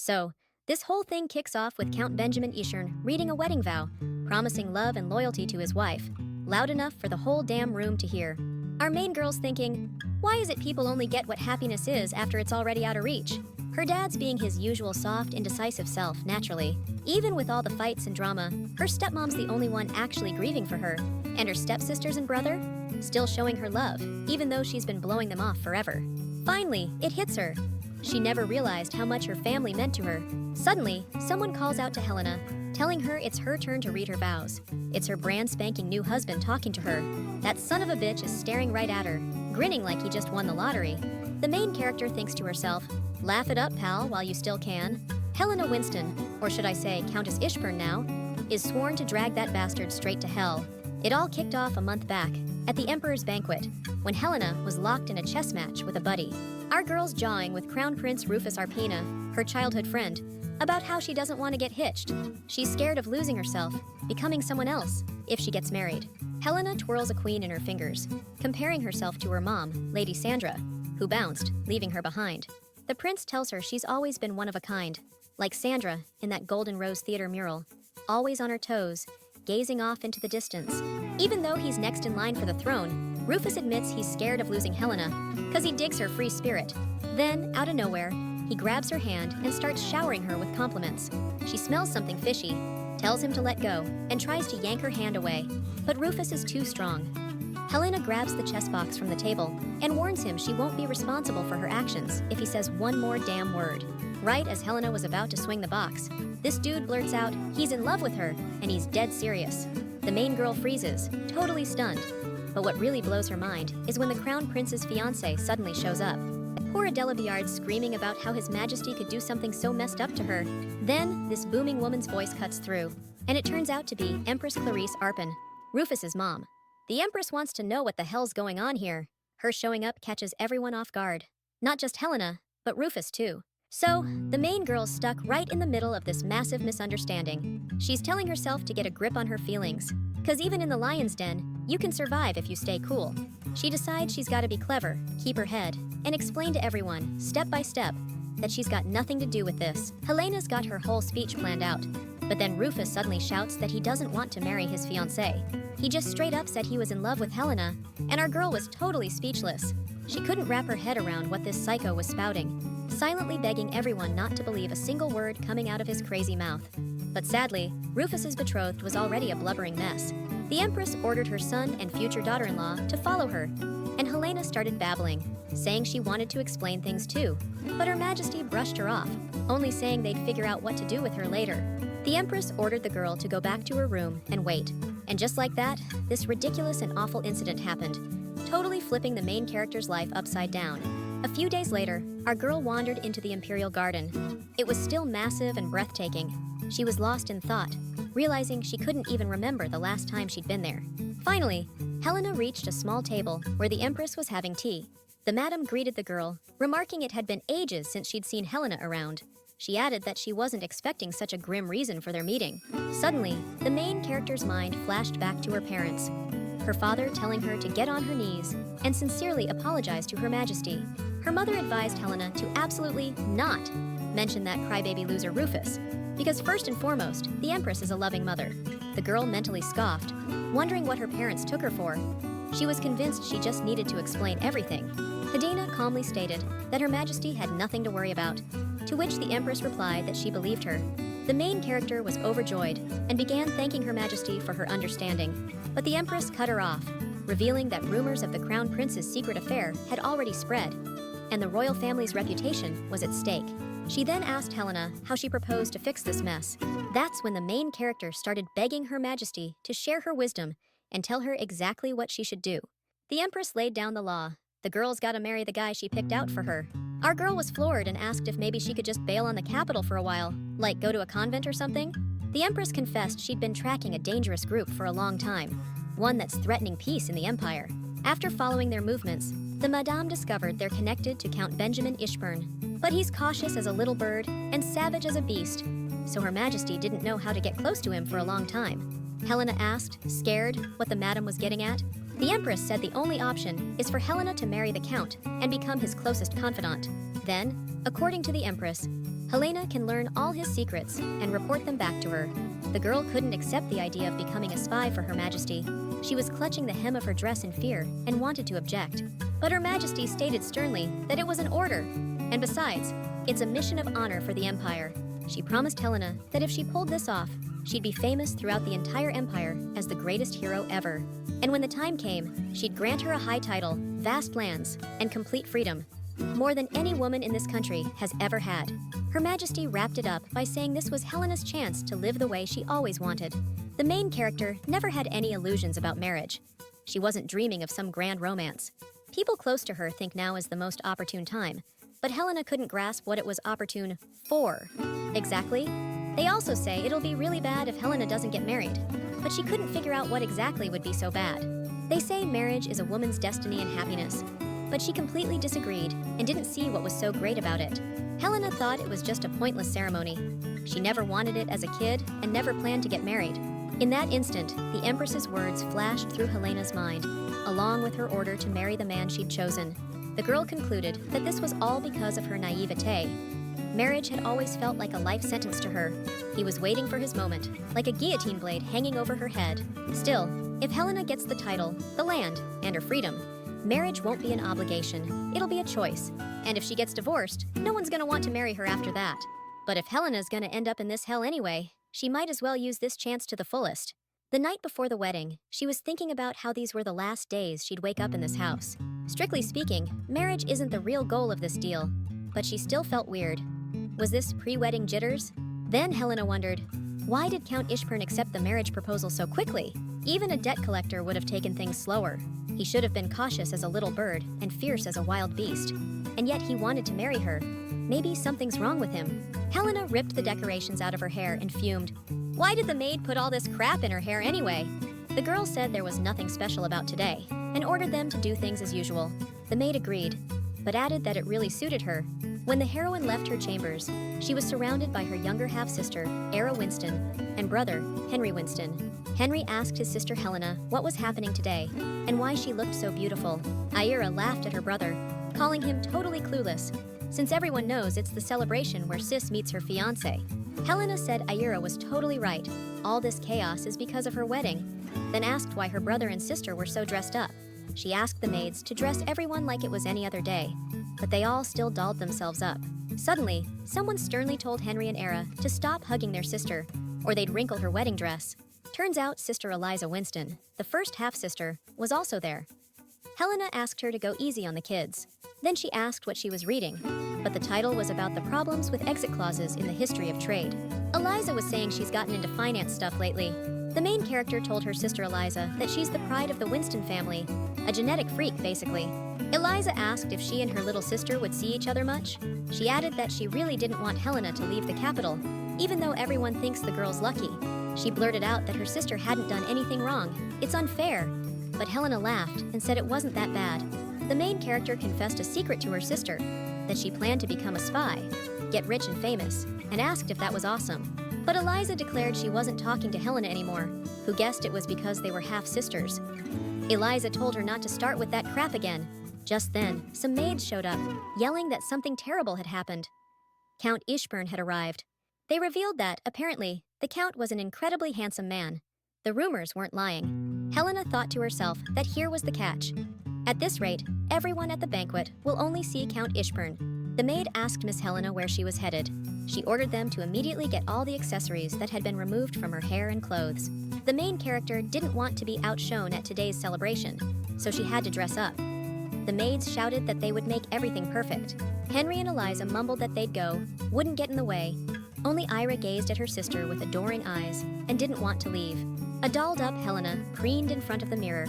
So, this whole thing kicks off with Count Benjamin Ishburn reading a wedding vow, promising love and loyalty to his wife, loud enough for the whole damn room to hear. Our main girl's thinking, why is it people only get what happiness is after it's already out of reach? Her dad's being his usual soft, indecisive self, naturally. Even with all the fights and drama, her stepmom's the only one actually grieving for her, and her stepsisters and brother? Still showing her love, even though she's been blowing them off forever. Finally, it hits her. She never realized how much her family meant to her. Suddenly, someone calls out to Helena, telling her it's her turn to read her vows. It's her brand spanking new husband talking to her. That son of a bitch is staring right at her, grinning like he just won the lottery. The main character thinks to herself, laugh it up, pal, while you still can. Helena Winston, or should I say Countess Ishburn now, is sworn to drag that bastard straight to hell. It all kicked off a month back, at the Emperor's banquet, when Helena was locked in a chess match with a buddy. Our girl's jawing with Crown Prince Rufus, her childhood friend, about how she doesn't want to get hitched. She's scared of losing herself, becoming someone else, if she gets married. Helena twirls a queen in her fingers, comparing herself to her mom, Lady Sandra, who bounced, leaving her behind. The prince tells her she's always been one of a kind, like Sandra in that Golden Rose Theater mural, always on her toes, gazing off into the distance. Even though he's next in line for the throne, Rufus admits he's scared of losing Helena, because he digs her free spirit. Then, out of nowhere, he grabs her hand and starts showering her with compliments. She smells something fishy, tells him to let go, and tries to yank her hand away, but Rufus is too strong. Helena grabs the chess box from the table and warns him she won't be responsible for her actions if he says one more damn word. Right as Helena was about to swing the box, this dude blurts out he's in love with her and he's dead serious. The main girl freezes, totally stunned. But what really blows her mind is when the Crown Prince's fiancé suddenly shows up. Poor Adela Viard's screaming about how His Majesty could do something so messed up to her. Then, this booming woman's voice cuts through, and it turns out to be Empress Clarice Arpin, Rufus's mom. The Empress wants to know what the hell's going on here. Her showing up catches everyone off guard. Not just Helena, but Rufus too. So, the main girl's stuck right in the middle of this massive misunderstanding. She's telling herself to get a grip on her feelings, because even in the lion's den, you can survive if you stay cool. She decides she's got to be clever, keep her head, and explain to everyone, step by step, that she's got nothing to do with this. Helena's got her whole speech planned out, but then Rufus suddenly shouts that he doesn't want to marry his fiancée. He just straight up said he was in love with Helena, and our girl was totally speechless. She couldn't wrap her head around what this psycho was spouting, silently begging everyone not to believe a single word coming out of his crazy mouth. But sadly, Rufus's betrothed was already a blubbering mess. The Empress ordered her son and future daughter-in-law to follow her, and Helena started babbling, saying she wanted to explain things too. But Her Majesty brushed her off, only saying they'd figure out what to do with her later. The Empress ordered the girl to go back to her room and wait. And just like that, this ridiculous and awful incident happened, totally flipping the main character's life upside down. A few days later, our girl wandered into the Imperial Garden. It was still massive and breathtaking. She was lost in thought, realizing she couldn't even remember the last time she'd been there. Finally, Helena reached a small table where the Empress was having tea. The madam greeted the girl, remarking it had been ages since she'd seen Helena around. She added that she wasn't expecting such a grim reason for their meeting. Suddenly, the main character's mind flashed back to her parents. Her father telling her to get on her knees and sincerely apologize to Her Majesty. Her mother advised Helena to absolutely not mention that crybaby loser Rufus, because first and foremost, the Empress is a loving mother. The girl mentally scoffed, wondering what her parents took her for. She was convinced she just needed to explain everything. Helena calmly stated that Her Majesty had nothing to worry about, to which the Empress replied that she believed her. The main character was overjoyed and began thanking Her Majesty for her understanding, but the Empress cut her off, revealing that rumors of the Crown Prince's secret affair had already spread, and the royal family's reputation was at stake. She then asked Helena how she proposed to fix this mess. That's when the main character started begging Her Majesty to share her wisdom and tell her exactly what she should do. The Empress laid down the law. The girl's gotta marry the guy she picked out for her. Our girl was floored and asked if maybe she could just bail on the capital for a while, like go to a convent or something. The Empress confessed she'd been tracking a dangerous group for a long time, one that's threatening peace in the empire. After following their movements, the Madame discovered they're connected to Count Benjamin Ishburn, but he's cautious as a little bird and savage as a beast, so Her Majesty didn't know how to get close to him for a long time. Helena asked, scared, what the Madame was getting at. The Empress said the only option is for Helena to marry the Count and become his closest confidant. Then, according to the Empress, Helena can learn all his secrets and report them back to her. The girl couldn't accept the idea of becoming a spy for Her Majesty. She was clutching the hem of her dress in fear and wanted to object. But Her Majesty stated sternly that it was an order. And besides, it's a mission of honor for the Empire. She promised Helena that if she pulled this off, she'd be famous throughout the entire Empire as the greatest hero ever. And when the time came, she'd grant her a high title, vast lands, and complete freedom. More than any woman in this country has ever had. Her Majesty wrapped it up by saying this was Helena's chance to live the way she always wanted. The main character never had any illusions about marriage. She wasn't dreaming of some grand romance. People close to her think now is the most opportune time, but Helena couldn't grasp what it was opportune for. Exactly? They also say it'll be really bad if Helena doesn't get married, but she couldn't figure out what exactly would be so bad. They say marriage is a woman's destiny and happiness, but she completely disagreed and didn't see what was so great about it. Helena thought it was just a pointless ceremony. She never wanted it as a kid and never planned to get married. In that instant, the Empress's words flashed through Helena's mind, along with her order to marry the man she'd chosen. The girl concluded that this was all because of her naivete. Marriage had always felt like a life sentence to her. He was waiting for his moment, like a guillotine blade hanging over her head. Still, if Helena gets the title, the land, and her freedom, marriage won't be an obligation, it'll be a choice. And if she gets divorced, no one's gonna want to marry her after that. But if Helena's gonna end up in this hell anyway, she might as well use this chance to the fullest. The night before the wedding, she was thinking about how these were the last days she'd wake up in this house. Strictly speaking, marriage isn't the real goal of this deal, but she still felt weird. Was this pre-wedding jitters? Then Helena wondered, why did Count Ishburn accept the marriage proposal so quickly? Even a debt collector would have taken things slower. He should have been cautious as a little bird and fierce as a wild beast. And yet he wanted to marry her. Maybe something's wrong with him. Helena ripped the decorations out of her hair and fumed. Why did the maid put all this crap in her hair anyway? The girl said there was nothing special about today and ordered them to do things as usual. The maid agreed, but added that it really suited her. When the heroine left her chambers, she was surrounded by her younger half-sister, Helena Winston, and brother, Henry Winston. Henry asked his sister Helena what was happening today and why she looked so beautiful. Ira laughed at her brother, calling him totally clueless, since everyone knows it's the celebration where Sis meets her fiancé. Helena said Ira was totally right. All this chaos is because of her wedding, then asked why her brother and sister were so dressed up. She asked the maids to dress everyone like it was any other day, but they all still dolled themselves up. Suddenly, someone sternly told Henry and Era to stop hugging their sister, or they'd wrinkle her wedding dress. Turns out Sister Eliza Winston, the first half-sister, was also there. Helena asked her to go easy on the kids. Then she asked what she was reading, but the title was about the problems with exit clauses in the history of trade. Eliza was saying she's gotten into finance stuff lately. The main character told her sister Eliza that she's the pride of the Winston family, a genetic freak, basically. Eliza asked if she and her little sister would see each other much. She added that she really didn't want Helena to leave the capital, even though everyone thinks the girl's lucky. She blurted out that her sister hadn't done anything wrong. It's unfair. But Helena laughed and said it wasn't that bad. The main character confessed a secret to her sister, that she planned to become a spy, get rich and famous, and asked if that was awesome. But Eliza declared she wasn't talking to Helena anymore, who guessed it was because they were half-sisters. Eliza told her not to start with that crap again. Just then, some maids showed up, yelling that something terrible had happened. Count Ishburn had arrived. They revealed that, apparently, the Count was an incredibly handsome man. The rumors weren't lying. Helena thought to herself that here was the catch. At this rate, everyone at the banquet will only see Count Ishburn. The maid asked Miss Helena where she was headed. She ordered them to immediately get all the accessories that had been removed from her hair and clothes. The main character didn't want to be outshone at today's celebration, so she had to dress up. The maids shouted that they would make everything perfect. Henry and Eliza mumbled that they'd go, wouldn't get in the way. Only Ira gazed at her sister with adoring eyes and didn't want to leave. A dolled-up Helena preened in front of the mirror,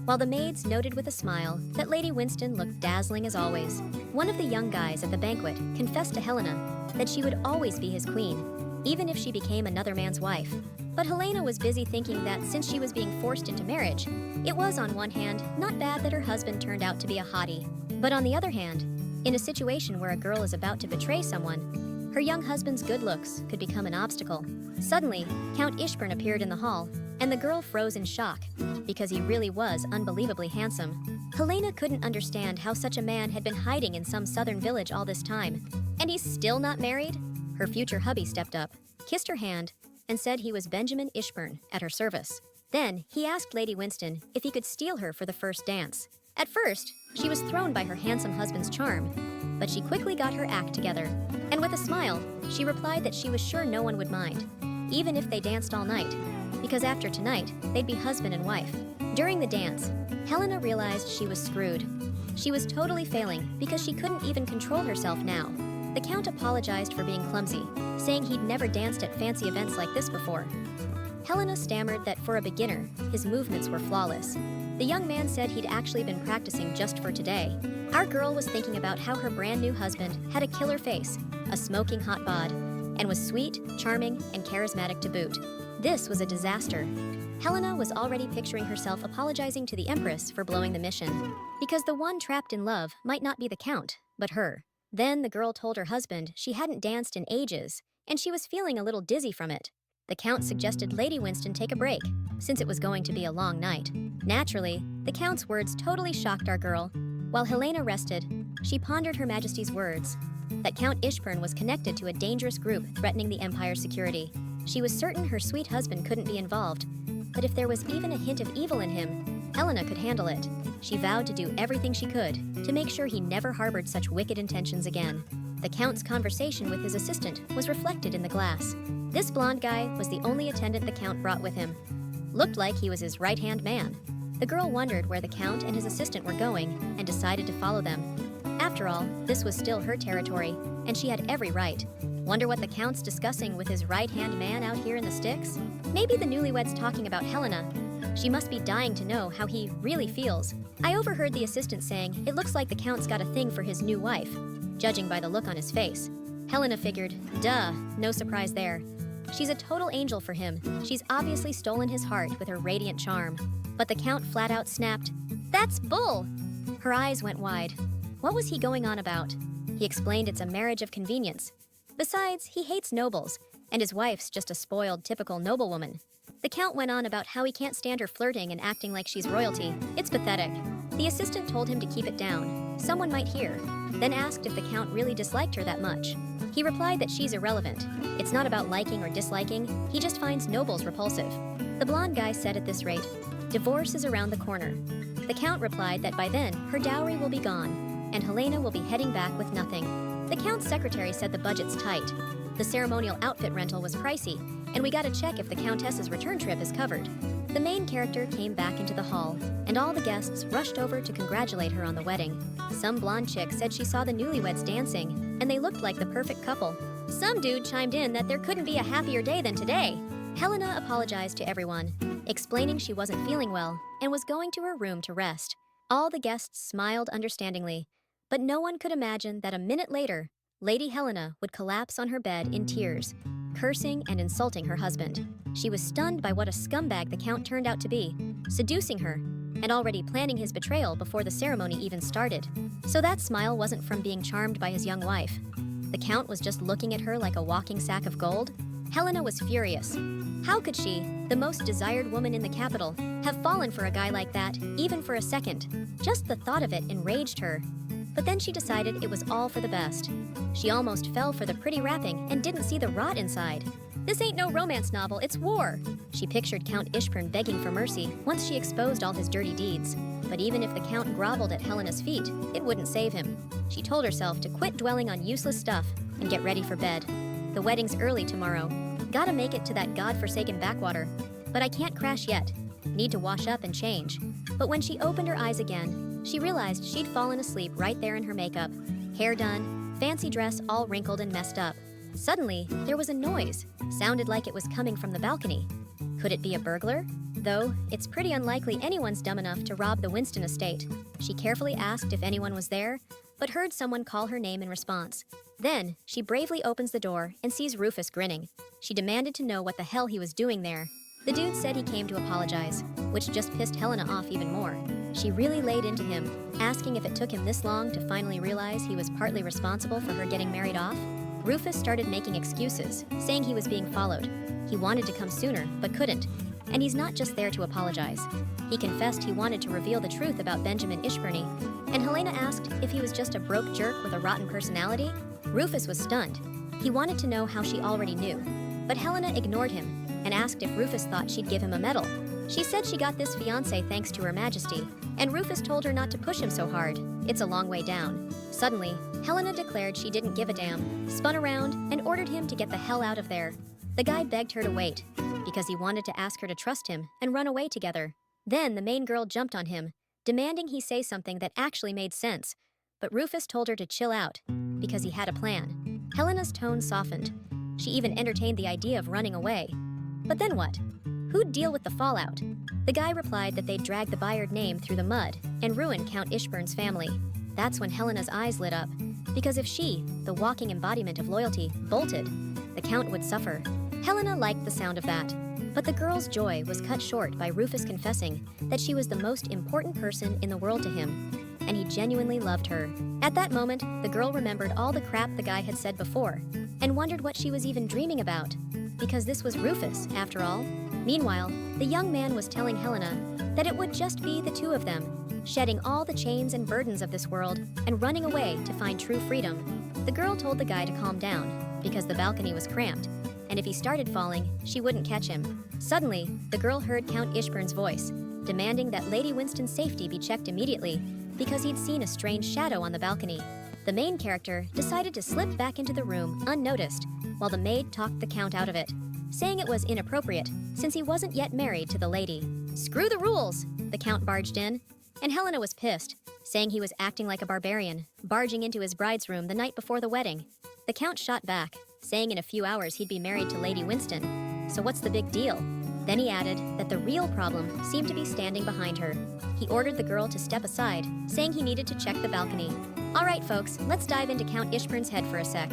while the maids noted with a smile that Lady Winston looked dazzling as always. One of the young guys at the banquet confessed to Helena that she would always be his queen, even if she became another man's wife. But Helena was busy thinking that since she was being forced into marriage, it was, on one hand, not bad that her husband turned out to be a hottie. But on the other hand, in a situation where a girl is about to betray someone, her young husband's good looks could become an obstacle. Suddenly, Count Ishburn appeared in the hall, and the girl froze in shock, because he really was unbelievably handsome. Helena couldn't understand how such a man had been hiding in some southern village all this time. And he's still not married? Her future hubby stepped up, kissed her hand, and said he was Benjamin Ishburn at her service. Then, he asked Lady Winston if he could steal her for the first dance. At first, she was thrown by her handsome husband's charm, but she quickly got her act together, and with a smile, she replied that she was sure no one would mind, even if they danced all night, because after tonight, they'd be husband and wife. During the dance, Helena realized she was screwed. She was totally failing because she couldn't even control herself now. The Count apologized for being clumsy, saying he'd never danced at fancy events like this before. Helena stammered that for a beginner, his movements were flawless. The young man said he'd actually been practicing just for today. Our girl was thinking about how her brand new husband had a killer face, a smoking hot bod, and was sweet, charming, and charismatic to boot. This was a disaster. Helena was already picturing herself apologizing to the Empress for blowing the mission, because the one trapped in love might not be the Count, but her. Then the girl told her husband she hadn't danced in ages, and she was feeling a little dizzy from it. The Count suggested Lady Winston take a break, since it was going to be a long night. Naturally, the Count's words totally shocked our girl. While Helena rested, she pondered Her Majesty's words, that Count Ishburn was connected to a dangerous group threatening the Empire's security. She was certain her sweet husband couldn't be involved, but if there was even a hint of evil in him, Helena could handle it. She vowed to do everything she could to make sure he never harbored such wicked intentions again. The Count's conversation with his assistant was reflected in the glass. This blonde guy was the only attendant the Count brought with him. Looked like he was his right-hand man. The girl wondered where the Count and his assistant were going and decided to follow them. After all, this was still her territory, and she had every right. Wonder what the Count's discussing with his right-hand man out here in the sticks? Maybe the newlywed's talking about Helena. She must be dying to know how he really feels. I overheard the assistant saying it looks like the Count's got a thing for his new wife, judging by the look on his face. Helena figured, duh, no surprise there. She's a total angel for him. She's obviously stolen his heart with her radiant charm. But the Count flat out snapped, "That's bull!" Her eyes went wide. What was he going on about? He explained it's a marriage of convenience. Besides, he hates nobles, and his wife's just a spoiled, typical noblewoman. The Count went on about how he can't stand her flirting and acting like she's royalty. It's pathetic. The assistant told him to keep it down. Someone might hear. Then asked if the Count really disliked her that much. He replied that she's irrelevant. It's not about liking or disliking. He just finds nobles repulsive. The blonde guy said at this rate, divorce is around the corner. The Count replied that by then, her dowry will be gone, and Helena will be heading back with nothing. The Count's secretary said the budget's tight. The ceremonial outfit rental was pricey, and we gotta check if the Countess's return trip is covered. The main character came back into the hall, and all the guests rushed over to congratulate her on the wedding. Some blonde chick said she saw the newlyweds dancing, and they looked like the perfect couple. Some dude chimed in that there couldn't be a happier day than today. Helena apologized to everyone, explaining she wasn't feeling well and was going to her room to rest. All the guests smiled understandingly, but no one could imagine that a minute later, Lady Helena would collapse on her bed in tears, cursing and insulting her husband. She was stunned by what a scumbag the Count turned out to be, seducing her, and already planning his betrayal before the ceremony even started. So that smile wasn't from being charmed by his young wife. The Count was just looking at her like a walking sack of gold. Helena was furious. How could she, the most desired woman in the capital, have fallen for a guy like that, even for a second? Just the thought of it enraged her. But then she decided it was all for the best. She almost fell for the pretty wrapping and didn't see the rot inside. This ain't no romance novel, it's war. She pictured Count Ishburn begging for mercy once she exposed all his dirty deeds. But even if the Count groveled at Helena's feet, it wouldn't save him. She told herself to quit dwelling on useless stuff and get ready for bed. The wedding's early tomorrow. Gotta make it to that godforsaken backwater. But I can't crash yet. Need to wash up and change. But when she opened her eyes again, she realized she'd fallen asleep right there in her makeup. Hair done, fancy dress all wrinkled and messed up. Suddenly, there was a noise. Sounded like it was coming from the balcony. Could it be a burglar? Though, it's pretty unlikely anyone's dumb enough to rob the Winston estate. She carefully asked if anyone was there, but heard someone call her name in response. Then, she bravely opens the door and sees Rufus grinning. She demanded to know what the hell he was doing there. The dude said he came to apologize, which just pissed Helena off even more. She really laid into him, asking if it took him this long to finally realize he was partly responsible for her getting married off. Rufus started making excuses, saying he was being followed. He wanted to come sooner, but couldn't. And he's not just there to apologize. He confessed he wanted to reveal the truth about Benjamin Ishburn, and Helena asked if he was just a broke jerk with a rotten personality. Rufus was stunned. He wanted to know how she already knew, but Helena ignored him and asked if Rufus thought she'd give him a medal. She said she got this fiancé thanks to Her Majesty, and Rufus told her not to push him so hard. It's a long way down. Suddenly, Helena declared she didn't give a damn, spun around, and ordered him to get the hell out of there. The guy begged her to wait, because he wanted to ask her to trust him and run away together. Then the main girl jumped on him, demanding he say something that actually made sense, but Rufus told her to chill out, because he had a plan. Helena's tone softened. She even entertained the idea of running away. But then what? Who'd deal with the fallout? The guy replied that they'd drag the Bayard name through the mud and ruin Count Ishburn's family. That's when Helena's eyes lit up, because if she, the walking embodiment of loyalty, bolted, the Count would suffer. Helena liked the sound of that, but the girl's joy was cut short by Rufus confessing that she was the most important person in the world to him, and he genuinely loved her. At that moment, the girl remembered all the crap the guy had said before, and wondered what she was even dreaming about, because this was Rufus, after all. Meanwhile, the young man was telling Helena that it would just be the two of them, shedding all the chains and burdens of this world and running away to find true freedom. The girl told the guy to calm down, because the balcony was cramped, and if he started falling, she wouldn't catch him. Suddenly, the girl heard Count Ishburn's voice, demanding that Lady Winston's safety be checked immediately, because he'd seen a strange shadow on the balcony. The main character decided to slip back into the room unnoticed, while the maid talked the Count out of it, saying it was inappropriate since he wasn't yet married to the lady. "Screw the rules!" the Count barged in, and Helena was pissed, saying he was acting like a barbarian, barging into his bride's room the night before the wedding. The Count shot back, saying in a few hours he'd be married to Lady Winston, so what's the big deal? Then he added that the real problem seemed to be standing behind her. He ordered the girl to step aside, saying he needed to check the balcony. All right, folks, let's dive into Count Ishburn's head for a sec.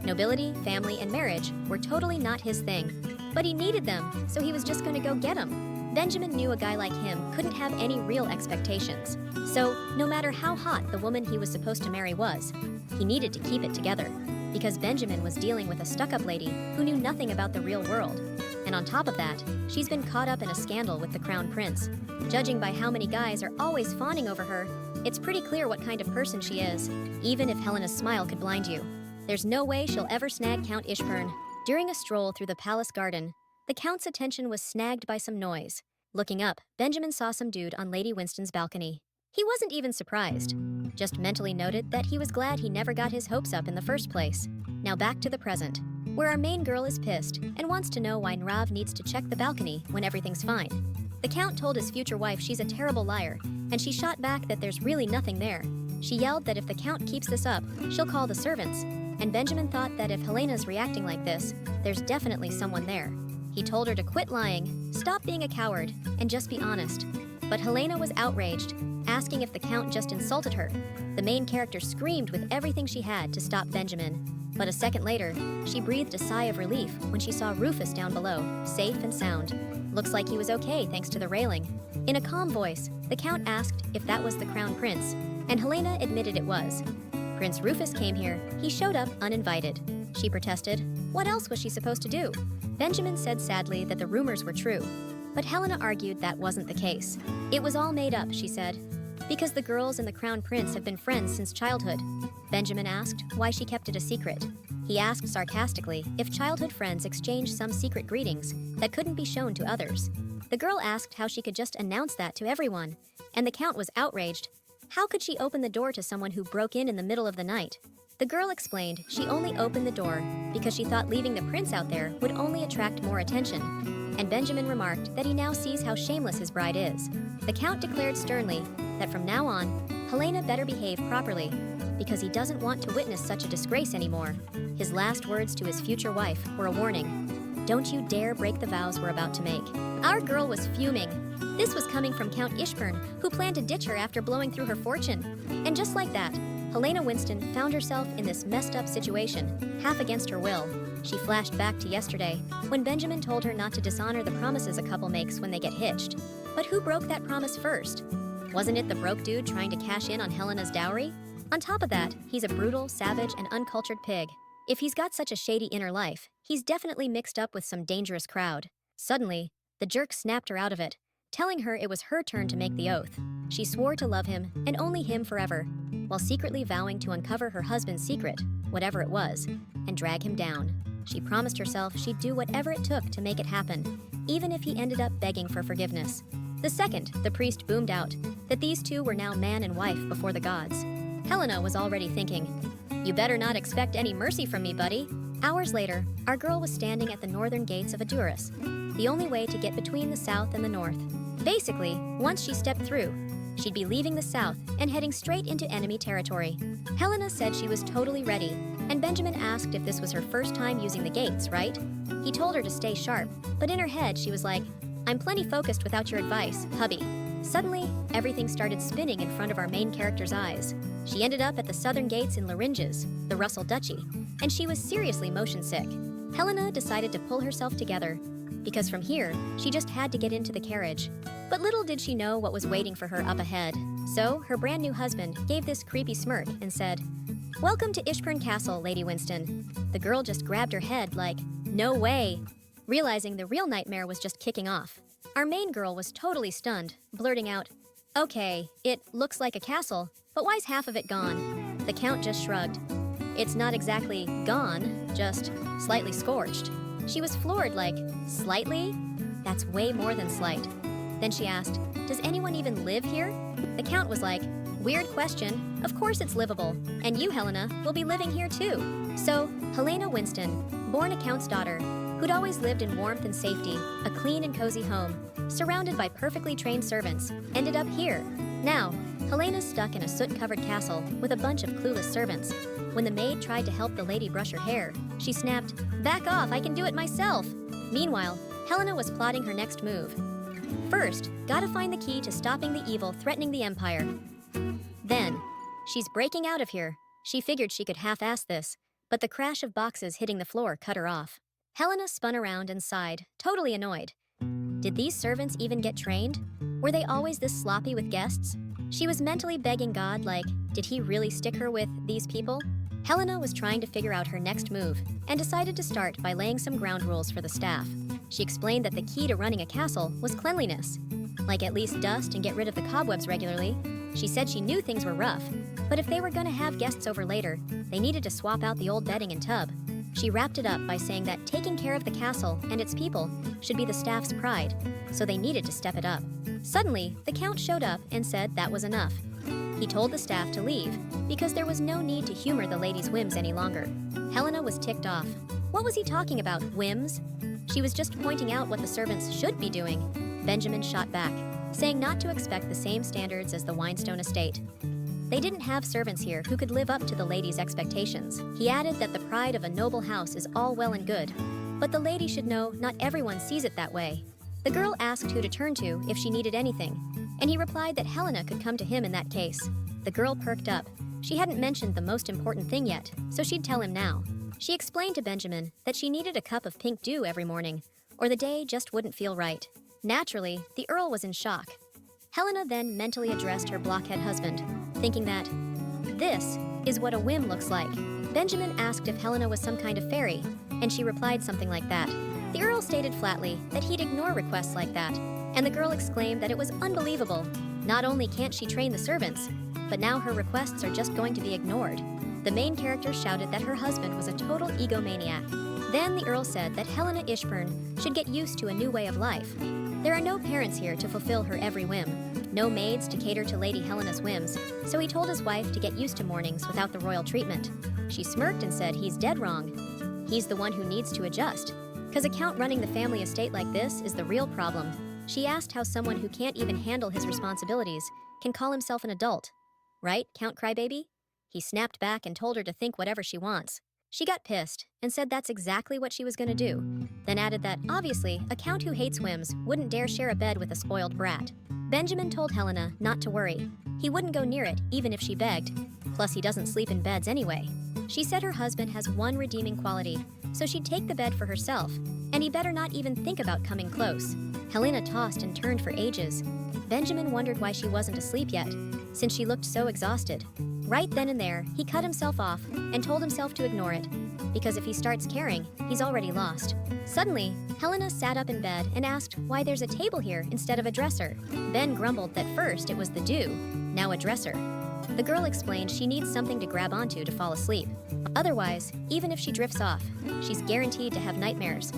Nobility, family, and marriage were totally not his thing. But he needed them, so he was just going to go get them. Benjamin knew a guy like him couldn't have any real expectations. So, no matter how hot the woman he was supposed to marry was, he needed to keep it together. Because Benjamin was dealing with a stuck-up lady who knew nothing about the real world. And on top of that, she's been caught up in a scandal with the Crown Prince. Judging by how many guys are always fawning over her, it's pretty clear what kind of person she is, even if Helena's smile could blind you. There's no way she'll ever snag Count Ishburn. During a stroll through the palace garden, the Count's attention was snagged by some noise. Looking up, Benjamin saw some dude on Lady Winston's balcony. He wasn't even surprised, just mentally noted that he was glad he never got his hopes up in the first place. Now back to the present, where our main girl is pissed and wants to know why Nrav needs to check the balcony when everything's fine. The Count told his future wife she's a terrible liar, and she shot back that there's really nothing there. She yelled that if the Count keeps this up, she'll call the servants, and Benjamin thought that if Helena's reacting like this, there's definitely someone there. He told her to quit lying, stop being a coward, and just be honest. But Helena was outraged, asking if the Count just insulted her. The main character screamed with everything she had to stop Benjamin. But a second later, she breathed a sigh of relief when she saw Rufus down below, safe and sound. Looks like he was okay thanks to the railing. In a calm voice, the Count asked if that was the Crown Prince, and Helena admitted it was. Prince Rufus came here. He showed up uninvited. She protested. What else was she supposed to do? Benjamin said sadly that the rumors were true, but Helena argued that wasn't the case. It was all made up, she said, because the girls and the Crown Prince have been friends since childhood. Benjamin asked why she kept it a secret. He asked sarcastically if childhood friends exchanged some secret greetings that couldn't be shown to others. The girl asked how she could just announce that to everyone, and the Count was outraged. How could she open the door to someone who broke in the middle of the night? The girl explained she only opened the door because she thought leaving the prince out there would only attract more attention. And Benjamin remarked that he now sees how shameless his bride is. The Count declared sternly that from now on, Helena better behave properly, because he doesn't want to witness such a disgrace anymore. His last words to his future wife were a warning. Don't you dare break the vows we're about to make. Our girl was fuming. This was coming from Count Ishburn, who planned to ditch her after blowing through her fortune. And just like that, Helena Winston found herself in this messed up situation, half against her will. She flashed back to yesterday, when Benjamin told her not to dishonor the promises a couple makes when they get hitched. But who broke that promise first? Wasn't it the broke dude trying to cash in on Helena's dowry? On top of that, he's a brutal, savage, and uncultured pig. If he's got such a shady inner life, he's definitely mixed up with some dangerous crowd. Suddenly, the jerk snapped her out of it, telling her it was her turn to make the oath. She swore to love him, and only him forever, while secretly vowing to uncover her husband's secret, whatever it was. and drag him down. She promised herself she'd do whatever it took to make it happen, even if he ended up begging for forgiveness. The second the priest boomed out that these two were now man and wife before the gods, Helena was already thinking, "You better not expect any mercy from me, buddy." Hours later, our girl was standing at the northern gates of Aduris, the only way to get between the south and the north. Basically, once she stepped through, she'd be leaving the south and heading straight into enemy territory. Helena said she was totally ready, and Benjamin asked if this was her first time using the gates, right? He told her to stay sharp, but in her head she was like, "I'm plenty focused without your advice, hubby." Suddenly, everything started spinning in front of our main character's eyes. She ended up at the southern gates in Larynges, the Russell Duchy, and she was seriously motion sick. Helena decided to pull herself together, because from here, she just had to get into the carriage. But little did she know what was waiting for her up ahead. So, her brand new husband gave this creepy smirk and said, "Welcome to Ishburn Castle, Lady Winston." The girl just grabbed her head like, "No way!" realizing the real nightmare was just kicking off. Our main girl was totally stunned, blurting out, "Okay, it looks like a castle, but why's half of it gone?" The Count just shrugged. "It's not exactly gone, just slightly scorched." She was floored like, "Slightly? That's way more than slight." Then she asked, "Does anyone even live here?" The Count was like, "Weird question. Of course it's livable. And you, Helena, will be living here too." So, Helena Winston, born a Count's daughter, who'd always lived in warmth and safety, a clean and cozy home, surrounded by perfectly trained servants, ended up here. Now, Helena's stuck in a soot-covered castle with a bunch of clueless servants. When the maid tried to help the lady brush her hair, she snapped, "Back off, I can do it myself." Meanwhile, Helena was plotting her next move. First, gotta find the key to stopping the evil threatening the Empire. Then, she's breaking out of here. She figured she could half-ass this, but the crash of boxes hitting the floor cut her off. Helena spun around and sighed, totally annoyed. Did these servants even get trained? Were they always this sloppy with guests? She was mentally begging God like, did he really stick her with these people? Helena was trying to figure out her next move and decided to start by laying some ground rules for the staff. She explained that the key to running a castle was cleanliness, like at least dust and get rid of the cobwebs regularly. She said she knew things were rough, but if they were going to have guests over later, they needed to swap out the old bedding and tub. She wrapped it up by saying that taking care of the castle and its people should be the staff's pride, so they needed to step it up. Suddenly, the Count showed up and said that was enough. He told the staff to leave because there was no need to humor the lady's whims any longer. Helena was ticked off. What was he talking about, whims? She was just pointing out what the servants should be doing. Benjamin shot back, saying not to expect the same standards as the Winestone estate. They didn't have servants here who could live up to the lady's expectations. He added that the pride of a noble house is all well and good, but the lady should know not everyone sees it that way. The girl asked who to turn to if she needed anything, and he replied that Helena could come to him in that case. The girl perked up. She hadn't mentioned the most important thing yet, so she'd tell him now. She explained to Benjamin that she needed a cup of pink dew every morning, or the day just wouldn't feel right. Naturally, the Earl was in shock. Helena then mentally addressed her blockhead husband, thinking that, this is what a whim looks like. Benjamin asked if Helena was some kind of fairy, and she replied something like that. The Earl stated flatly that he'd ignore requests like that, and the girl exclaimed that it was unbelievable. Not only can't she train the servants, but now her requests are just going to be ignored. The main character shouted that her husband was a total egomaniac. Then the Earl said that Helena Ishburn should get used to a new way of life. There are no parents here to fulfill her every whim, no maids to cater to Lady Helena's whims, so he told his wife to get used to mornings without the royal treatment. She smirked and said he's dead wrong. He's the one who needs to adjust, because a count running the family estate like this is the real problem. She asked how someone who can't even handle his responsibilities can call himself an adult. Right, Count Crybaby? He snapped back and told her to think whatever she wants. She got pissed and said that's exactly what she was going to do, then added that, obviously, a count who hates whims wouldn't dare share a bed with a spoiled brat. Benjamin told Helena not to worry. He wouldn't go near it, even if she begged. Plus, he doesn't sleep in beds anyway. She said her husband has one redeeming quality, so she'd take the bed for herself, and he better not even think about coming close. Helena tossed and turned for ages. Benjamin wondered why she wasn't asleep yet, since she looked so exhausted. Right then and there, he cut himself off and told himself to ignore it, because if he starts caring, he's already lost. Suddenly, Helena sat up in bed and asked why there's a table here instead of a dresser. Ben grumbled that first it was the dew, now a dresser. The girl explained she needs something to grab onto to fall asleep. Otherwise, even if she drifts off, she's guaranteed to have nightmares.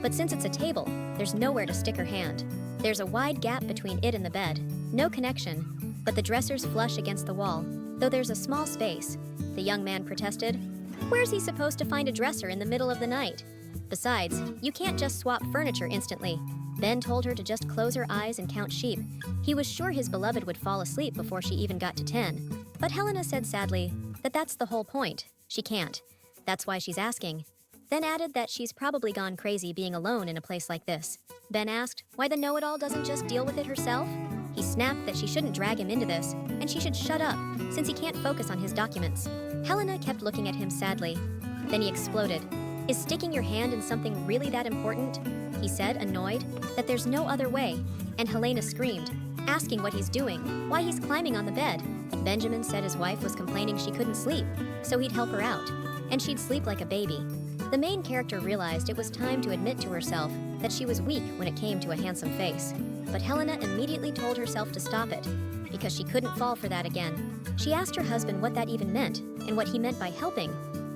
But since it's a table, there's nowhere to stick her hand. There's a wide gap between it and the bed, no connection, but the dresser's flush against the wall, though there's a small space. The young man protested. Where's he supposed to find a dresser in the middle of the night? Besides, you can't just swap furniture instantly. Ben told her to just close her eyes and count sheep. He was sure his beloved would fall asleep before she even got to 10. But Helena said sadly that that's the whole point. She can't. That's why she's asking. Then added that she's probably gone crazy being alone in a place like this. Ben asked why the know-it-all doesn't just deal with it herself. He snapped that she shouldn't drag him into this, and she should shut up, since he can't focus on his documents. Helena kept looking at him sadly. Then he exploded. Is sticking your hand in something really that important? He said, annoyed, that there's no other way. And Helena screamed, asking what he's doing, why he's climbing on the bed. Benjamin said his wife was complaining she couldn't sleep, so he'd help her out, and she'd sleep like a baby. The main character realized it was time to admit to herself that she was weak when it came to a handsome face. But Helena immediately told herself to stop it, because she couldn't fall for that again. She asked her husband what that even meant, and what he meant by helping,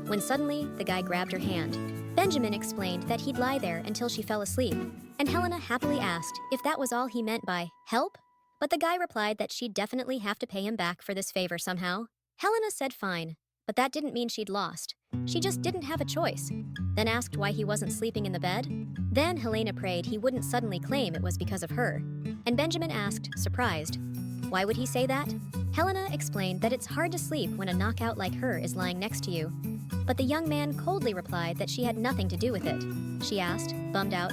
when suddenly the guy grabbed her hand. Benjamin explained that he'd lie there until she fell asleep, and Helena happily asked if that was all he meant by help? But the guy replied that she'd definitely have to pay him back for this favor somehow. Helena said fine, but that didn't mean she'd lost. She just didn't have a choice. Then asked why he wasn't sleeping in the bed. Then Helena prayed he wouldn't suddenly claim it was because of her. And Benjamin asked, surprised, why would he say that? Helena explained that it's hard to sleep when a knockout like her is lying next to you. But the young man coldly replied that she had nothing to do with it. She asked, bummed out,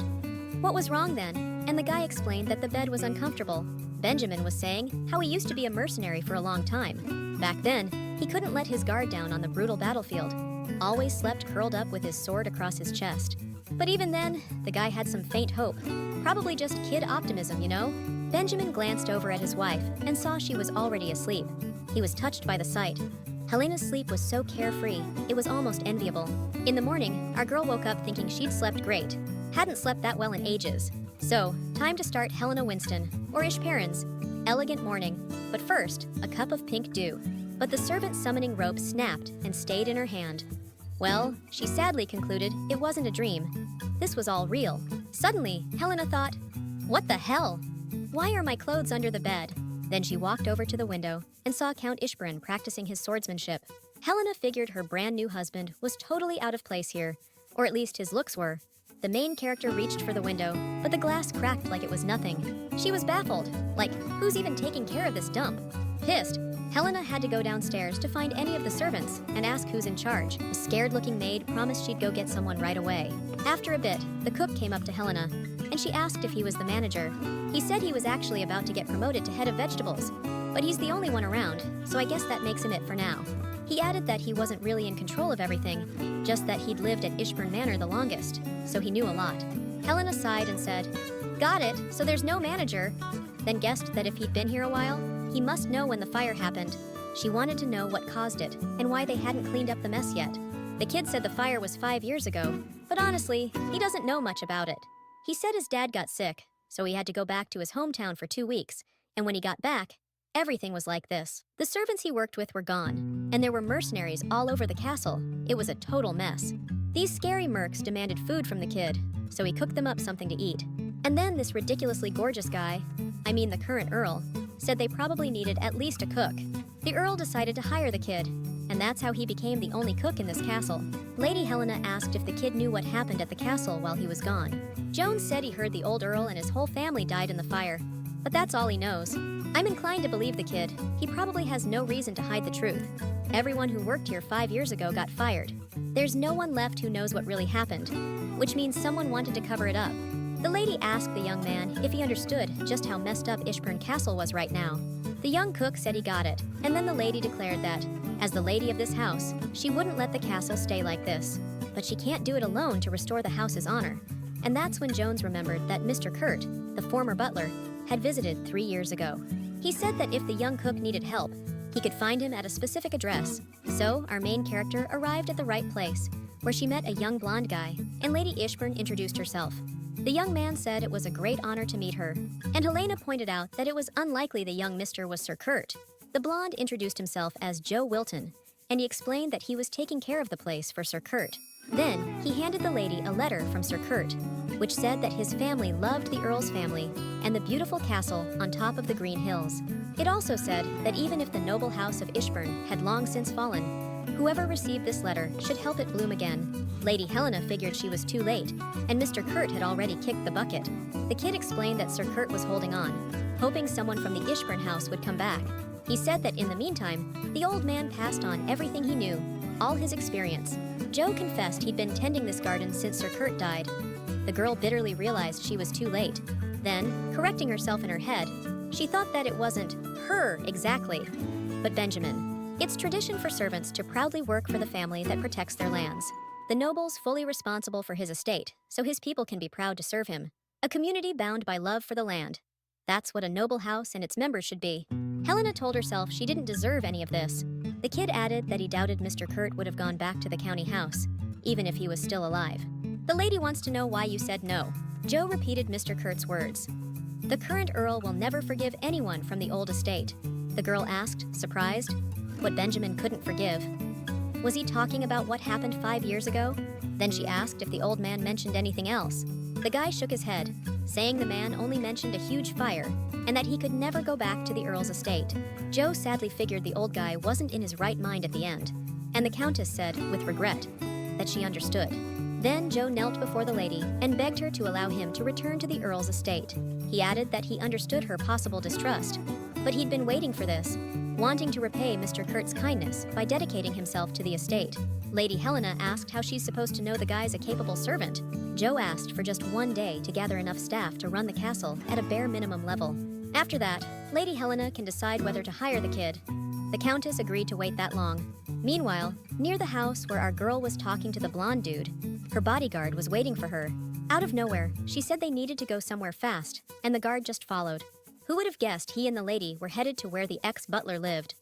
what was wrong then? And the guy explained that the bed was uncomfortable. Benjamin was saying how he used to be a mercenary for a long time. Back then, he couldn't let his guard down on the brutal battlefield. Always slept curled up with his sword across his chest. But even then, the guy had some faint hope. Probably just kid optimism, you know? Benjamin glanced over at his wife and saw she was already asleep. He was touched by the sight. Helena's sleep was so carefree, it was almost enviable. In the morning, our girl woke up thinking she'd slept great. Hadn't slept that well in ages. So, time to start Helena Winston, or Ishburn's, elegant morning. But first, a cup of pink dew. But the servant summoning rope snapped and stayed in her hand. Well, she sadly concluded it wasn't a dream. This was all real. Suddenly, Helena thought, what the hell? Why are my clothes under the bed? Then she walked over to the window and saw Count Ishburn practicing his swordsmanship. Helena figured her brand new husband was totally out of place here, or at least his looks were. The main character reached for the window, but the glass cracked like it was nothing. She was baffled, like, who's even taking care of this dump? Pissed, Helena had to go downstairs to find any of the servants and ask who's in charge. A scared-looking maid promised she'd go get someone right away. After a bit, the cook came up to Helena, and she asked if he was the manager. He said he was actually about to get promoted to head of vegetables, but he's the only one around, so I guess that makes him it for now. He added that he wasn't really in control of everything, just that he'd lived at Ishburn Manor the longest, so he knew a lot. Helena sighed and said, got it, so there's no manager. Then guessed that if he'd been here a while, he must know when the fire happened. She wanted to know what caused it and why they hadn't cleaned up the mess yet. The kid said the fire was 5 years ago, but honestly, he doesn't know much about it. He said his dad got sick, so he had to go back to his hometown for 2 weeks, and when he got back, everything was like this. The servants he worked with were gone, and there were mercenaries all over the castle. It was a total mess. These scary mercs demanded food from the kid, so he cooked them up something to eat. And then this ridiculously gorgeous guy, I mean the current Earl, said they probably needed at least a cook. The Earl decided to hire the kid, and that's how he became the only cook in this castle. Lady Helena asked if the kid knew what happened at the castle while he was gone. Jones said he heard the old Earl and his whole family died in the fire, but that's all he knows. I'm inclined to believe the kid. He probably has no reason to hide the truth. Everyone who worked here 5 years ago got fired. There's no one left who knows what really happened, which means someone wanted to cover it up. The lady asked the young man if he understood just how messed up Ishburn Castle was right now. The young cook said he got it, and then the lady declared that, as the lady of this house, she wouldn't let the castle stay like this. But she can't do it alone to restore the house's honor. And that's when Jones remembered that Mr. Kurt, the former butler, had visited 3 years ago. He said that if the young cook needed help, he could find him at a specific address. So our main character arrived at the right place, where she met a young blonde guy, and Lady Ishburn introduced herself. The young man said it was a great honor to meet her, and Helena pointed out that it was unlikely the young mister was Sir Kurt. The blonde introduced himself as Joe Wilton, and he explained that he was taking care of the place for Sir Kurt. Then, he handed the lady a letter from Sir Kurt, which said that his family loved the Earl's family and the beautiful castle on top of the Green Hills. It also said that even if the noble house of Ishburn had long since fallen, whoever received this letter should help it bloom again. Lady Helena figured she was too late, and Mr. Kurt had already kicked the bucket. The kid explained that Sir Kurt was holding on, hoping someone from the Ishburn house would come back. He said that in the meantime, the old man passed on everything he knew, all his experience. Joe confessed he'd been tending this garden since Sir Kurt died. The girl bitterly realized she was too late. Then, correcting herself in her head, she thought that it wasn't her exactly, but Benjamin. It's tradition for servants to proudly work for the family that protects their lands. The noble's fully responsible for his estate, so his people can be proud to serve him. A community bound by love for the land. That's what a noble house and its members should be. Helena told herself she didn't deserve any of this. The kid added that he doubted Mr. Kurt would have gone back to the county house, even if he was still alive. The lady wants to know why you said no. Joe repeated Mr. Kurt's words. The current Earl will never forgive anyone from the old estate. The girl asked, surprised, what Benjamin couldn't forgive. Was he talking about what happened 5 years ago? Then she asked if the old man mentioned anything else. The guy shook his head, saying the man only mentioned a huge fire and that he could never go back to the Earl's estate. Joe sadly figured the old guy wasn't in his right mind at the end, and the Countess said, with regret, that she understood. Then Joe knelt before the lady and begged her to allow him to return to the Earl's estate. He added that he understood her possible distrust, but he'd been waiting for this, wanting to repay Mr. Kurt's kindness by dedicating himself to the estate. Lady Helena asked how she's supposed to know the guy's a capable servant. Joe asked for just 1 day to gather enough staff to run the castle at a bare minimum level. After that, Lady Helena can decide whether to hire the kid. The Countess agreed to wait that long. Meanwhile, near the house where our girl was talking to the blonde dude, her bodyguard was waiting for her. Out of nowhere, she said they needed to go somewhere fast, and the guard just followed. Who would have guessed he and the lady were headed to where the ex-butler lived?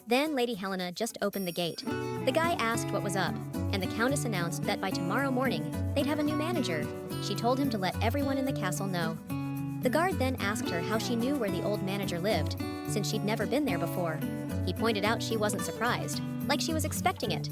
Then Lady Helena just opened the gate. The guy asked what was up, and the Countess announced that by tomorrow morning, they'd have a new manager. She told him to let everyone in the castle know. The guard then asked her how she knew where the old manager lived, since she'd never been there before. He pointed out she wasn't surprised, like she was expecting it.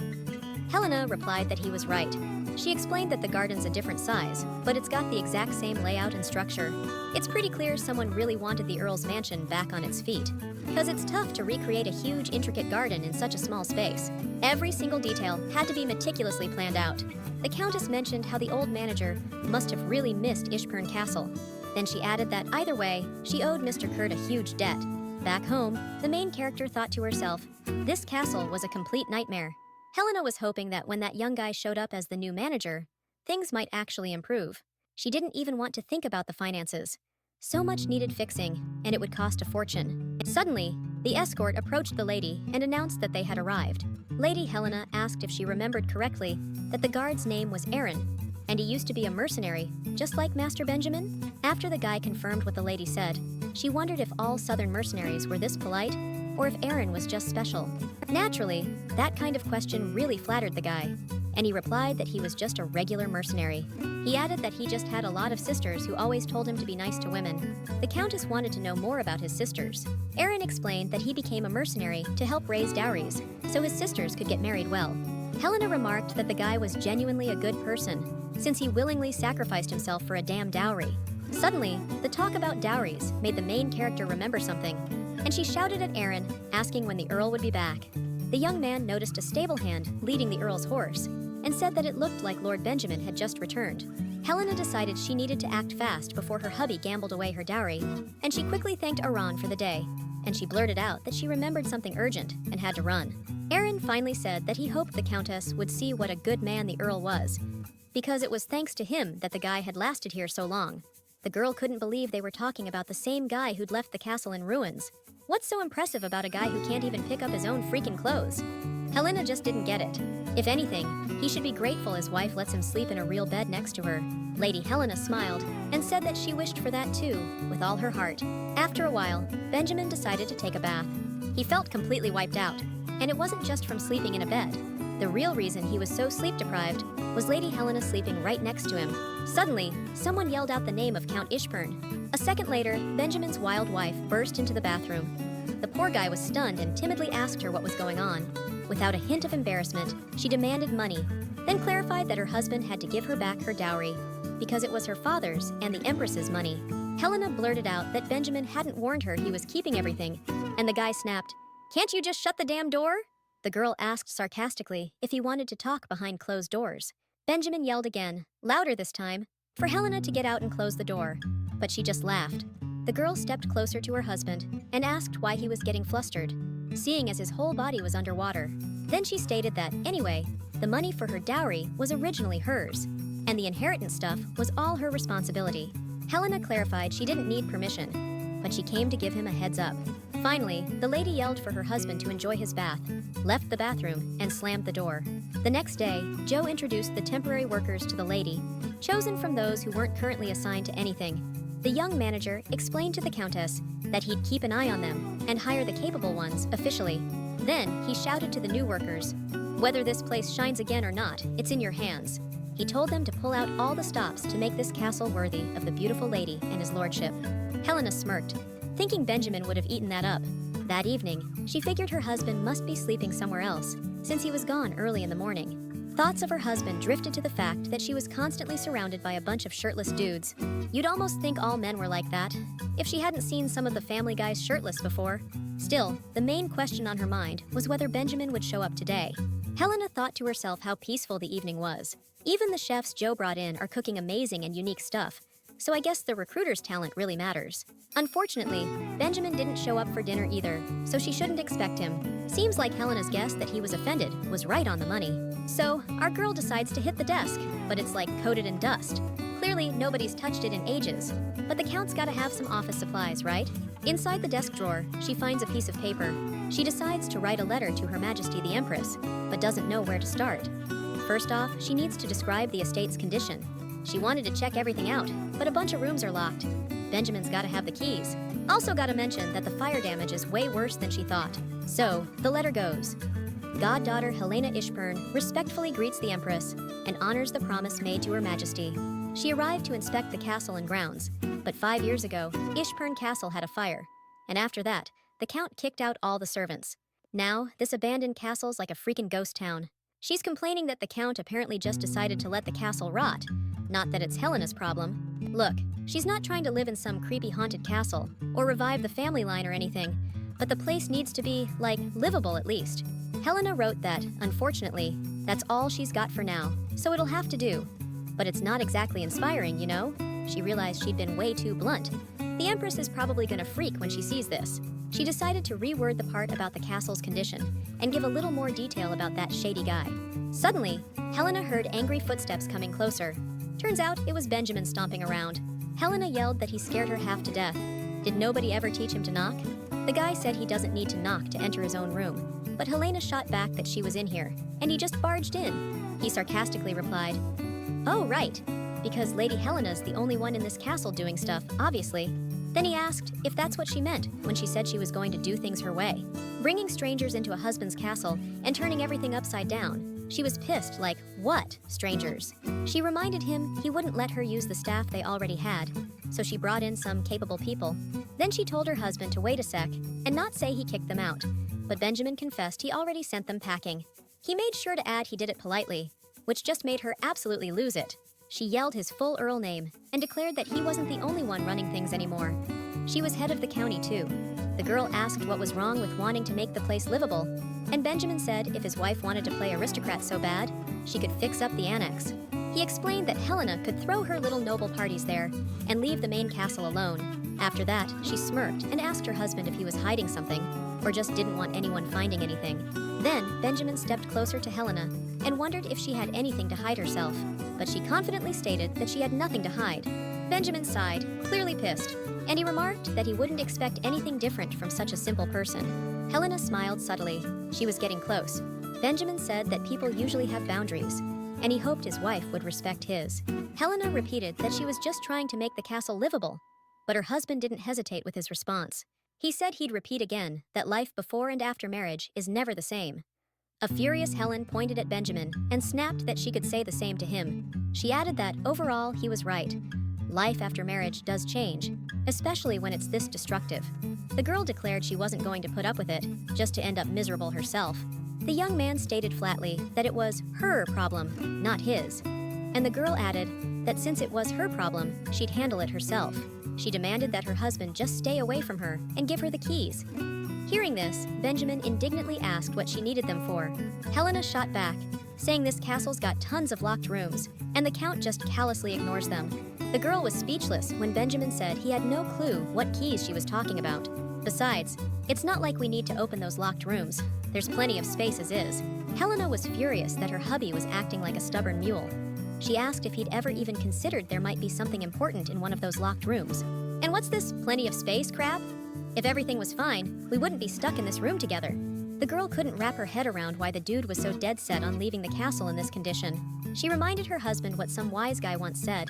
Helena replied that he was right. She explained that the garden's a different size, but it's got the exact same layout and structure. It's pretty clear someone really wanted the Earl's mansion back on its feet, because it's tough to recreate a huge, intricate garden in such a small space. Every single detail had to be meticulously planned out. The Countess mentioned how the old manager must have really missed Ishburn Castle. Then she added that either way, she owed Mr. Kurt a huge debt. Back home, the main character thought to herself, this castle was a complete nightmare. Helena was hoping that when that young guy showed up as the new manager, things might actually improve. She didn't even want to think about the finances. So much needed fixing, and it would cost a fortune. Suddenly, the escort approached the lady and announced that they had arrived. Lady Helena asked if she remembered correctly that the guard's name was Aaron, and he used to be a mercenary, just like Master Benjamin. After the guy confirmed what the lady said, she wondered if all southern mercenaries were this polite, or if Aaron was just special. Naturally, that kind of question really flattered the guy, and he replied that he was just a regular mercenary. He added that he just had a lot of sisters who always told him to be nice to women. The Countess wanted to know more about his sisters. Aaron explained that he became a mercenary to help raise dowries, so his sisters could get married well. Helena remarked that the guy was genuinely a good person, since he willingly sacrificed himself for a damn dowry. Suddenly, the talk about dowries made the main character remember something, and she shouted at Aaron, asking when the Earl would be back. The young man noticed a stable hand leading the Earl's horse, and said that it looked like Lord Benjamin had just returned. Helena decided she needed to act fast before her hubby gambled away her dowry, and she quickly thanked Aaron for the day, and she blurted out that she remembered something urgent and had to run. Aaron finally said that he hoped the Countess would see what a good man the Earl was, because it was thanks to him that the guy had lasted here so long. The girl couldn't believe they were talking about the same guy who'd left the castle in ruins. What's so impressive about a guy who can't even pick up his own freaking clothes? Helena just didn't get it. If anything, he should be grateful his wife lets him sleep in a real bed next to her. Lady Helena smiled and said that she wished for that too, with all her heart. After a while, Benjamin decided to take a bath. He felt completely wiped out, and it wasn't just from sleeping in a bed. The real reason he was so sleep-deprived was Lady Helena sleeping right next to him. Suddenly, someone yelled out the name of Count Ishburn. A second later, Benjamin's wild wife burst into the bathroom. The poor guy was stunned and timidly asked her what was going on. Without a hint of embarrassment, she demanded money, then clarified that her husband had to give her back her dowry, because it was her father's and the Empress's money. Helena blurted out that Benjamin hadn't warned her he was keeping everything, and the guy snapped, "Can't you just shut the damn door?" The girl asked sarcastically if he wanted to talk behind closed doors. Benjamin yelled again, louder this time, for Helena to get out and close the door, but she just laughed. The girl stepped closer to her husband and asked why he was getting flustered, seeing as his whole body was underwater. Then she stated that, anyway, the money for her dowry was originally hers, and the inheritance stuff was all her responsibility. Helena clarified she didn't need permission, but she came to give him a heads up. Finally, the lady yelled for her husband to enjoy his bath, left the bathroom, and slammed the door. The next day, Joe introduced the temporary workers to the lady, chosen from those who weren't currently assigned to anything. The young manager explained to the Countess that he'd keep an eye on them and hire the capable ones officially. Then, he shouted to the new workers, "Whether this place shines again or not, it's in your hands." He told them to pull out all the stops to make this castle worthy of the beautiful lady and his lordship. Helena smirked, thinking Benjamin would have eaten that up. That evening, she figured her husband must be sleeping somewhere else, since he was gone early in the morning. Thoughts of her husband drifted to the fact that she was constantly surrounded by a bunch of shirtless dudes. You'd almost think all men were like that, if she hadn't seen some of the Family Guys shirtless before. Still, the main question on her mind was whether Benjamin would show up today. Helena thought to herself how peaceful the evening was. Even the chefs Joe brought in are cooking amazing and unique stuff, so I guess the recruiter's talent really matters. Unfortunately, Benjamin didn't show up for dinner either, so she shouldn't expect him. Seems like Helena's guess that he was offended was right on the money. So, our girl decides to hit the desk, but it's like coated in dust. Clearly, nobody's touched it in ages. But the Count's gotta have some office supplies, right? Inside the desk drawer, she finds a piece of paper. She decides to write a letter to Her Majesty the Empress, but doesn't know where to start. First off, she needs to describe the estate's condition. She wanted to check everything out, but a bunch of rooms are locked. Benjamin's gotta have the keys. Also gotta mention that the fire damage is way worse than she thought. So, the letter goes. Goddaughter Helena Ishburn respectfully greets the Empress and honors the promise made to Her Majesty. She arrived to inspect the castle and grounds, but 5 years ago, Ishburn Castle had a fire. And after that, the Count kicked out all the servants. Now, this abandoned castle's like a freaking ghost town. She's complaining that the Count apparently just decided to let the castle rot. Not that it's Helena's problem. Look, she's not trying to live in some creepy haunted castle, or revive the family line or anything, but the place needs to be, like, livable at least. Helena wrote that, unfortunately, that's all she's got for now, so it'll have to do. But it's not exactly inspiring, you know? She realized she'd been way too blunt. The Empress is probably gonna freak when she sees this. She decided to reword the part about the castle's condition and give a little more detail about that shady guy. Suddenly, Helena heard angry footsteps coming closer. Turns out it was Benjamin stomping around. Helena yelled that he scared her half to death. Did nobody ever teach him to knock? The guy said he doesn't need to knock to enter his own room, but Helena shot back that she was in here, and he just barged in. He sarcastically replied, "Oh, right, because Lady Helena's the only one in this castle doing stuff, obviously." Then he asked if that's what she meant when she said she was going to do things her way. Bringing strangers into a husband's castle and turning everything upside down. She was pissed, like, what, strangers? She reminded him he wouldn't let her use the staff they already had, so she brought in some capable people. Then she told her husband to wait a sec and not say he kicked them out, but Benjamin confessed he already sent them packing. He made sure to add he did it politely, which just made her absolutely lose it. She yelled his full Earl name and declared that he wasn't the only one running things anymore. She was head of the county too. The girl asked what was wrong with wanting to make the place livable, and Benjamin said if his wife wanted to play aristocrat so bad, she could fix up the annex. He explained that Helena could throw her little noble parties there and leave the main castle alone. After that, she smirked and asked her husband if he was hiding something, or just didn't want anyone finding anything. Then, Benjamin stepped closer to Helena and wondered if she had anything to hide herself, but she confidently stated that she had nothing to hide. Benjamin sighed, clearly pissed, and he remarked that he wouldn't expect anything different from such a simple person. Helena smiled subtly. She was getting close. Benjamin said that people usually have boundaries, and he hoped his wife would respect his. Helena repeated that she was just trying to make the castle livable, but her husband didn't hesitate with his response. He said he'd repeat again that life before and after marriage is never the same. A furious Helen pointed at Benjamin and snapped that she could say the same to him. She added that, overall, he was right. life after marriage does change, especially when it's this destructive. The girl declared she wasn't going to put up with it, just to end up miserable herself. The young man stated flatly that it was her problem, not his. And the girl added that since it was her problem, she'd handle it herself. She demanded that her husband just stay away from her and give her the keys. Hearing this, Benjamin indignantly asked what she needed them for. Helena shot back, saying this castle's got tons of locked rooms, and the Count just callously ignores them. The girl was speechless when Benjamin said he had no clue what keys she was talking about. Besides, it's not like we need to open those locked rooms. There's plenty of space as is. Helena was furious that her hubby was acting like a stubborn mule. She asked if he'd ever even considered there might be something important in one of those locked rooms. And what's this plenty of space crap? If everything was fine, we wouldn't be stuck in this room together. The girl couldn't wrap her head around why the dude was so dead set on leaving the castle in this condition. She reminded her husband what some wise guy once said,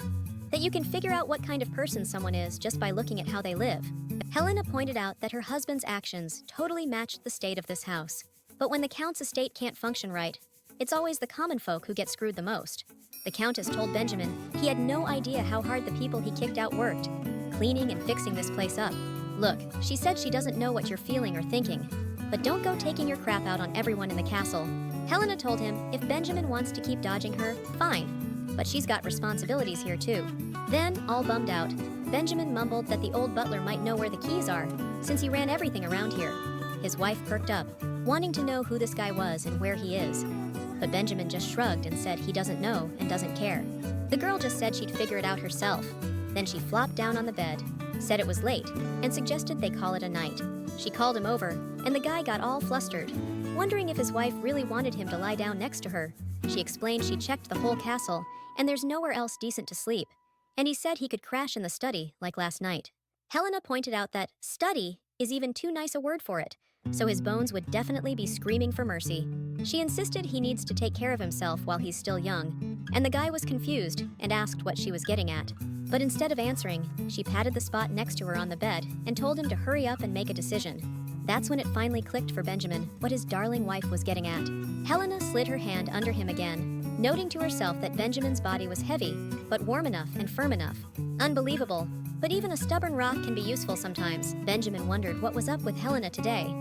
that you can figure out what kind of person someone is just by looking at how they live. Helena pointed out that her husband's actions totally matched the state of this house. But when the Count's estate can't function right, it's always the common folk who get screwed the most. The Countess told Benjamin he had no idea how hard the people he kicked out worked, cleaning and fixing this place up. Look, she said she doesn't know what you're feeling or thinking, but don't go taking your crap out on everyone in the castle. Helena told him if Benjamin wants to keep dodging her, fine, but she's got responsibilities here too. Then, all bummed out, Benjamin mumbled that the old butler might know where the keys are, since he ran everything around here. His wife perked up, wanting to know who this guy was and where he is. But Benjamin just shrugged and said he doesn't know and doesn't care. The girl just said she'd figure it out herself. Then she flopped down on the bed, said it was late, and suggested they call it a night. She called him over, and the guy got all flustered, wondering if his wife really wanted him to lie down next to her. She explained she checked the whole castle, and there's nowhere else decent to sleep. And he said he could crash in the study, like last night. Helena pointed out that study is even too nice a word for it, so his bones would definitely be screaming for mercy. She insisted he needs to take care of himself while he's still young, and the guy was confused and asked what she was getting at. But instead of answering, she patted the spot next to her on the bed and told him to hurry up and make a decision. That's when it finally clicked for Benjamin what his darling wife was getting at. Helena slid her hand under him again, noting to herself that Benjamin's body was heavy, but warm enough and firm enough. Unbelievable, but even a stubborn rock can be useful sometimes. Benjamin wondered what was up with Helena today.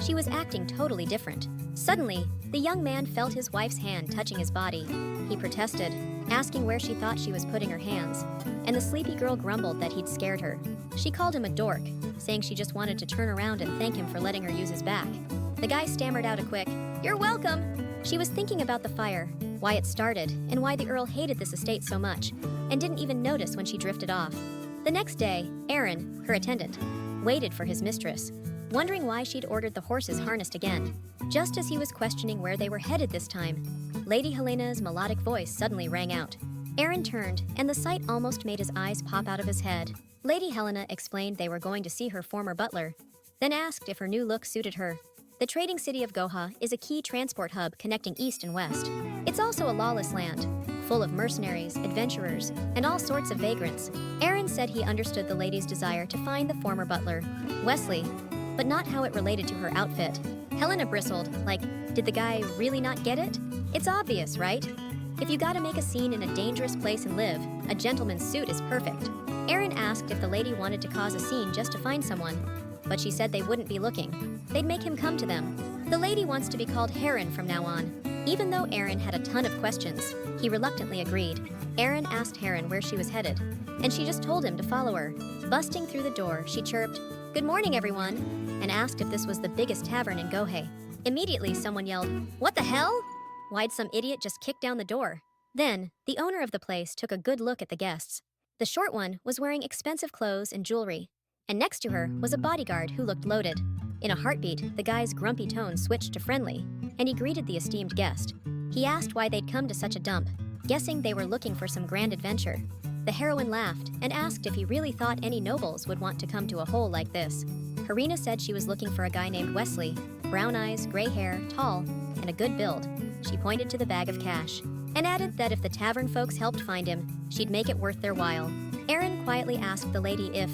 She was acting totally different. Suddenly, the young man felt his wife's hand touching his body. He protested, asking where she thought she was putting her hands, and the sleepy girl grumbled that he'd scared her. She called him a dork, saying she just wanted to turn around and thank him for letting her use his back. The guy stammered out a quick, "You're welcome!" She was thinking about the fire, why it started, and why the Earl hated this estate so much, and didn't even notice when she drifted off. The next day, Aaron, her attendant, waited for his mistress, wondering why she'd ordered the horses harnessed again. Just as he was questioning where they were headed this time, Lady Helena's melodic voice suddenly rang out. Aaron turned, and the sight almost made his eyes pop out of his head. Lady Helena explained they were going to see her former butler, then asked if her new look suited her. The trading city of Goha is a key transport hub connecting east and west. It's also a lawless land, full of mercenaries, adventurers, and all sorts of vagrants. Aaron said he understood the lady's desire to find the former butler, Wesley, but not how it related to her outfit. Helena bristled, like, did the guy really not get it? It's obvious, right? If you gotta make a scene in a dangerous place and live, a gentleman's suit is perfect. Aaron asked if the lady wanted to cause a scene just to find someone, but she said they wouldn't be looking. They'd make him come to them. The lady wants to be called Heron from now on. Even though Aaron had a ton of questions, he reluctantly agreed. Aaron asked Heron where she was headed, and she just told him to follow her. Busting through the door, she chirped, "Good morning, everyone," and asked if this was the biggest tavern in Gohe. Immediately, someone yelled, "What the hell?" Why'd some idiot just kick down the door? Then, the owner of the place took a good look at the guests. The short one was wearing expensive clothes and jewelry, and next to her was a bodyguard who looked loaded. In a heartbeat, the guy's grumpy tone switched to friendly, and he greeted the esteemed guest. He asked why they'd come to such a dump, guessing they were looking for some grand adventure. The heroine laughed and asked if he really thought any nobles would want to come to a hole like this. Harina said she was looking for a guy named Wesley, brown eyes, gray hair, tall, and a good build. She pointed to the bag of cash, and added that if the tavern folks helped find him, she'd make it worth their while. Aaron quietly asked the lady if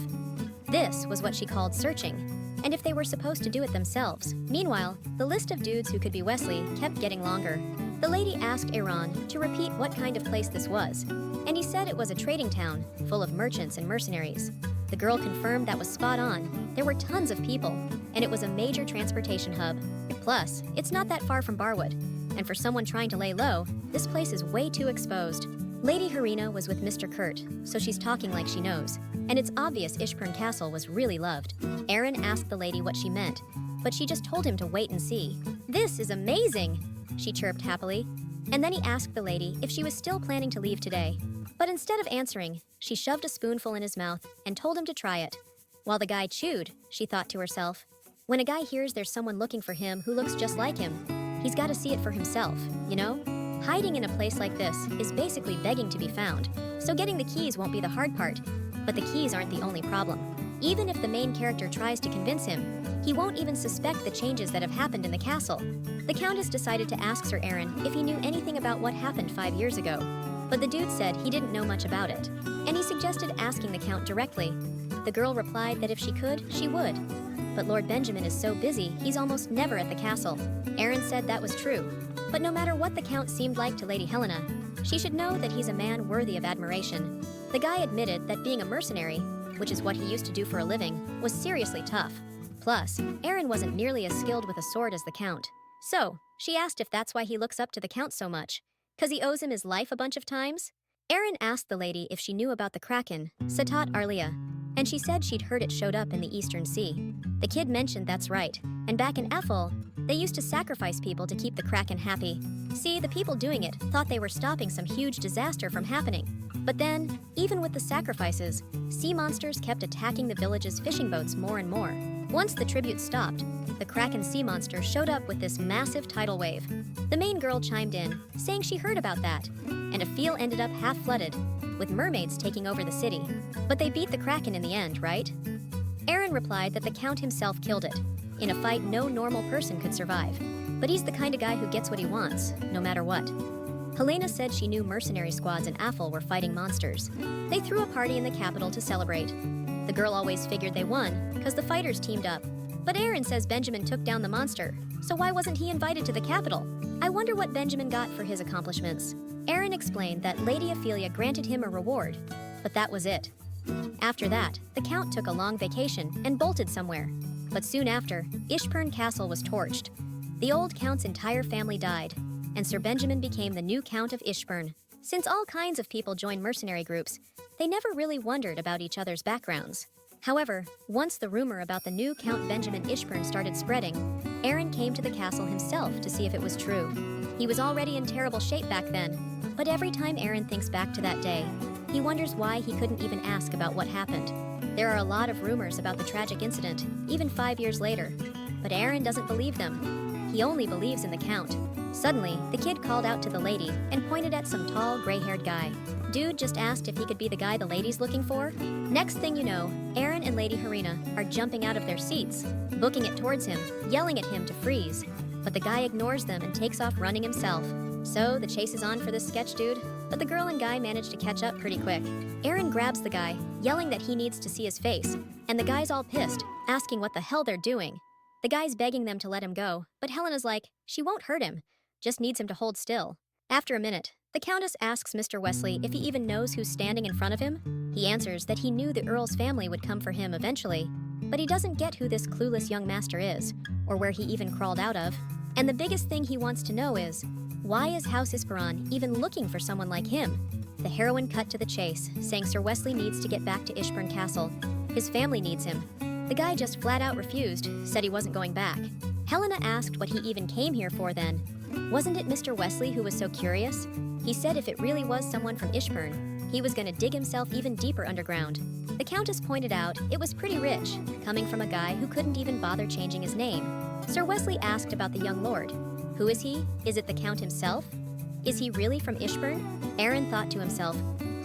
this was what she called searching, and if they were supposed to do it themselves. Meanwhile, the list of dudes who could be Wesley kept getting longer. The lady asked Aaron to repeat what kind of place this was, and he said it was a trading town, full of merchants and mercenaries. The girl confirmed that was spot on. There were tons of people, and it was a major transportation hub. Plus, it's not that far from Barwood, and for someone trying to lay low, this place is way too exposed. Lady Helena was with Mr. Kurt, so she's talking like she knows, and it's obvious Ishburn Castle was really loved. Aaron asked the lady what she meant, but she just told him to wait and see. "This is amazing," she chirped happily, and then he asked the lady if she was still planning to leave today. But instead of answering, she shoved a spoonful in his mouth and told him to try it. While the guy chewed, she thought to herself, when a guy hears there's someone looking for him who looks just like him, he's got to see it for himself, you know? Hiding in a place like this is basically begging to be found, so getting the keys won't be the hard part. But the keys aren't the only problem. Even if the main character tries to convince him, he won't even suspect the changes that have happened in the castle. The Countess decided to ask Sir Aaron if he knew anything about what happened 5 years ago, but the dude said he didn't know much about it, and he suggested asking the Count directly. The girl replied that if she could, she would. But Lord Benjamin is so busy, he's almost never at the castle. Aaron said that was true, but no matter what the Count seemed like to Lady Helena, she should know that he's a man worthy of admiration. The guy admitted that being a mercenary, which is what he used to do for a living, was seriously tough. Plus, Aaron wasn't nearly as skilled with a sword as the Count. So, she asked if that's why he looks up to the Count so much. 'Cause he owes him his life a bunch of times? Aaron asked the lady if she knew about the Kraken, Satat Arlia, and she said she'd heard it showed up in the Eastern Sea. The kid mentioned that's right, and back in Ethel, they used to sacrifice people to keep the Kraken happy. See, the people doing it thought they were stopping some huge disaster from happening. But then, even with the sacrifices, sea monsters kept attacking the village's fishing boats more and more. Once the tribute stopped, the Kraken sea monster showed up with this massive tidal wave. The main girl chimed in, saying she heard about that, and Aphil ended up half-flooded, with mermaids taking over the city. But they beat the Kraken in the end, right? Aaron replied that the Count himself killed it, in a fight no normal person could survive. But he's the kind of guy who gets what he wants, no matter what. Helena said she knew mercenary squads in Athel were fighting monsters. They threw a party in the capital to celebrate. The girl always figured they won, because the fighters teamed up. But Aaron says Benjamin took down the monster, so why wasn't he invited to the capital? I wonder what Benjamin got for his accomplishments. Aaron explained that Lady Ophelia granted him a reward, but that was it. After that, the Count took a long vacation and bolted somewhere. But soon after, Ishburn Castle was torched. The old Count's entire family died, and Sir Benjamin became the new Count of Ishburn. Since all kinds of people joined mercenary groups, they never really wondered about each other's backgrounds. However, once the rumor about the new Count Benjamin Ishburn started spreading, Aaron came to the castle himself to see if it was true. He was already in terrible shape back then, but every time Aaron thinks back to that day, he wonders why he couldn't even ask about what happened. There are a lot of rumors about the tragic incident, even 5 years later, but Aaron doesn't believe them. He only believes in the Count. Suddenly, the kid called out to the lady and pointed at some tall, gray-haired guy. Dude just asked if he could be the guy the lady's looking for. Next thing you know, Aaron and Lady Helena are jumping out of their seats, booking it towards him, yelling at him to freeze. But the guy ignores them and takes off running himself. So the chase is on for this sketch dude, but the girl and guy manage to catch up pretty quick. Aaron grabs the guy, yelling that he needs to see his face, and the guy's all pissed, asking what the hell they're doing. The guy's begging them to let him go, but Helena's like, she won't hurt him, just needs him to hold still. After a minute, the Countess asks Mr. Wesley if he even knows who's standing in front of him. He answers that he knew the Earl's family would come for him eventually, but he doesn't get who this clueless young master is, or where he even crawled out of. And the biggest thing he wants to know is, why is House Isperon even looking for someone like him? The heroine cut to the chase, saying Sir Wesley needs to get back to Ishburn Castle. His family needs him. The guy just flat out refused, said he wasn't going back. Helena asked what he even came here for then. Wasn't it Mr. Wesley who was so curious? He said if it really was someone from Ishburn, he was going to dig himself even deeper underground. The Countess pointed out it was pretty rich, coming from a guy who couldn't even bother changing his name. Sir Wesley asked about the young lord. Who is he? Is it the Count himself? Is he really from Ishburn? Aaron thought to himself,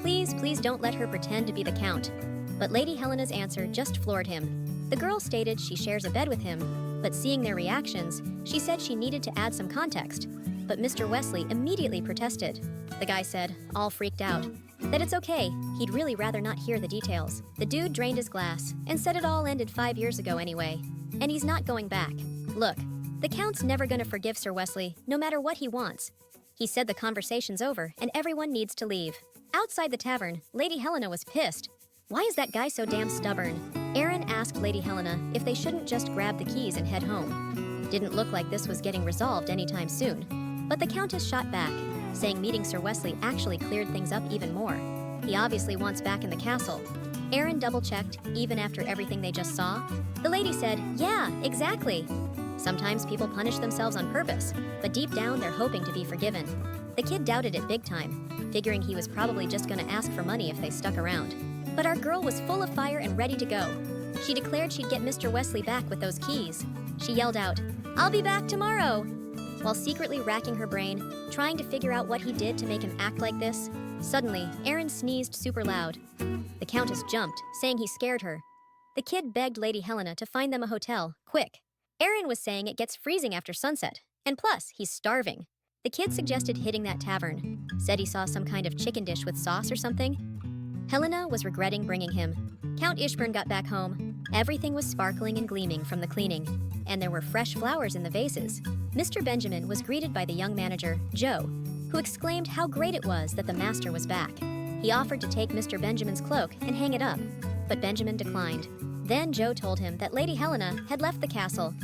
please don't let her pretend to be the Count. But Lady Helena's answer just floored him. The girl stated she shares a bed with him, but seeing their reactions, she said she needed to add some context. But Mr. Wesley immediately protested. The guy said, all freaked out, that it's okay, he'd really rather not hear the details. The dude drained his glass and said it all ended 5 years ago anyway, and he's not going back. Look, the Count's never gonna forgive Sir Wesley, no matter what he wants. He said the conversation's over and everyone needs to leave. Outside the tavern, Lady Helena was pissed. Why is that guy so damn stubborn? Aaron asked Lady Helena if they shouldn't just grab the keys and head home. Didn't look like this was getting resolved anytime soon. But the Countess shot back, saying meeting Sir Wesley actually cleared things up even more. He obviously wants back in the castle. Aaron double-checked, even after everything they just saw. The lady said, "Yeah, exactly." Sometimes people punish themselves on purpose, but deep down they're hoping to be forgiven. The kid doubted it big time, figuring he was probably just gonna ask for money if they stuck around. But our girl was full of fire and ready to go. She declared she'd get Mr. Wesley back with those keys. She yelled out, "I'll be back tomorrow!" While secretly racking her brain, trying to figure out what he did to make him act like this. Suddenly, Aaron sneezed super loud. The Countess jumped, saying he scared her. The kid begged Lady Helena to find them a hotel, quick. Aaron was saying it gets freezing after sunset, and plus, he's starving. The kid suggested hitting that tavern, said he saw some kind of chicken dish with sauce or something. Helena was regretting bringing him. Count Ishburn got back home. Everything was sparkling and gleaming from the cleaning, and there were fresh flowers in the vases. Mr. Benjamin was greeted by the young manager, Joe, who exclaimed how great it was that the master was back. He offered to take Mr. Benjamin's cloak and hang it up, but Benjamin declined. Then Joe told him that Lady Helena had left the castle.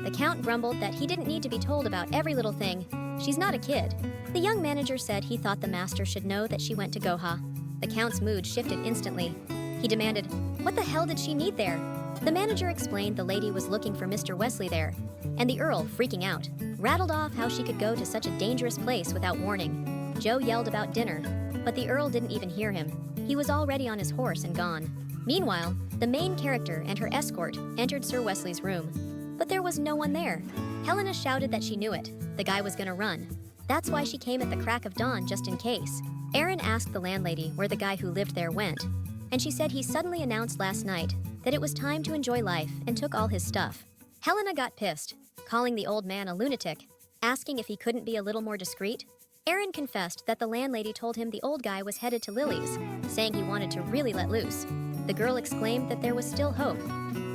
The Count grumbled that he didn't need to be told about every little thing. She's not a kid. The young manager said he thought the master should know that she went to Goha. The Count's mood shifted instantly. He demanded, "What the hell did she need there?" The manager explained the lady was looking for Mr. Wesley there, and the Earl, freaking out, rattled off how she could go to such a dangerous place without warning. Joe yelled about dinner, but the Earl didn't even hear him. He was already on his horse and gone. Meanwhile, the main character and her escort entered Sir Wesley's room. But there was no one there. Helena shouted that she knew it. The guy was gonna run. That's why she came at the crack of dawn just in case. Aaron asked the landlady where the guy who lived there went, and she said he suddenly announced last night that it was time to enjoy life and took all his stuff. Helena got pissed, calling the old man a lunatic, asking if he couldn't be a little more discreet. Aaron confessed that the landlady told him the old guy was headed to Lily's, saying he wanted to really let loose. The girl exclaimed that there was still hope.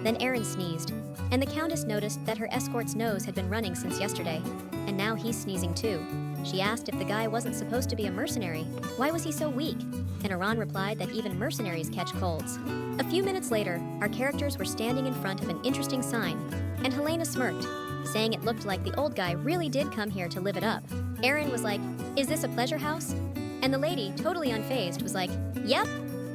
Then Aaron sneezed, and the Countess noticed that her escort's nose had been running since yesterday, and now he's sneezing too. She asked if the guy wasn't supposed to be a mercenary. Why was he so weak? And Iran replied that even mercenaries catch colds. A few minutes later, our characters were standing in front of an interesting sign, and Helena smirked, saying it looked like the old guy really did come here to live it up. Aaron was like, "Is this a pleasure house?" And the lady, totally unfazed, was like, "Yep,"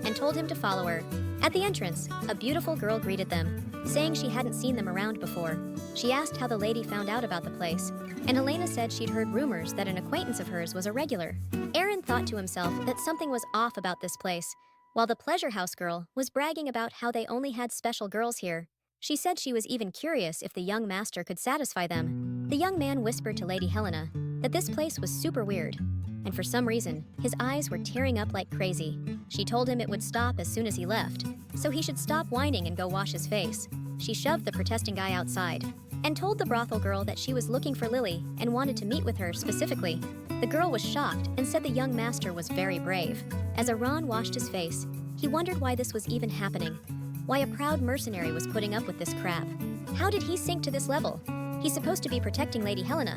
and told him to follow her. At the entrance, a beautiful girl greeted them, saying she hadn't seen them around before. She asked how the lady found out about the place, and Helena said she'd heard rumors that an acquaintance of hers was a regular. Aaron thought to himself that something was off about this place, while the pleasure house girl was bragging about how they only had special girls here. She said she was even curious if the young master could satisfy them. The young man whispered to Lady Helena that this place was super weird, and for some reason, his eyes were tearing up like crazy. She told him it would stop as soon as he left, so he should stop whining and go wash his face. She shoved the protesting guy outside, and told the brothel girl that she was looking for Lily and wanted to meet with her specifically. The girl was shocked and said the young master was very brave. As Iran washed his face, he wondered why this was even happening, why a proud mercenary was putting up with this crap. How did he sink to this level? He's supposed to be protecting Lady Helena,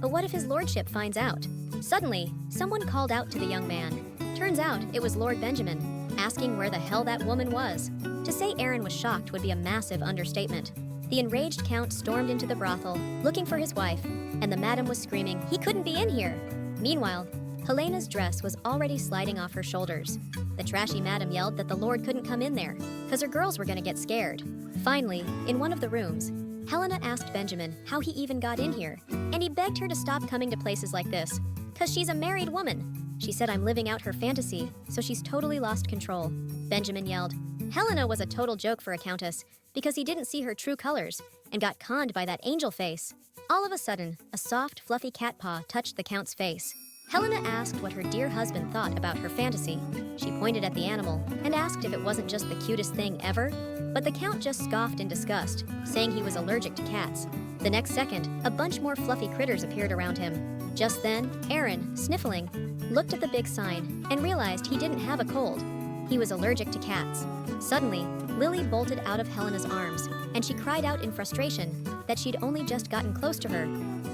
but what if his lordship finds out? Suddenly, someone called out to the young man. Turns out it was Lord Benjamin, asking where the hell that woman was. To say Aaron was shocked would be a massive understatement. The enraged Count stormed into the brothel, looking for his wife, and the madam was screaming, "He couldn't be in here!" Meanwhile, Helena's dress was already sliding off her shoulders. The trashy madam yelled that the lord couldn't come in there, because her girls were gonna get scared. Finally, in one of the rooms, Helena asked Benjamin how he even got in here, and he begged her to stop coming to places like this, because she's a married woman. She said I'm living out her fantasy, so she's totally lost control. Benjamin yelled. Helena was a total joke for a countess, because he didn't see her true colors, and got conned by that angel face. All of a sudden, a soft, fluffy cat paw touched the Count's face. Helena asked what her dear husband thought about her fantasy. She pointed at the animal, and asked if it wasn't just the cutest thing ever, but the Count just scoffed in disgust, saying he was allergic to cats. The next second, a bunch more fluffy critters appeared around him. Just then, Aaron, sniffling, looked at the big sign and realized he didn't have a cold. He was allergic to cats. Suddenly, Lily bolted out of Helena's arms, and she cried out in frustration that she'd only just gotten close to her,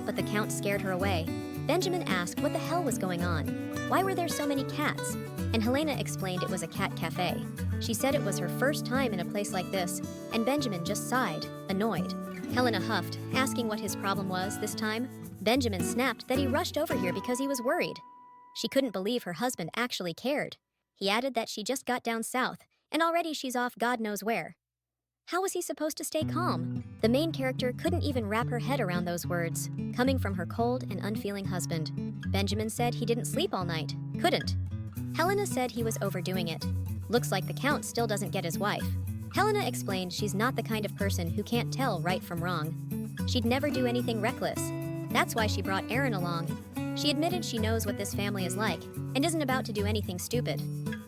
but the Count scared her away. Benjamin asked what the hell was going on. Why were there so many cats? and Helena explained it was a cat cafe. She said it was her first time in a place like this, and Benjamin just sighed, annoyed. Helena huffed, asking what his problem was this time. Benjamin snapped that he rushed over here because he was worried. She couldn't believe her husband actually cared. He added that she just got down south, and already she's off God knows where. How was he supposed to stay calm? The main character couldn't even wrap her head around those words, coming from her cold and unfeeling husband. Benjamin said he didn't sleep all night. Couldn't. Helena said he was overdoing it. Looks like the Count still doesn't get his wife. Helena explained she's not the kind of person who can't tell right from wrong. She'd never do anything reckless. That's why she brought Aaron along. She admitted she knows what this family is like and isn't about to do anything stupid.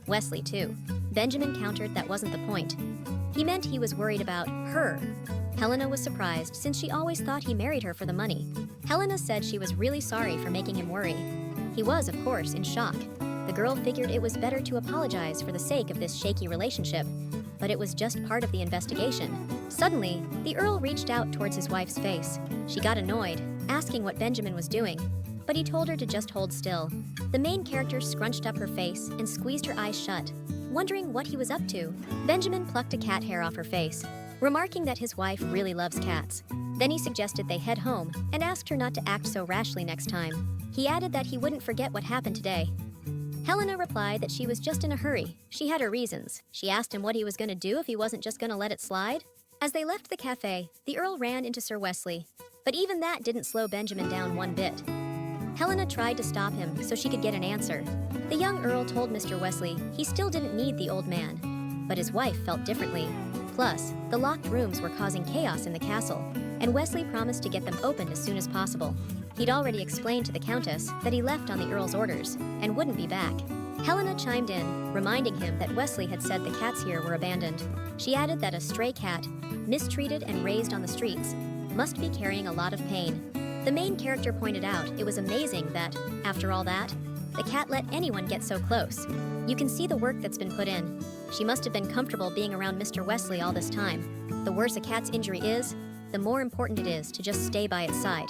Wesley, too. Benjamin countered that wasn't the point. He meant he was worried about her. Helena was surprised since she always thought he married her for the money. Helena said she was really sorry for making him worry. He was, of course, in shock. The girl figured it was better to apologize for the sake of this shaky relationship, but it was just part of the investigation. Suddenly, the Earl reached out towards his wife's face. She got annoyed, asking what Benjamin was doing, but he told her to just hold still. The main character scrunched up her face and squeezed her eyes shut, wondering what he was up to. Benjamin plucked a cat hair off her face, remarking that his wife really loves cats. Then he suggested they head home and asked her not to act so rashly next time. He added that he wouldn't forget what happened today. Helena replied that she was just in a hurry. She had her reasons. She asked him what he was going to do if he wasn't just going to let it slide. As they left the cafe, the Earl ran into Sir Wesley, but even that didn't slow Benjamin down one bit. Helena tried to stop him so she could get an answer. The young Earl told Mr. Wesley he still didn't need the old man, but his wife felt differently. Plus, the locked rooms were causing chaos in the castle, and Wesley promised to get them opened as soon as possible. He'd already explained to the Countess that he left on the Earl's orders and wouldn't be back. Helena chimed in, reminding him that Wesley had said the cats here were abandoned. She added that a stray cat, mistreated and raised on the streets, must be carrying a lot of pain. The main character pointed out it was amazing that, after all that, the cat let anyone get so close. You can see the work that's been put in. She must have been comfortable being around Mr. Wesley all this time. The worse a cat's injury is, the more important it is to just stay by its side.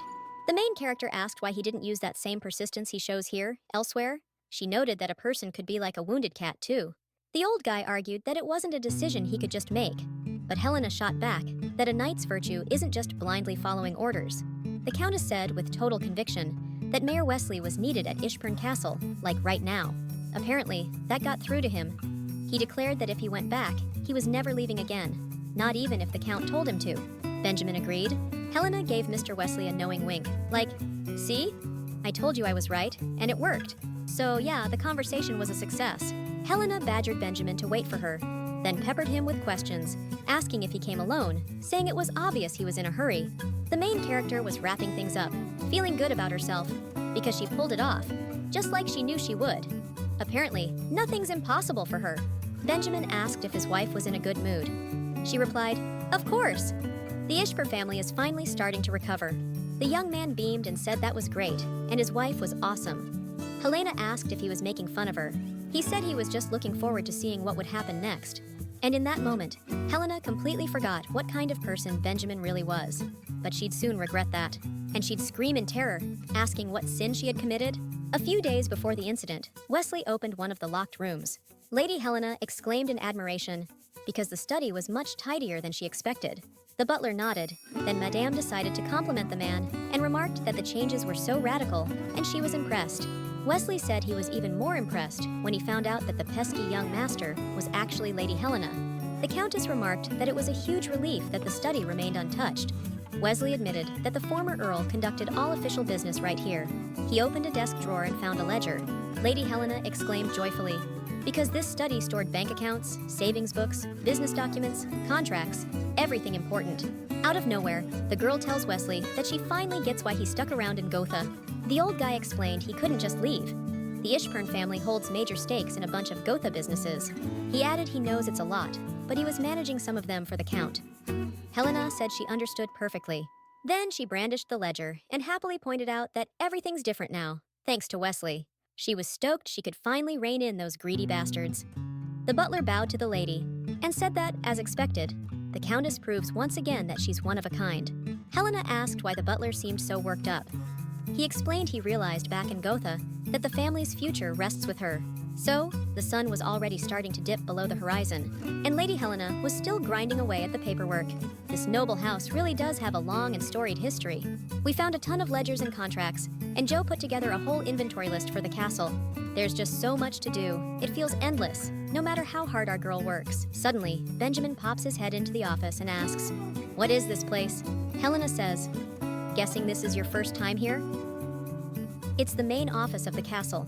The main character asked why he didn't use that same persistence he shows here, elsewhere. She noted that a person could be like a wounded cat, too. The old guy argued that it wasn't a decision he could just make, but Helena shot back that a knight's virtue isn't just blindly following orders. The Countess said, with total conviction, that Mayor Wesley was needed at Ishburn Castle, like right now. Apparently, that got through to him. He declared that if he went back, he was never leaving again, not even if the Count told him to. Benjamin agreed. Helena gave Mr. Wesley a knowing wink, like, "See? I told you I was right, and it worked. So yeah, the conversation was a success." Helena badgered Benjamin to wait for her, then peppered him with questions, asking if he came alone, saying it was obvious he was in a hurry. The main character was wrapping things up, feeling good about herself, because she pulled it off, just like she knew she would. Apparently, nothing's impossible for her. Benjamin asked if his wife was in a good mood. She replied, "Of course." The Ishburn family is finally starting to recover. The young man beamed and said that was great, and his wife was awesome. Helena asked if he was making fun of her. He said he was just looking forward to seeing what would happen next. And in that moment, Helena completely forgot what kind of person Benjamin really was. But she'd soon regret that, and she'd scream in terror, asking what sin she had committed. A few days before the incident, Wesley opened one of the locked rooms. Lady Helena exclaimed in admiration, because the study was much tidier than she expected. The butler nodded, then Madame decided to compliment the man and remarked that the changes were so radical, and she was impressed. Wesley said he was even more impressed when he found out that the pesky young master was actually Lady Helena. The Countess remarked that it was a huge relief that the study remained untouched. Wesley admitted that the former Earl conducted all official business right here. He opened a desk drawer and found a ledger. Lady Helena exclaimed joyfully, because this study stored bank accounts, savings books, business documents, contracts, everything important. Out of nowhere, the girl tells Wesley that she finally gets why he stuck around in Gotha. The old guy explained he couldn't just leave. The Ishburn family holds major stakes in a bunch of Gotha businesses. He added he knows it's a lot, but he was managing some of them for the Count. Helena said she understood perfectly. Then she brandished the ledger and happily pointed out that everything's different now, thanks to Wesley. She was stoked she could finally rein in those greedy bastards. The butler bowed to the lady and said that, as expected, the Countess proves once again that she's one of a kind. Helena asked why the butler seemed so worked up. He explained he realized back in Gotha that the family's future rests with her. So, the sun was already starting to dip below the horizon, and Lady Helena was still grinding away at the paperwork. This noble house really does have a long and storied history. We found a ton of ledgers and contracts, and Joe put together a whole inventory list for the castle. There's just so much to do. It feels endless, no matter how hard our girl works. Suddenly, Benjamin pops his head into the office and asks, "What is this place?" Helena says, "Guessing this is your first time here?" It's the main office of the castle.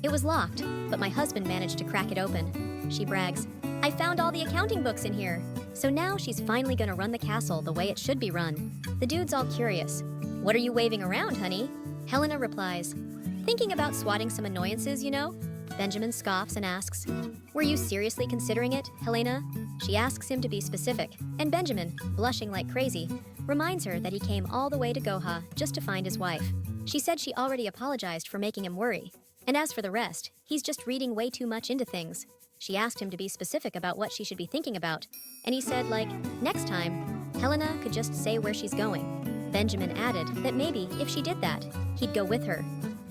It was locked, but my husband managed to crack it open. She brags, "I found all the accounting books in here." So now she's finally gonna run the castle the way it should be run. The dude's all curious. "What are you waving around, honey?" Helena replies, "Thinking about swatting some annoyances, you know?" Benjamin scoffs and asks, "Were you seriously considering it, Helena?" She asks him to be specific, and Benjamin, blushing like crazy, reminds her that he came all the way to Goha just to find his wife. She said she already apologized for making him worry. And as for the rest, he's just reading way too much into things. She asked him to be specific about what she should be thinking about, and he said, like, next time, Helena could just say where she's going. Benjamin added that maybe if she did that, he'd go with her.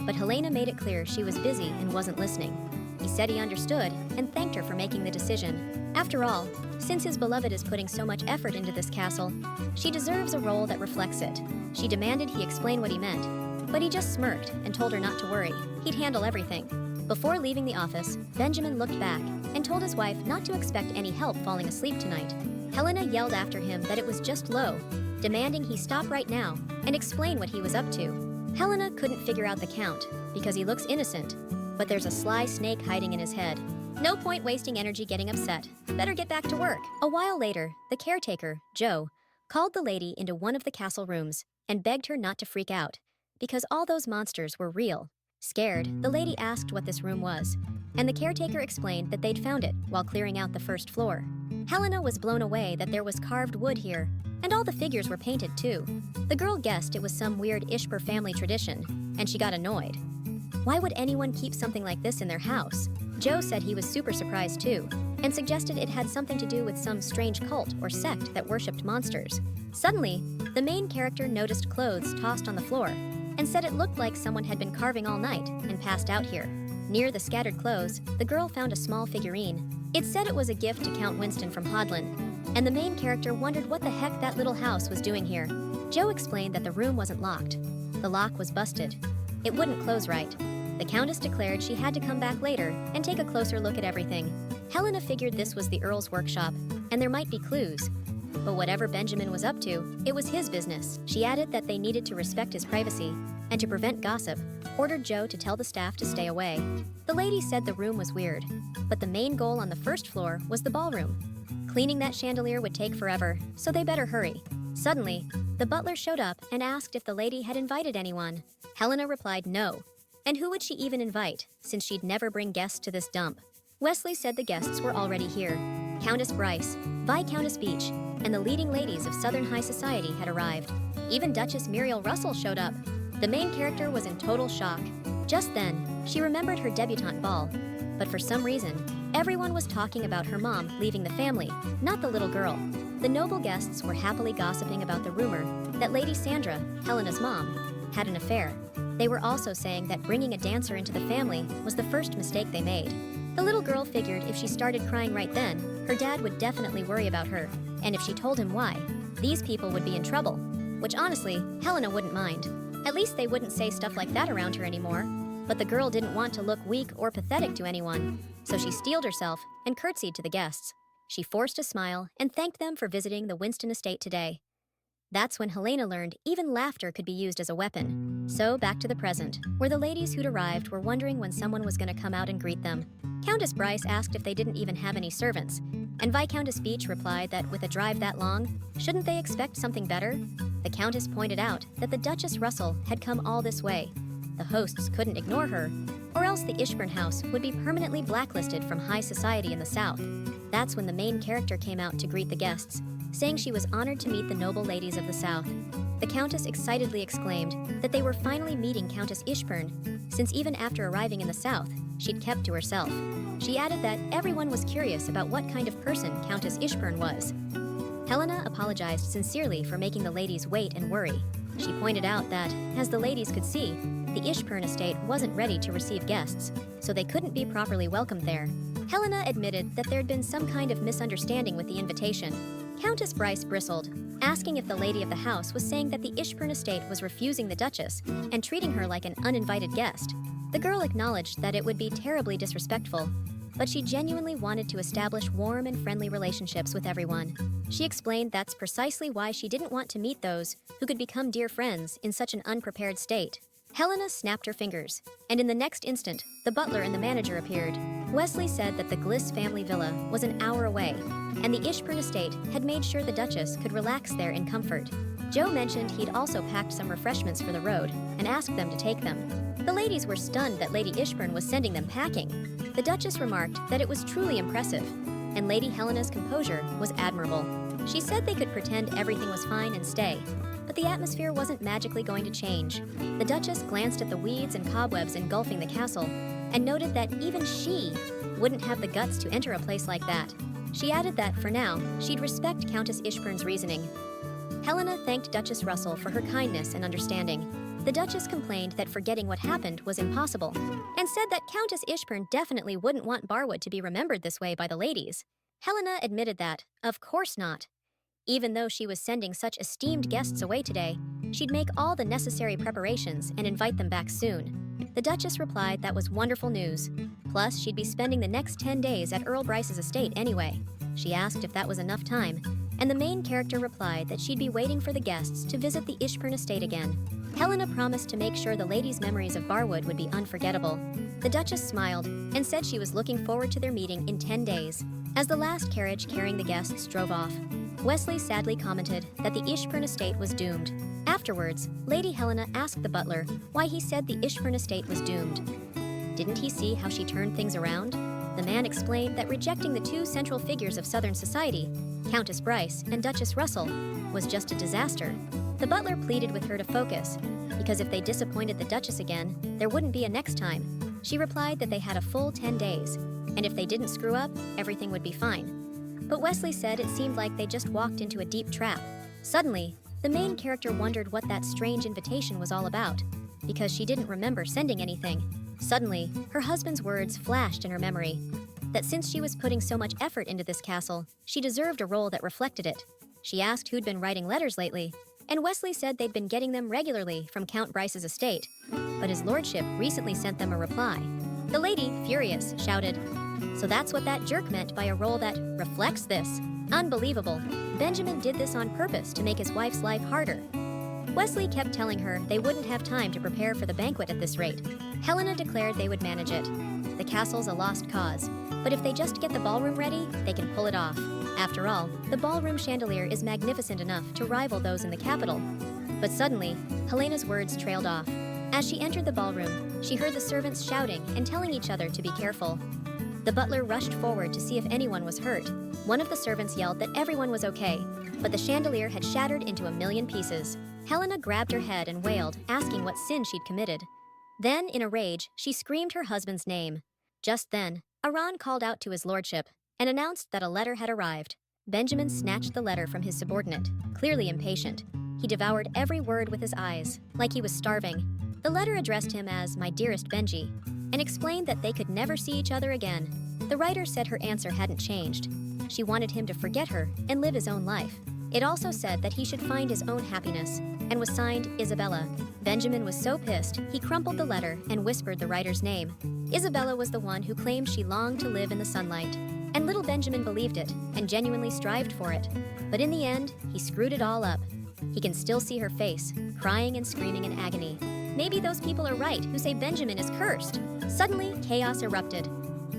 But Helena made it clear she was busy and wasn't listening. He said he understood and thanked her for making the decision. After all, since his beloved is putting so much effort into this castle, she deserves a role that reflects it. She demanded he explain what he meant, but he just smirked and told her not to worry. He'd handle everything. Before leaving the office, Benjamin looked back and told his wife not to expect any help falling asleep tonight. Helena yelled after him that it was just low, demanding he stop right now and explain what he was up to. Helena couldn't figure out the Count because he looks innocent, but there's a sly snake hiding in his head. No point wasting energy getting upset. Better get back to work. A while later, the caretaker, Joe, called the lady into one of the castle rooms and begged her not to freak out, because all those monsters were real. Scared, the lady asked what this room was, and the caretaker explained that they'd found it while clearing out the first floor. Helena was blown away that there was carved wood here, and all the figures were painted too. The girl guessed it was some weird Ishburn family tradition, and she got annoyed. Why would anyone keep something like this in their house? Joe said he was super surprised too, and suggested it had something to do with some strange cult or sect that worshipped monsters. Suddenly, the main character noticed clothes tossed on the floor, and said it looked like someone had been carving all night and passed out here. Near the scattered clothes, the girl found a small figurine. It said it was a gift to Count Winston from Hodlin, and the main character wondered what the heck that little house was doing here. Joe explained that the room wasn't locked. The lock was busted. It wouldn't close right. The Countess declared she had to come back later and take a closer look at everything. Helena figured this was the Earl's workshop, and there might be clues. But whatever Benjamin was up to, it was his business. She added that they needed to respect his privacy, and to prevent gossip, ordered Joe to tell the staff to stay away. The lady said the room was weird, but the main goal on the first floor was the ballroom. Cleaning that chandelier would take forever, so they better hurry. Suddenly, the butler showed up and asked if the lady had invited anyone. Helena replied no. And who would she even invite, since she'd never bring guests to this dump? Wesley said the guests were already here. Countess Bryce, Viscountess Beach, and the leading ladies of Southern high society had arrived. Even Duchess Muriel Russell showed up. The main character was in total shock. Just then, she remembered her debutante ball, but for some reason, everyone was talking about her mom leaving the family, not the little girl. The noble guests were happily gossiping about the rumor that Lady Sandra, Helena's mom, had an affair. They were also saying that bringing a dancer into the family was the first mistake they made. The little girl figured if she started crying right then, her dad would definitely worry about her, and if she told him why, these people would be in trouble, which honestly, Helena wouldn't mind. At least they wouldn't say stuff like that around her anymore. But the girl didn't want to look weak or pathetic to anyone, so she steeled herself and curtsied to the guests. She forced a smile and thanked them for visiting the Winston estate today. That's when Helena learned even laughter could be used as a weapon. So back to the present, where the ladies who'd arrived were wondering when someone was going to come out and greet them. Countess Bryce asked if they didn't even have any servants, and Viscountess Beach replied that with a drive that long, shouldn't they expect something better? The Countess pointed out that the Duchess Russell had come all this way. The hosts couldn't ignore her, or else the Ishburn house would be permanently blacklisted from high society in the South. That's when the main character came out to greet the guests, saying she was honored to meet the noble ladies of the South. The Countess excitedly exclaimed that they were finally meeting Countess Ishburn, since even after arriving in the South, she'd kept to herself. She added that everyone was curious about what kind of person Countess Ishburn was. Helena apologized sincerely for making the ladies wait and worry. She pointed out that, as the ladies could see, the Ishburn estate wasn't ready to receive guests, so they couldn't be properly welcomed there. Helena admitted that there'd been some kind of misunderstanding with the invitation. Countess Bryce bristled, asking if the lady of the house was saying that the Ishburn estate was refusing the Duchess and treating her like an uninvited guest. The girl acknowledged that it would be terribly disrespectful, but she genuinely wanted to establish warm and friendly relationships with everyone. She explained that's precisely why she didn't want to meet those who could become dear friends in such an unprepared state. Helena snapped her fingers, and in the next instant, the butler and the manager appeared. Wesley said that the Gliss family villa was an hour away, and the Ishburn estate had made sure the Duchess could relax there in comfort. Joe mentioned he'd also packed some refreshments for the road and asked them to take them. The ladies were stunned that Lady Ishburn was sending them packing. The Duchess remarked that it was truly impressive, and Lady Helena's composure was admirable. She said they could pretend everything was fine and stay, but the atmosphere wasn't magically going to change. The Duchess glanced at the weeds and cobwebs engulfing the castle and noted that even she wouldn't have the guts to enter a place like that. She added that, for now, she'd respect Countess Ishburn's reasoning. Helena thanked Duchess Russell for her kindness and understanding. The Duchess complained that forgetting what happened was impossible, and said that Countess Ishburn definitely wouldn't want Barwood to be remembered this way by the ladies. Helena admitted that, of course not. Even though she was sending such esteemed guests away today, she'd make all the necessary preparations and invite them back soon. The Duchess replied that was wonderful news. Plus, she'd be spending the next 10 days at Earl Bryce's estate anyway. She asked if that was enough time, and the main character replied that she'd be waiting for the guests to visit the Ishburn estate again. Helena promised to make sure the ladies' memories of Barwood would be unforgettable. The Duchess smiled and said she was looking forward to their meeting in 10 days. As the last carriage carrying the guests drove off, Wesley sadly commented that the Ishburn estate was doomed. Afterwards, Lady Helena asked the butler why he said the Ishburn estate was doomed. Didn't he see how she turned things around? The man explained that rejecting the two central figures of Southern society, Countess Bryce and Duchess Russell, was just a disaster. The butler pleaded with her to focus, because if they disappointed the Duchess again, there wouldn't be a next time. She replied that they had a full 10 days, and if they didn't screw up, everything would be fine. But Wesley said it seemed like they just walked into a deep trap. Suddenly, the main character wondered what that strange invitation was all about, because she didn't remember sending anything. Suddenly, her husband's words flashed in her memory, that since she was putting so much effort into this castle, she deserved a role that reflected it. She asked who'd been writing letters lately, and Wesley said they'd been getting them regularly from Count Bryce's estate, but his lordship recently sent them a reply. The lady, furious, shouted, "So that's what that jerk meant by a role that reflects this? Unbelievable. Benjamin did this on purpose to make his wife's life harder." Wesley kept telling her they wouldn't have time to prepare for the banquet at this rate. Helena declared they would manage it. The castle's a lost cause, but if they just get the ballroom ready, they can pull it off. After all, the ballroom chandelier is magnificent enough to rival those in the capital. But suddenly, Helena's words trailed off. As she entered the ballroom, she heard the servants shouting and telling each other to be careful. The butler rushed forward to see if anyone was hurt. One of the servants yelled that everyone was okay, but the chandelier had shattered into a million pieces. Helena grabbed her head and wailed, asking what sin she'd committed. Then, in a rage, she screamed her husband's name. Just then, Aran called out to his lordship and announced that a letter had arrived. Benjamin snatched the letter from his subordinate, clearly impatient. He devoured every word with his eyes, like he was starving. The letter addressed him as "My dearest Benji," and explained that they could never see each other again. The writer said her answer hadn't changed. She wanted him to forget her and live his own life. It also said that he should find his own happiness, and was signed Isabella. Benjamin was so pissed, he crumpled the letter and whispered the writer's name. Isabella was the one who claimed she longed to live in the sunlight, and little Benjamin believed it and genuinely strived for it. But in the end, he screwed it all up. He can still see her face, crying and screaming in agony. Maybe those people are right who say Benjamin is cursed. Suddenly, chaos erupted.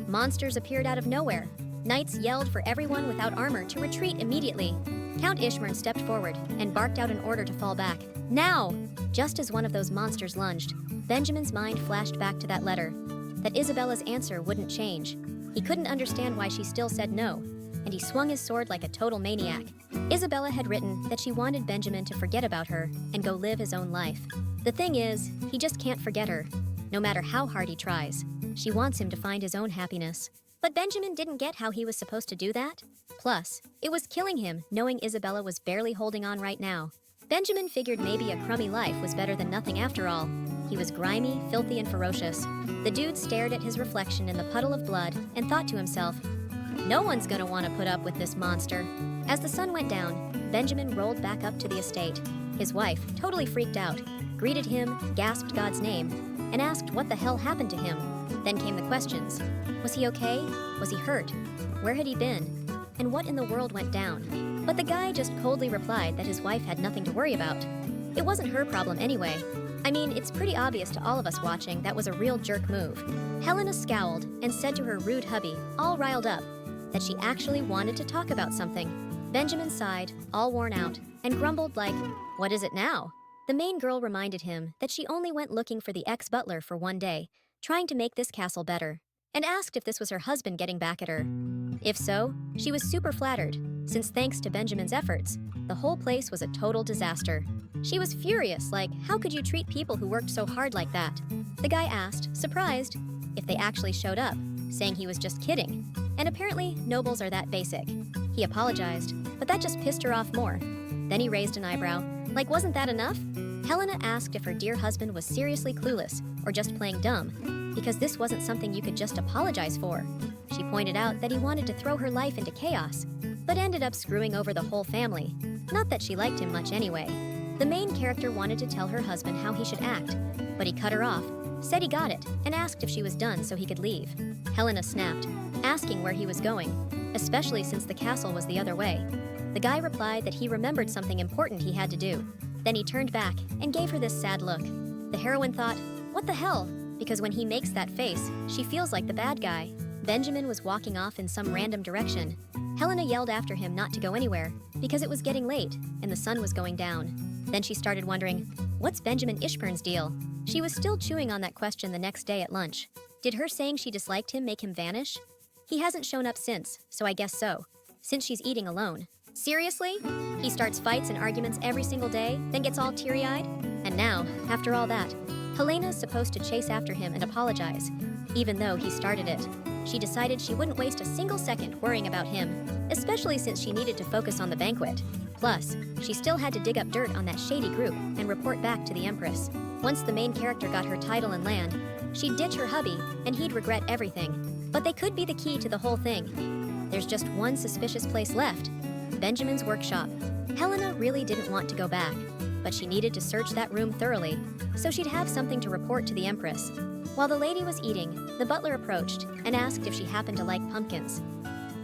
Monsters appeared out of nowhere. Knights yelled for everyone without armor to retreat immediately. Count Ishburn stepped forward and barked out an order to fall back. Now! Just as one of those monsters lunged, Benjamin's mind flashed back to that letter, that Isabella's answer wouldn't change. He couldn't understand why she still said no, and he swung his sword like a total maniac. Isabella had written that she wanted Benjamin to forget about her and go live his own life. The thing is, he just can't forget her, no matter how hard he tries. She wants him to find his own happiness. But Benjamin didn't get how he was supposed to do that. Plus, it was killing him knowing Isabella was barely holding on right now. Benjamin figured maybe a crummy life was better than nothing after all. He was grimy, filthy, and ferocious. The dude stared at his reflection in the puddle of blood and thought to himself, "No one's gonna want to put up with this monster." As the sun went down, Benjamin rolled back up to the estate. His wife, totally freaked out, greeted him, gasped God's name, and asked what the hell happened to him. Then came the questions. Was he okay? Was he hurt? Where had he been? And what in the world went down? But the guy just coldly replied that his wife had nothing to worry about. It wasn't her problem anyway. I mean, it's pretty obvious to all of us watching that was a real jerk move. Helena scowled and said to her rude hubby, all riled up, that she actually wanted to talk about something. Benjamin sighed, all worn out, and grumbled like, "What is it now?" The main girl reminded him that she only went looking for the ex-butler for one day, trying to make this castle better, and asked if this was her husband getting back at her. If so, she was super flattered, since thanks to Benjamin's efforts, the whole place was a total disaster. She was furious, like, how could you treat people who worked so hard like that? The guy asked, surprised, if they actually showed up, saying he was just kidding. And apparently, nobles are that basic. He apologized, but that just pissed her off more. Then he raised an eyebrow, like, wasn't that enough? Helena asked if her dear husband was seriously clueless or just playing dumb, because this wasn't something you could just apologize for. She pointed out that he wanted to throw her life into chaos, but ended up screwing over the whole family. Not that she liked him much anyway. The main character wanted to tell her husband how he should act, but he cut her off, said he got it, and asked if she was done so he could leave. Helena snapped, asking where he was going, especially since the castle was the other way. The guy replied that he remembered something important he had to do. Then he turned back and gave her this sad look. The heroine thought, what the hell? Because when he makes that face, she feels like the bad guy. Benjamin was walking off in some random direction. Helena yelled after him not to go anywhere, because it was getting late and the sun was going down. Then she started wondering, what's Benjamin Ishburn's deal? She was still chewing on that question the next day at lunch. Did her saying she disliked him make him vanish? He hasn't shown up since, so I guess so, since she's eating alone. Seriously? He starts fights and arguments every single day, then gets all teary-eyed? And now, after all that, Helena's supposed to chase after him and apologize, even though he started it. She decided she wouldn't waste a single second worrying about him, especially since she needed to focus on the banquet. Plus, she still had to dig up dirt on that shady group and report back to the Empress. Once the main character got her title and land, she'd ditch her hubby, and he'd regret everything. But they could be the key to the whole thing. There's just one suspicious place left, Benjamin's workshop. Helena really didn't want to go back, but she needed to search that room thoroughly, so she'd have something to report to the Empress. While the lady was eating, the butler approached and asked if she happened to like pumpkins.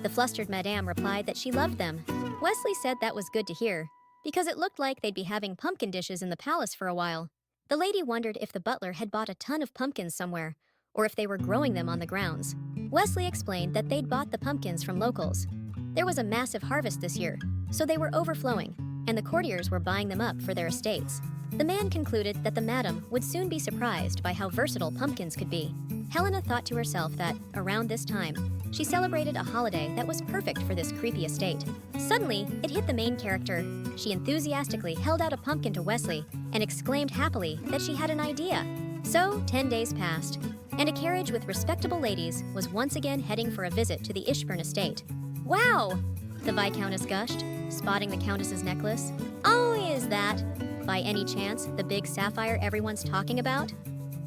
The flustered madame replied that she loved them. Wesley said that was good to hear, because it looked like they'd be having pumpkin dishes in the palace for a while. The lady wondered if the butler had bought a ton of pumpkins somewhere, or if they were growing them on the grounds. Wesley explained that they'd bought the pumpkins from locals. There was a massive harvest this year, so they were overflowing, and the courtiers were buying them up for their estates. The man concluded that the madam would soon be surprised by how versatile pumpkins could be. Helena thought to herself that, around this time, she celebrated a holiday that was perfect for this creepy estate. Suddenly, it hit the main character. She enthusiastically held out a pumpkin to Wesley and exclaimed happily that she had an idea. So, 10 days passed, and a carriage with respectable ladies was once again heading for a visit to the Ishburn estate. Wow! The Viscountess gushed, spotting the Countess's necklace. Oh, is that, by any chance, the big sapphire everyone's talking about?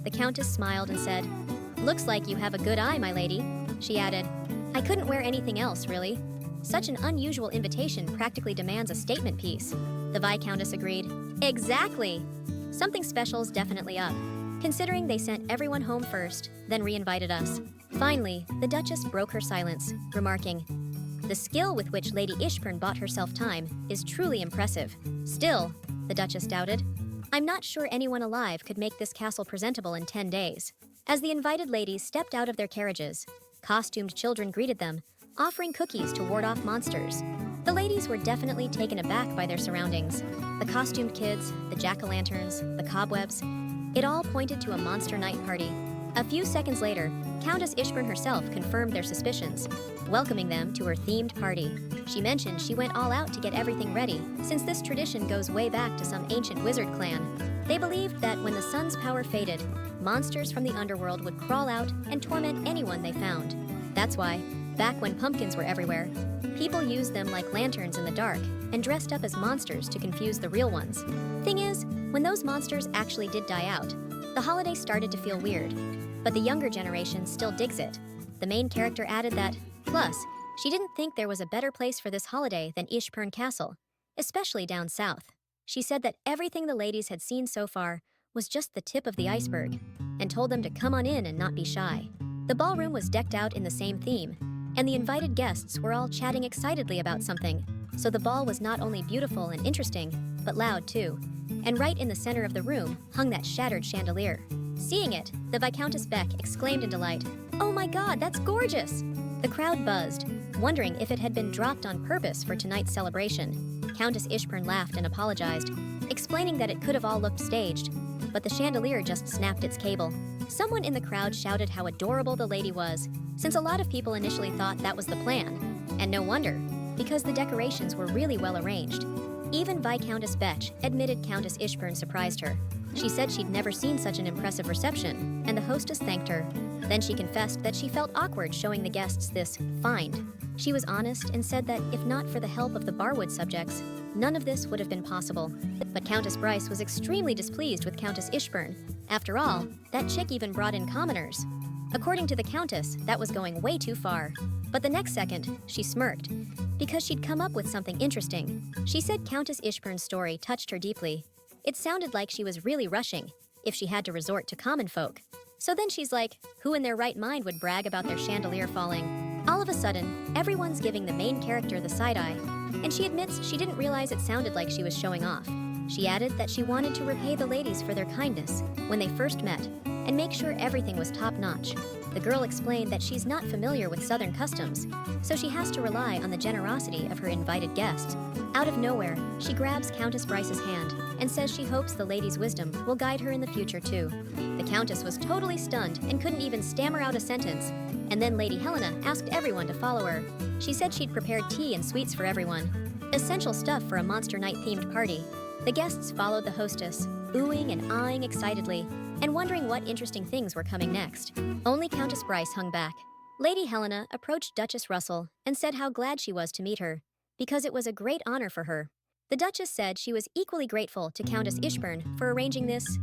The Countess smiled and said, "Looks like you have a good eye, my lady." She added, "I couldn't wear anything else, really. Such an unusual invitation practically demands a statement piece." The Viscountess agreed, "Exactly! Something special's definitely up, considering they sent everyone home first, then re-invited us." Finally, the Duchess broke her silence, remarking, "The skill with which Lady Ishburn bought herself time is truly impressive. Still," the Duchess doubted, "I'm not sure anyone alive could make this castle presentable in 10 days. As the invited ladies stepped out of their carriages, costumed children greeted them, offering cookies to ward off monsters. The ladies were definitely taken aback by their surroundings. The costumed kids, the jack-o'-lanterns, the cobwebs, it all pointed to a monster night party. A few seconds later, Countess Ishburn herself confirmed their suspicions, welcoming them to her themed party. She mentioned she went all out to get everything ready, since this tradition goes way back to some ancient wizard clan. They believed that when the sun's power faded, monsters from the underworld would crawl out and torment anyone they found. That's why, back when pumpkins were everywhere, people used them like lanterns in the dark and dressed up as monsters to confuse the real ones. Thing is, when those monsters actually did die out, The holiday started to feel weird, but the younger generation still digs it. The main character added that, plus, she didn't think there was a better place for this holiday than Ishburn Castle, especially down south. She said that everything the ladies had seen so far was just the tip of the iceberg, and told them to come on in and not be shy. The ballroom was decked out in the same theme, and the invited guests were all chatting excitedly about something, so the ball was not only beautiful and interesting, but loud too. And right in the center of the room hung that shattered chandelier. Seeing it, the Viscountess Beck exclaimed in delight, "Oh my God, that's gorgeous!" The crowd buzzed, wondering if it had been dropped on purpose for tonight's celebration. Countess Ishburn laughed and apologized, explaining that it could have all looked staged, but the chandelier just snapped its cable. Someone in the crowd shouted how adorable the lady was, since a lot of people initially thought that was the plan. And no wonder, because the decorations were really well arranged. Even Viscountess Beck admitted Countess Ishburn surprised her. She said she'd never seen such an impressive reception, and the hostess thanked her. Then she confessed that she felt awkward showing the guests this find. She was honest and said that if not for the help of the Barwood subjects, none of this would have been possible. But Countess Bryce was extremely displeased with Countess Ishburn. After all, that chick even brought in commoners. According to the Countess, that was going way too far. But the next second, she smirked, because she'd come up with something interesting. She said Countess Ishburn's story touched her deeply. It sounded like she was really rushing, if she had to resort to common folk. So then she's like, who in their right mind would brag about their chandelier falling? All of a sudden, everyone's giving the main character the side-eye, and she admits she didn't realize it sounded like she was showing off. She added that she wanted to repay the ladies for their kindness when they first met, and make sure everything was top-notch. The girl explained that she's not familiar with Southern customs, so she has to rely on the generosity of her invited guests. Out of nowhere, she grabs Countess Bryce's hand and says she hopes the lady's wisdom will guide her in the future too. The Countess was totally stunned and couldn't even stammer out a sentence, and then Lady Helena asked everyone to follow her. She said she'd prepared tea and sweets for everyone. Essential stuff for a Monster Night-themed party. The guests followed the hostess, oohing and eyeing excitedly, and wondering what interesting things were coming next. Only Countess Bryce hung back. Lady Helena approached Duchess Russell and said how glad she was to meet her, because it was a great honor for her. The Duchess said she was equally grateful to Countess Ishburn for arranging this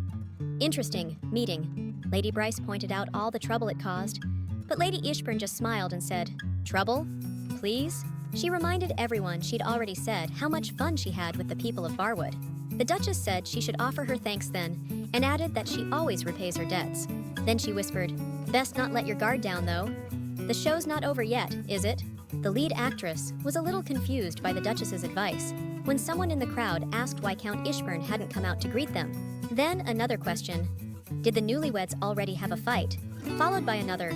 interesting meeting. Lady Bryce pointed out all the trouble it caused, but Lady Ishburn just smiled and said, "Trouble? Please?" She reminded everyone she'd already said how much fun she had with the people of Barwood. The Duchess said she should offer her thanks then, and added that she always repays her debts. Then she whispered, "Best not let your guard down, though. The show's not over yet, is it?" The lead actress was a little confused by the Duchess's advice when someone in the crowd asked why Count Ishburn hadn't come out to greet them. Then another question. Did the newlyweds already have a fight? Followed by another.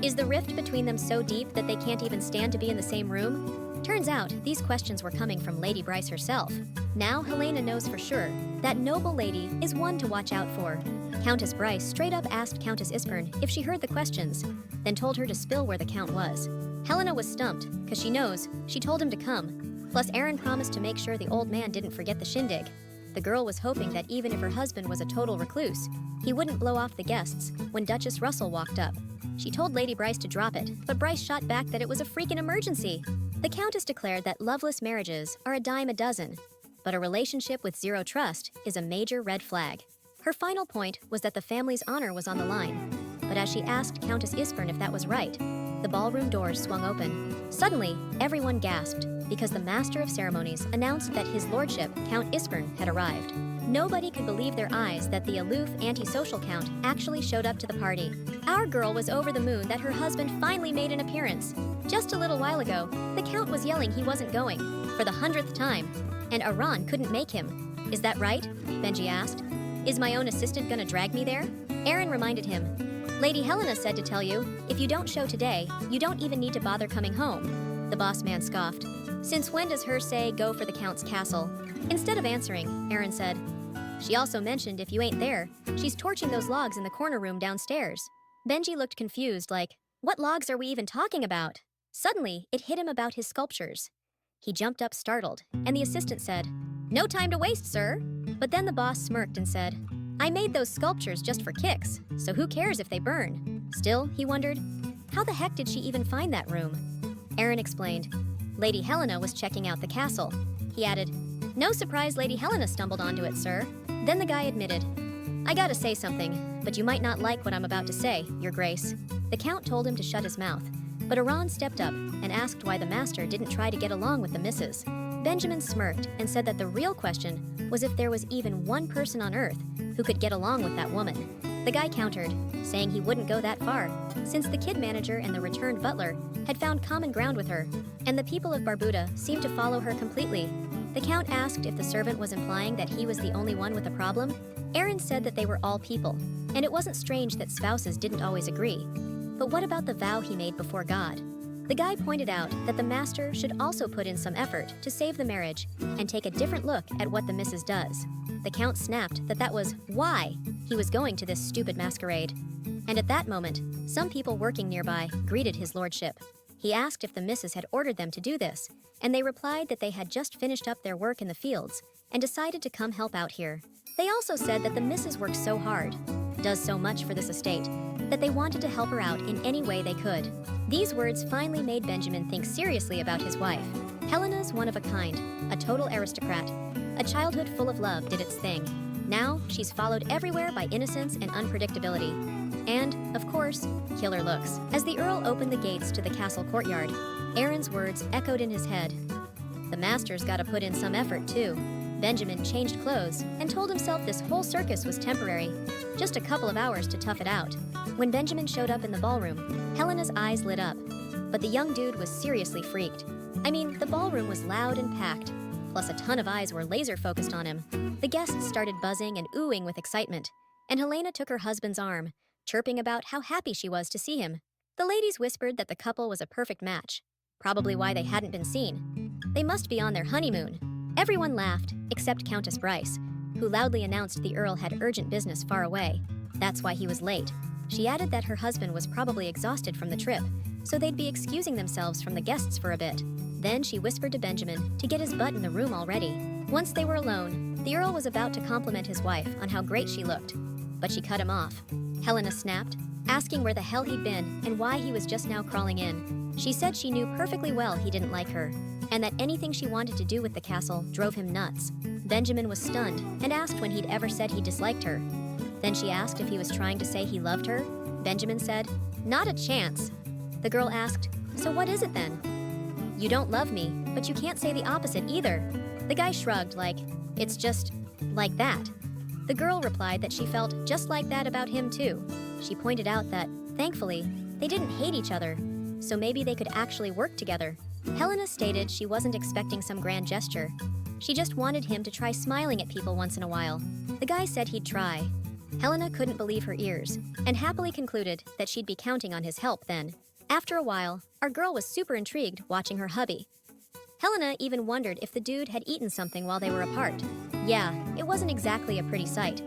Is the rift between them so deep that they can't even stand to be in the same room? Turns out, these questions were coming from Lady Bryce herself. Now Helena knows for sure that noble lady is one to watch out for. Countess Bryce straight up asked Countess Ishburn if she heard the questions, then told her to spill where the Count was. Helena was stumped, because she knows she told him to come. Plus Aaron promised to make sure the old man didn't forget the shindig. The girl was hoping that even if her husband was a total recluse, he wouldn't blow off the guests when Duchess Russell walked up. She told Lady Bryce to drop it, but Bryce shot back that it was a freaking emergency. The Countess declared that loveless marriages are a dime a dozen, but a relationship with zero trust is a major red flag. Her final point was that the family's honor was on the line, but as she asked Countess Ishburn if that was right, the ballroom doors swung open. Suddenly, everyone gasped, because the Master of Ceremonies announced that his lordship, Count Ishburn, had arrived. Nobody could believe their eyes that the aloof, antisocial Count actually showed up to the party. Our girl was over the moon that her husband finally made an appearance. Just a little while ago, the Count was yelling he wasn't going, for the 100th time, and Aran couldn't make him. "Is that right?" Benji asked. "Is my own assistant gonna drag me there?" Aaron reminded him. "Lady Helena said to tell you, if you don't show today, you don't even need to bother coming home." The boss man scoffed. "Since when does her say go for the Count's castle?" Instead of answering, Aaron said, "She also mentioned if you ain't there, she's torching those logs in the corner room downstairs." Benji looked confused, like, what logs are we even talking about? Suddenly, it hit him about his sculptures. He jumped up startled, and the assistant said, "No time to waste, sir." But then the boss smirked and said, "I made those sculptures just for kicks, so who cares if they burn?" Still, he wondered, how the heck did she even find that room? Aaron explained, Lady Helena was checking out the castle. He added, "No surprise Lady Helena stumbled onto it, sir." Then the guy admitted, I gotta say something, but you might not like what I'm about to say, Your Grace. The Count told him to shut his mouth, but Iran stepped up and asked why the master didn't try to get along with the missus. Benjamin smirked and said that the real question was if there was even one person on Earth who could get along with that woman. The guy countered, saying he wouldn't go that far, since the kid manager and the returned butler had found common ground with her, and the people of Barbuda seemed to follow her completely. The Count asked if the servant was implying that he was the only one with a problem. Aaron said that they were all people, and it wasn't strange that spouses didn't always agree. But what about the vow he made before God? The guy pointed out that the master should also put in some effort to save the marriage and take a different look at what the missus does. The Count snapped that was why he was going to this stupid masquerade. And at that moment, some people working nearby greeted his lordship. He asked if the missus had ordered them to do this, and they replied that they had just finished up their work in the fields and decided to come help out here. They also said that the missus works so hard, does so much for this estate, that they wanted to help her out in any way they could. These words finally made Benjamin think seriously about his wife. Helena's one of a kind, a total aristocrat. A childhood full of love did its thing. Now, she's followed everywhere by innocence and unpredictability. And, of course, killer looks. As the Earl opened the gates to the castle courtyard, Aaron's words echoed in his head. The master's gotta put in some effort, too. Benjamin changed clothes and told himself this whole circus was temporary, just a couple of hours to tough it out. When Benjamin showed up in the ballroom, Helena's eyes lit up, but the young dude was seriously freaked. I mean, the ballroom was loud and packed, plus a ton of eyes were laser-focused on him. The guests started buzzing and oohing with excitement, and Helena took her husband's arm, chirping about how happy she was to see him. The ladies whispered that the couple was a perfect match, probably why they hadn't been seen. They must be on their honeymoon. Everyone laughed, except Countess Bryce, who loudly announced the Earl had urgent business far away. That's why he was late. She added that her husband was probably exhausted from the trip, so they'd be excusing themselves from the guests for a bit. Then she whispered to Benjamin to get his butt in the room already. Once they were alone, the Earl was about to compliment his wife on how great she looked, but she cut him off. Helena snapped, asking where the hell he'd been and why he was just now crawling in. She said she knew perfectly well he didn't like her, and that anything she wanted to do with the castle drove him nuts. Benjamin was stunned and asked when he'd ever said he disliked her. Then she asked if he was trying to say he loved her. Benjamin said, "Not a chance." The girl asked, "So what is it then?" "You don't love me, but you can't say the opposite either." The guy shrugged like, "It's just like that." The girl replied that she felt just like that about him too. She pointed out that, thankfully, they didn't hate each other, so maybe they could actually work together. Helena stated she wasn't expecting some grand gesture. She just wanted him to try smiling at people once in a while. The guy said he'd try. Helena couldn't believe her ears, and happily concluded that she'd be counting on his help then. After a while, our girl was super intrigued watching her hubby. Helena even wondered if the dude had eaten something while they were apart. Yeah, it wasn't exactly a pretty sight,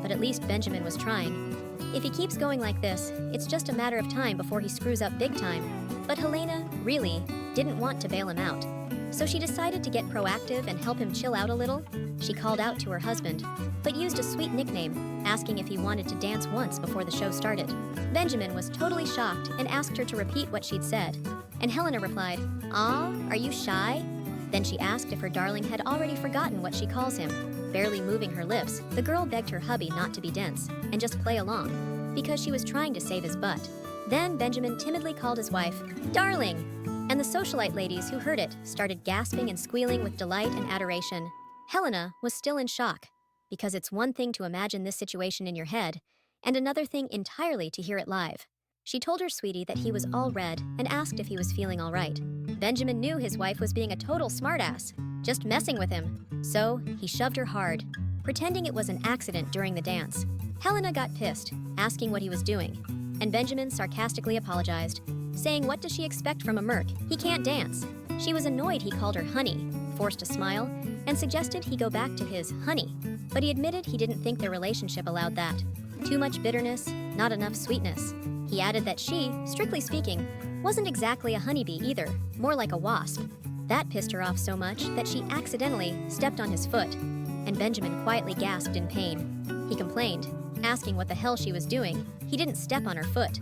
but at least Benjamin was trying. If he keeps going like this, it's just a matter of time before he screws up big time. But Helena, really, didn't want to bail him out. So she decided to get proactive and help him chill out a little. She called out to her husband, but used a sweet nickname, asking if he wanted to dance once before the show started. Benjamin was totally shocked and asked her to repeat what she'd said. And Helena replied, "Aw, are you shy?" Then she asked if her darling had already forgotten what she calls him. Barely moving her lips, the girl begged her hubby not to be dense and just play along, because she was trying to save his butt. Then Benjamin timidly called his wife, "Darling!" And the socialite ladies who heard it started gasping and squealing with delight and adoration. Helena was still in shock, because it's one thing to imagine this situation in your head, and another thing entirely to hear it live. She told her sweetie that he was all red and asked if he was feeling all right. Benjamin knew his wife was being a total smartass, just messing with him, so he shoved her hard, pretending it was an accident during the dance. Helena got pissed, asking what he was doing, and Benjamin sarcastically apologized, saying what does she expect from a merc? He can't dance. She was annoyed he called her honey, forced a smile, and suggested he go back to his honey, but he admitted he didn't think their relationship allowed that. Too much bitterness, not enough sweetness. He added that she, strictly speaking, wasn't exactly a honeybee either, more like a wasp. That pissed her off so much that she accidentally stepped on his foot, and Benjamin quietly gasped in pain. He complained, asking what the hell she was doing. He didn't step on her foot.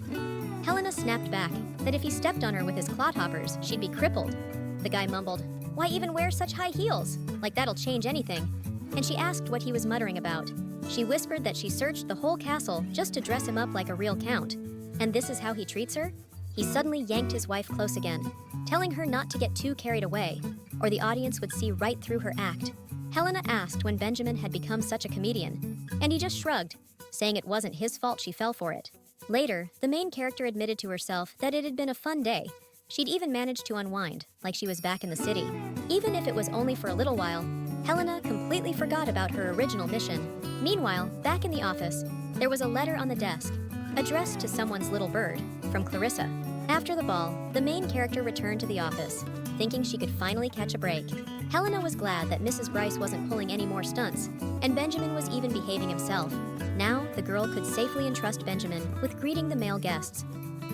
Helena snapped back that if he stepped on her with his clodhoppers, she'd be crippled. The guy mumbled, "Why even wear such high heels? Like that'll change anything." and she asked what he was muttering about. She whispered that she searched the whole castle just to dress him up like a real count. And this is how he treats her? He suddenly yanked his wife close again, telling her not to get too carried away, or the audience would see right through her act. Helena asked when Benjamin had become such a comedian, and he just shrugged, saying it wasn't his fault she fell for it. Later, the main character admitted to herself that it had been a fun day. She'd even managed to unwind, like she was back in the city. Even if it was only for a little while, Helena completely forgot about her original mission. Meanwhile, back in the office, there was a letter on the desk, addressed to someone's little bird, from Clarissa. After the ball, the main character returned to the office, thinking she could finally catch a break. Helena was glad that Mrs. Bryce wasn't pulling any more stunts, and Benjamin was even behaving himself. Now, the girl could safely entrust Benjamin with greeting the male guests.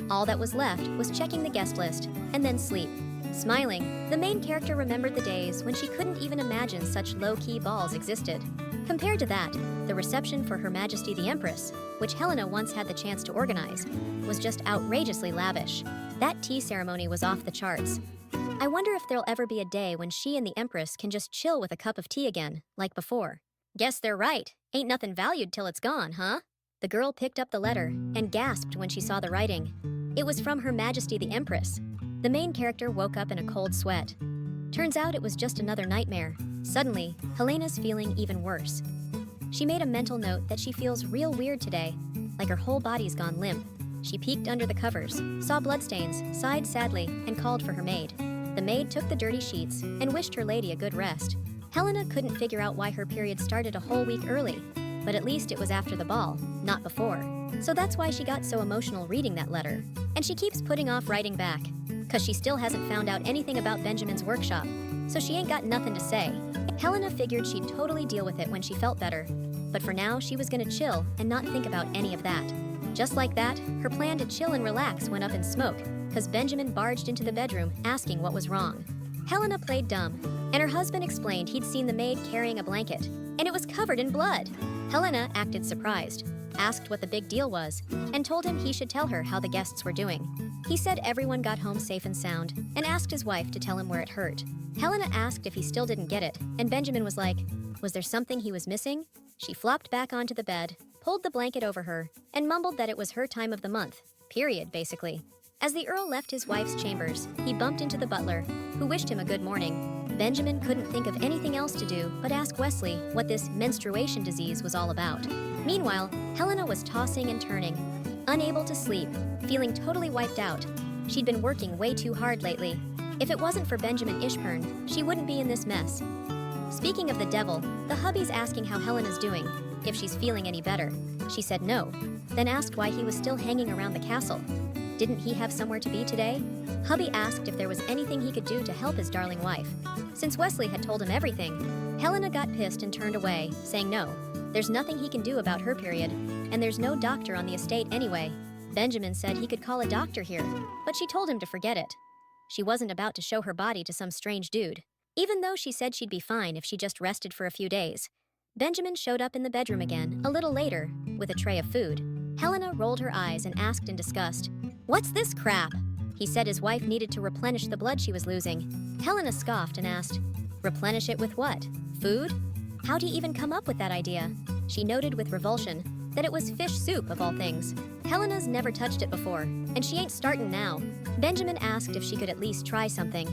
All that was left was checking the guest list, and then sleep. Smiling, the main character remembered the days when she couldn't even imagine such low-key balls existed. Compared to that, the reception for Her Majesty the Empress, which Helena once had the chance to organize, was just outrageously lavish. That tea ceremony was off the charts. I wonder if there'll ever be a day when she and the Empress can just chill with a cup of tea again, like before. Guess they're right. Ain't nothing valued till it's gone, huh? The girl picked up the letter and gasped when she saw the writing. It was from Her Majesty the Empress. The main character woke up in a cold sweat. Turns out it was just another nightmare. Suddenly, Helena's feeling even worse. She made a mental note that she feels real weird today, like her whole body's gone limp. She peeked under the covers, saw bloodstains, sighed sadly, and called for her maid. The maid took the dirty sheets and wished her lady a good rest. Helena couldn't figure out why her period started a whole week early, but at least it was after the ball, not before. So that's why she got so emotional reading that letter. And she keeps putting off writing back, 'cause she still hasn't found out anything about Benjamin's workshop, so she ain't got nothing to say. Helena figured she'd totally deal with it when she felt better, but for now she was gonna chill and not think about any of that. Just like that, her plan to chill and relax went up in smoke, 'cause Benjamin barged into the bedroom asking what was wrong. Helena played dumb, and her husband explained he'd seen the maid carrying a blanket, and it was covered in blood. Helena acted surprised, asked what the big deal was, and told him he should tell her how the guests were doing. He said everyone got home safe and sound, and asked his wife to tell him where it hurt. Helena asked if he still didn't get it, and Benjamin was like, was there something he was missing? She flopped back onto the bed, pulled the blanket over her, and mumbled that it was her time of the month. Period, basically. As the Earl left his wife's chambers, he bumped into the butler, who wished him a good morning. Benjamin couldn't think of anything else to do but ask Wesley what this menstruation disease was all about. Meanwhile, Helena was tossing and turning, unable to sleep, feeling totally wiped out. She'd been working way too hard lately. If it wasn't for Benjamin Ishburn, she wouldn't be in this mess. Speaking of the devil, the hubby's asking how Helena's doing, if she's feeling any better. She said no, then asked why he was still hanging around the castle. Didn't he have somewhere to be today? Hubby asked if there was anything he could do to help his darling wife. Since Wesley had told him everything, Helena got pissed and turned away, saying no, there's nothing he can do about her period, and there's no doctor on the estate anyway. Benjamin said he could call a doctor here, but she told him to forget it. She wasn't about to show her body to some strange dude, even though she said she'd be fine if she just rested for a few days. Benjamin showed up in the bedroom again, a little later, with a tray of food. Helena rolled her eyes and asked in disgust, "What's this crap?" He said his wife needed to replenish the blood she was losing. Helena scoffed and asked, "Replenish it with what? Food? How'd he even come up with that idea?" She noted with revulsion that it was fish soup of all things. Helena's never touched it before, and she ain't startin' now. Benjamin asked if she could at least try something,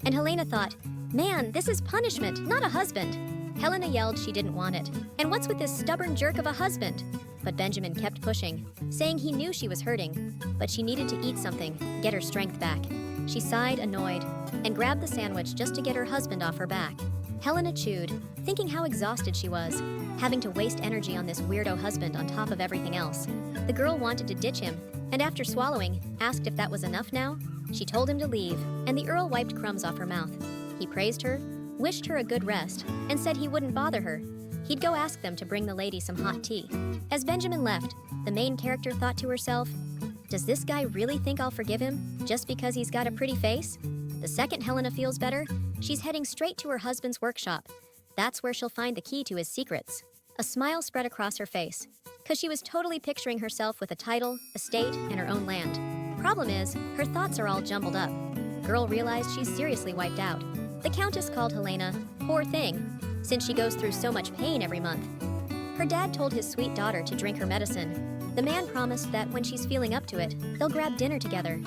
and Helena thought, man, this is punishment, not a husband. Helena yelled she didn't want it. And what's with this stubborn jerk of a husband? But Benjamin kept pushing, saying he knew she was hurting, but she needed to eat something, get her strength back. She sighed, annoyed, and grabbed the sandwich just to get her husband off her back. Helena chewed, thinking how exhausted she was, having to waste energy on this weirdo husband on top of everything else. The girl wanted to ditch him, and after swallowing, asked if that was enough now. She told him to leave, and the Earl wiped crumbs off her mouth. He praised her, wished her a good rest, and said he wouldn't bother her. He'd go ask them to bring the lady some hot tea. As Benjamin left, the main character thought to herself, does this guy really think I'll forgive him just because he's got a pretty face? The second Helena feels better, she's heading straight to her husband's workshop. That's where she'll find the key to his secrets. A smile spread across her face, 'cause she was totally picturing herself with a title, estate, and her own land. Problem is, her thoughts are all jumbled up. Girl realized she's seriously wiped out. The Countess called Helena, poor thing, since she goes through so much pain every month. Her dad told his sweet daughter to drink her medicine. The man promised that when she's feeling up to it, they'll grab dinner together.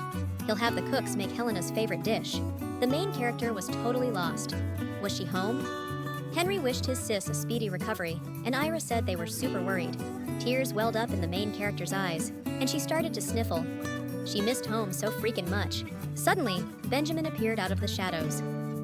He'll have the cooks make Helena's favorite dish. The main character was totally lost. Was she home? Henry wished his sis a speedy recovery, and Ira said they were super worried. Tears welled up in the main character's eyes, and she started to sniffle. She missed home so freaking much. Suddenly, Benjamin appeared out of the shadows.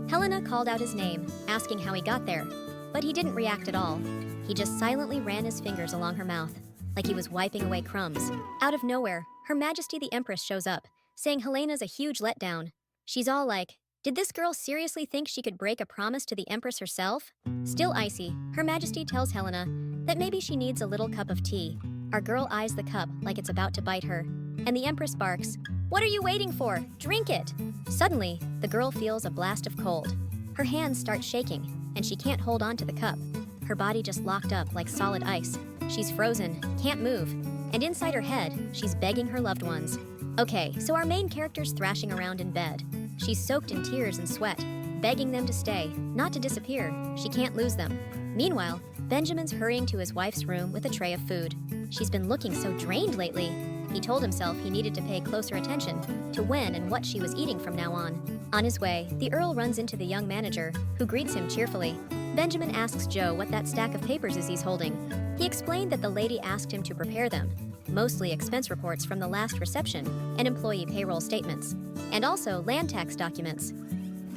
Helena called out his name, asking how he got there, but he didn't react at all. He just silently ran his fingers along her mouth, like he was wiping away crumbs. Out of nowhere, Her Majesty the Empress shows up, saying Helena's a huge letdown. She's all like, did this girl seriously think she could break a promise to the Empress herself? Still icy, Her Majesty tells Helena that maybe she needs a little cup of tea. Our girl eyes the cup like it's about to bite her, and the Empress barks, "What are you waiting for? Drink it!" Suddenly, the girl feels a blast of cold. Her hands start shaking, and she can't hold on to the cup. Her body just locked up like solid ice. She's frozen, can't move, and inside her head, she's begging her loved ones. Okay, so our main character's thrashing around in bed. She's soaked in tears and sweat, begging them to stay, not to disappear. She can't lose them. Meanwhile, Benjamin's hurrying to his wife's room with a tray of food. She's been looking so drained lately. He told himself he needed to pay closer attention to when and what she was eating from now on. On his way, the Earl runs into the young manager, who greets him cheerfully. Benjamin asks Joe what that stack of papers is he's holding. He explained that the lady asked him to prepare them, mostly expense reports from the last reception and employee payroll statements, and also land tax documents.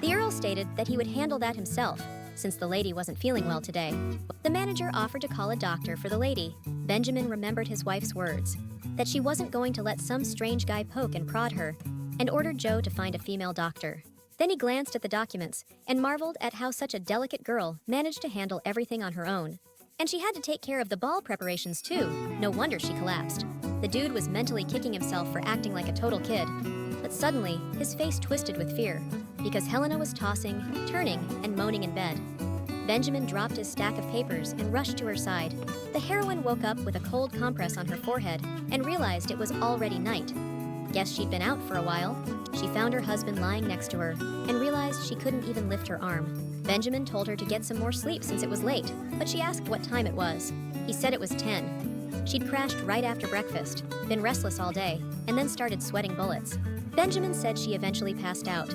The Earl stated that he would handle that himself, since the lady wasn't feeling well today. The manager offered to call a doctor for the lady. Benjamin remembered his wife's words, that she wasn't going to let some strange guy poke and prod her, and ordered Joe to find a female doctor. Then he glanced at the documents and marveled at how such a delicate girl managed to handle everything on her own. And she had to take care of the ball preparations too. No wonder she collapsed. The dude was mentally kicking himself for acting like a total kid. But suddenly, his face twisted with fear, because Helena was tossing, turning, and moaning in bed. Benjamin dropped his stack of papers and rushed to her side. The heroine woke up with a cold compress on her forehead and realized it was already night. Guess she'd been out for a while. She found her husband lying next to her and realized she couldn't even lift her arm. Benjamin told her to get some more sleep since it was late, but she asked what time it was. He said it was 10. She'd crashed right after breakfast, been restless all day, and then started sweating bullets. Benjamin said she eventually passed out.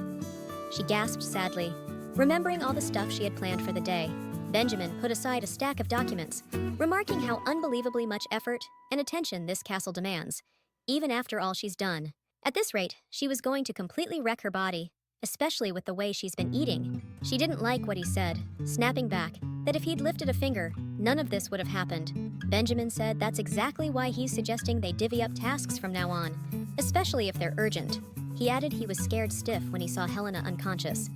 She gasped sadly, remembering all the stuff she had planned for the day. Benjamin put aside a stack of documents, remarking how unbelievably much effort and attention this castle demands, even after all she's done. At this rate, she was going to completely wreck her body, especially with the way she's been eating. She didn't like what he said, snapping back that if he'd lifted a finger, none of this would have happened. Benjamin said that's exactly why he's suggesting they divvy up tasks from now on, especially if they're urgent. He added he was scared stiff when he saw Helena unconscious.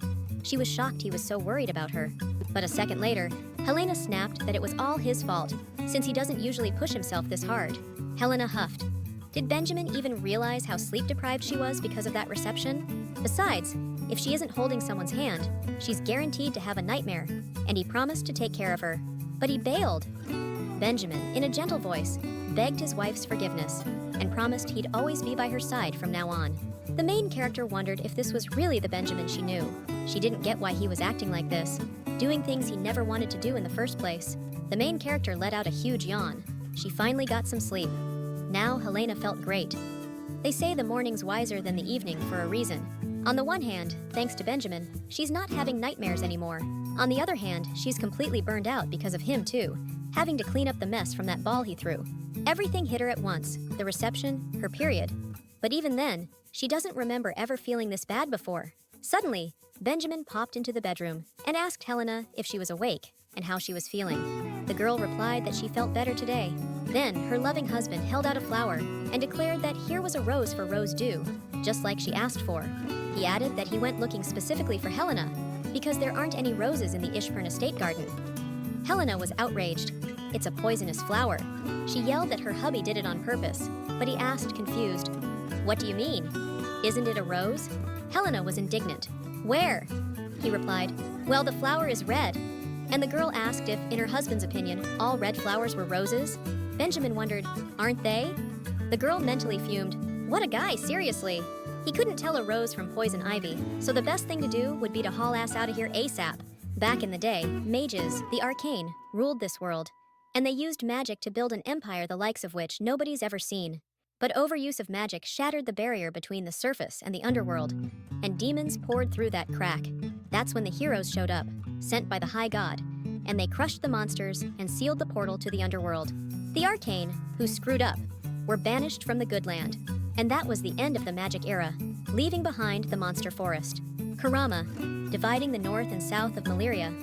She was shocked he was so worried about her. But a second later, Helena snapped that it was all his fault, since he doesn't usually push himself this hard. Helena huffed. Did Benjamin even realize how sleep-deprived she was because of that reception? Besides, if she isn't holding someone's hand, she's guaranteed to have a nightmare, and he promised to take care of her. But he bailed. Benjamin, in a gentle voice, begged his wife's forgiveness and promised he'd always be by her side from now on. The main character wondered if this was really the Benjamin she knew. She didn't get why he was acting like this, doing things he never wanted to do in the first place. The main character let out a huge yawn. She finally got some sleep. Now Helena felt great. They say the morning's wiser than the evening for a reason. On the one hand, thanks to Benjamin, she's not having nightmares anymore. On the other hand, she's completely burned out because of him too, having to clean up the mess from that ball he threw. Everything hit her at once, the reception, her period. But even then, she doesn't remember ever feeling this bad before. Suddenly, Benjamin popped into the bedroom and asked Helena if she was awake and how she was feeling. The girl replied that she felt better today. Then, her loving husband held out a flower and declared that here was a rose for Rose Dew, just like she asked for. He added that he went looking specifically for Helena because there aren't any roses in the Ishburn estate garden. Helena was outraged. It's a poisonous flower. She yelled that her hubby did it on purpose, but he asked, confused, "What do you mean? Isn't it a rose?" Helena was indignant. "Where?" He replied, "Well, the flower is red." And the girl asked if, in her husband's opinion, all red flowers were roses. Benjamin wondered, aren't they? The girl mentally fumed, "What a guy, seriously." He couldn't tell a rose from poison ivy, so the best thing to do would be to haul ass out of here ASAP. Back in the day, mages, the arcane, ruled this world, and they used magic to build an empire the likes of which nobody's ever seen. But overuse of magic shattered the barrier between the surface and the underworld, and demons poured through that crack. That's when the heroes showed up, sent by the High God, and they crushed the monsters and sealed the portal to the underworld. The arcane, who screwed up, were banished from the good land, and that was the end of the magic era, leaving behind the monster forest. Kurama, dividing the north and south of Malaria.